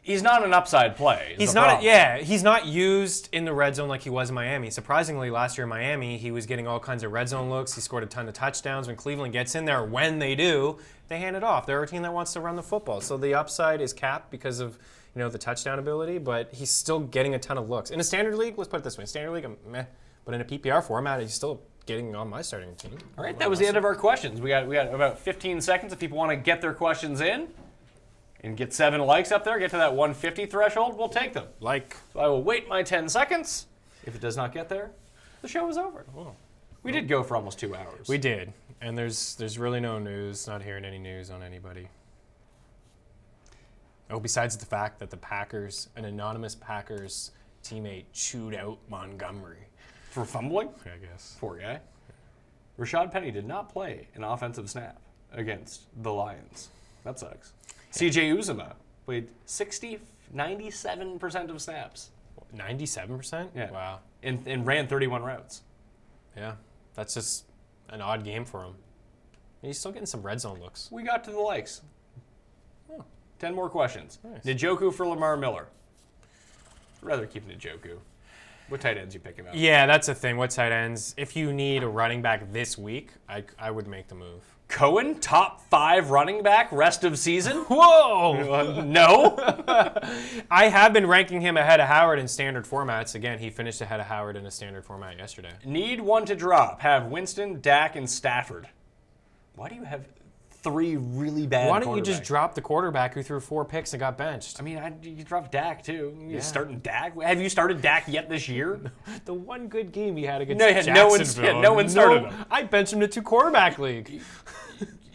He's not an upside play. He's not. He's not used in the red zone like he was in Miami. Surprisingly, last year in Miami, he was getting all kinds of red zone looks. He scored a ton of touchdowns. When Cleveland gets in there, when they do, they hand it off. They're a team that wants to run the football, so the upside is capped because of the touchdown ability. But he's still getting a ton of looks in a standard league. Let's put it this way: standard league, I'm meh. But in a PPR format, he's still getting on my starting team. All right, that was the end of our questions. We got about 15 seconds if people want to get their questions in. And get 7 likes up there, get to that 150 threshold, we'll take them. So I will wait my 10 seconds. If it does not get there, the show is over. We did go for almost 2 hours. We did. And there's really no news, not hearing any news on anybody. Oh, besides the fact that the Packers, an anonymous Packers teammate chewed out Montgomery. For fumbling? I guess. Poor guy. Rashad Penny did not play an offensive snap against the Lions. That sucks. CJ Uzomah played 97% of snaps. 97%? Yeah. Wow. And ran 31 routes. Yeah. That's just an odd game for him. And he's still getting some red zone looks. We got to the likes. 10 more questions. Nice. Njoku for Lamar Miller. I'd rather keep Njoku. What tight ends you picking up? Yeah, that's the thing. What tight ends? If you need a running back this week, I would make the move. Cohen, top 5 running back rest of season? Whoa! No. I have been ranking him ahead of Howard in standard formats. Again, he finished ahead of Howard in a standard format yesterday. Need one to drop. Have Winston, Dak, and Stafford. Why do you have 3 really bad Why don't you just quarterbacks? drop the quarterback who threw 4 picks and got benched? I mean, you drop Dak, too. You Yeah. starting Dak? Have you started Dak yet this year? The one good game he had against No, Jacksonville. no one started him. I benched him to 2 quarterback league.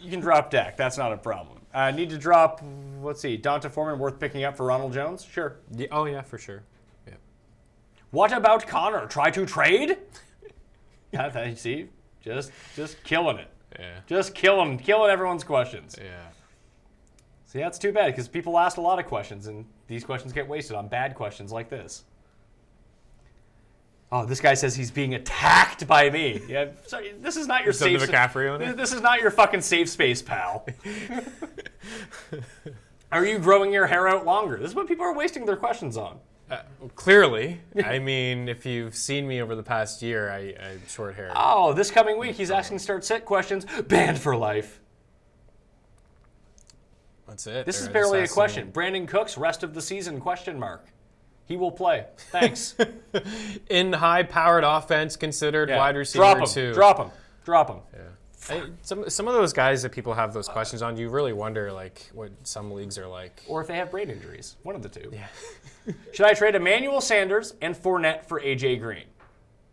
You can drop Dak. That's not a problem. Need to drop, let's see, Donta Foreman worth picking up for Ronald Jones? Sure. Yeah, oh, yeah, for sure. Yeah. What about Connor? Try to trade? Yeah, see? Just killing it. Yeah. Just killing everyone's questions. Yeah. See, that's too bad because people asked a lot of questions, and these questions get wasted on bad questions like this. Oh, this guy says he's being attacked by me. Yeah, sorry, this is not your safe. McCaffrey on it? This is not your fucking safe space, pal. Are you growing your hair out longer? This is what people are wasting their questions on. Clearly. I mean, if you've seen me over the past year, I'm short hair. Oh, this coming week he's asking start-sit questions. Banned for life. That's it. This is barely a question. Brandon Cooks, rest of the season, question mark. He will play. Thanks. In high-powered offense, considered wide receiver Drop him. 2. Drop him. Yeah. Some of those guys that people have those questions on, you really wonder like what some leagues are like. Or if they have brain injuries. One of the two. Yeah. Should I trade Emmanuel Sanders and Fournette for A.J. Green?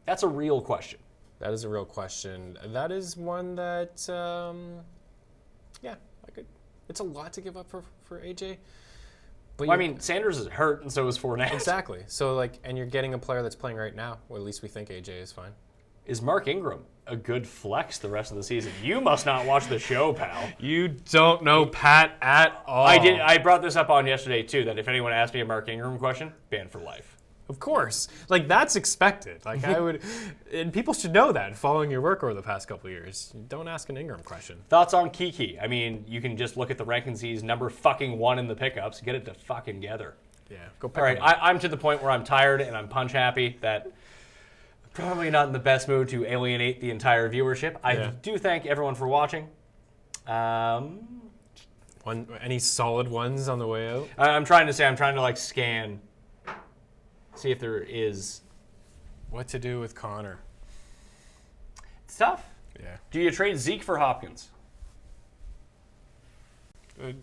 That's a real question. That is a real question. That is one that, I could. It's a lot to give up for AJ. But Well, I mean, Sanders is hurt, and so is Fournette. exactly. So and you're getting a player that's playing right now. Well, at least we think AJ is fine. Is Mark Ingram a good flex the rest of the season? You must not watch the show, pal. You don't know Pat at all. I did. I brought this up on yesterday too. That if anyone asked me a Mark Ingram question, banned for life. Of course. Like, that's expected. Like, I would... And people should know that, following your work over the past couple of years. Don't ask an Ingram question. Thoughts on Kiki? I mean, you can just look at the rankings. He's number fucking 1 in the pickups. Get it to fucking together. Yeah, go pick All right, him up. I'm to the point where I'm tired and I'm punch happy that probably not in the best mood to alienate the entire viewership. I do thank everyone for watching. Any solid ones on the way out? I'm trying to like scan, see if there is. What to do with Connor? It's tough. Yeah. Do you trade Zeke for Hopkins?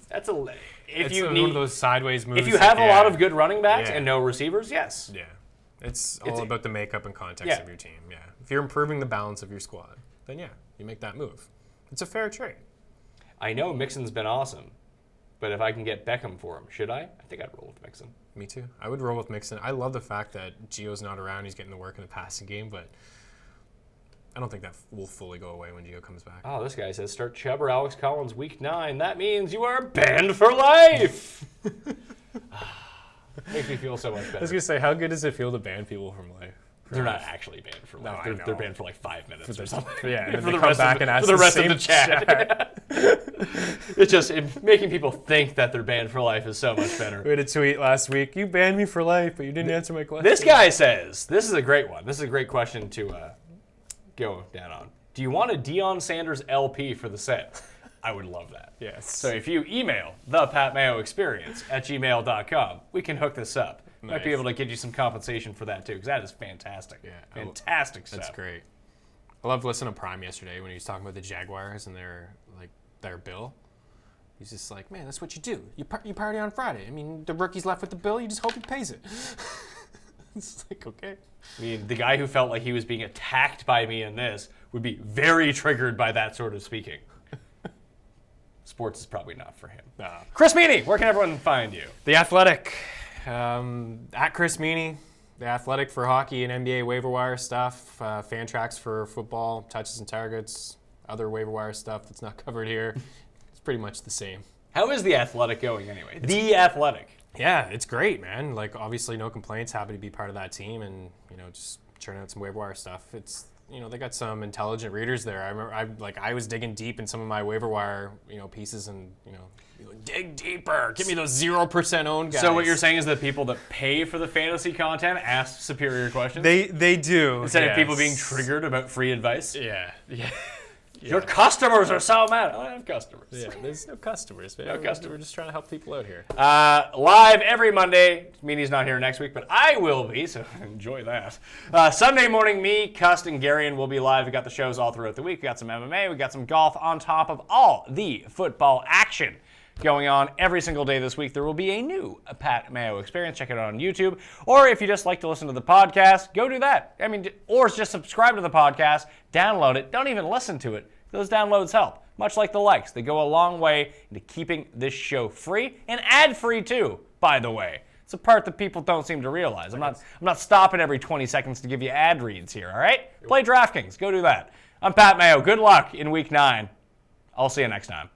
That's a. If It's you one need of those sideways moves. if you have that- a lot of good running backs Yeah. and no receivers, yes. Yeah. It's all about the makeup and context Yeah. of your team. Yeah. If you're improving the balance of your squad, then yeah, you make that move. It's a fair trade. I know Mixon's been awesome, but if I can get Beckham for him, should I? I think I'd roll with Mixon. Me too. I would roll with Mixon. I love the fact that Gio's not around. He's getting to work in the passing game, but I don't think that will fully go away when Gio comes back. Oh, this guy says start Chubb or Alex Collins week 9. That means you are banned for life. Makes me feel so much I was better. going to say, how good does it feel to ban people from life? They're not actually banned for life. I They're know. banned for like 5 minutes or something. Yeah, and then for they the come rest back of and the, ask for the the rest of same the chat. Making people think that they're banned for life is so much better. We had a tweet last week. You banned me for life, but you didn't answer my question. This guy says, this is a great one. This is a great question to go down on. Do you want a Deion Sanders LP for the set? I would love that. Yes. So if you email thepatmayoexperience@gmail.com, we can hook this up. Might be Nice. able to get you some compensation for that too, because that is fantastic. Yeah. Fantastic stuff. That's great. I loved listening to Prime yesterday when he was talking about the Jaguars and their bill. He's just like, man, that's what you do. You party on Friday. I mean, the rookie's left with the bill. You just hope he pays it. It's like, okay. I mean, the guy who felt like he was being attacked by me in this would be very triggered by that sort of speaking. Sports is probably not for him. Chris Meaney, where can everyone find you? The Athletic. At Chris Meaney. The Athletic for hockey and NBA waiver wire stuff. Fan tracks for football, touches and targets. Other waiver wire stuff that's not covered here. It's pretty much the same. How is The Athletic going anyway? The Athletic. Yeah, it's great, man. Like, obviously, no complaints. Happy to be part of that team and, just churn out some waiver wire stuff. It's, they got some intelligent readers there. I remember, I was digging deep in some of my waiver wire, pieces and, dig deeper. Give me those 0% owned guys. So what you're saying is that people that pay for the fantasy content ask superior questions? They do. Instead of people being triggered about free advice? Yeah. Your customers are so mad. I don't have customers. Yeah, there's no customers, man. No customers. We're just trying to help people out here. Live every Monday. Meanie's not here next week, but I will be, so enjoy that. Sunday morning, me, Cust, and Garion will be live. We got the shows all throughout the week. We got some MMA. We got some golf on top of all the football action going on every single day this week. There will be a new Pat Mayo experience. Check it out on YouTube. Or if you just like to listen to the podcast, go do that. Or just subscribe to the podcast, download it. Don't even listen to it. Those downloads help, much like the likes. They go a long way into keeping this show free and ad-free too, by the way. It's a part that people don't seem to realize. I'm not stopping every 20 seconds to give you ad reads here, all right? Play DraftKings. Go do that. I'm Pat Mayo. Good luck in Week 9. I'll see you next time.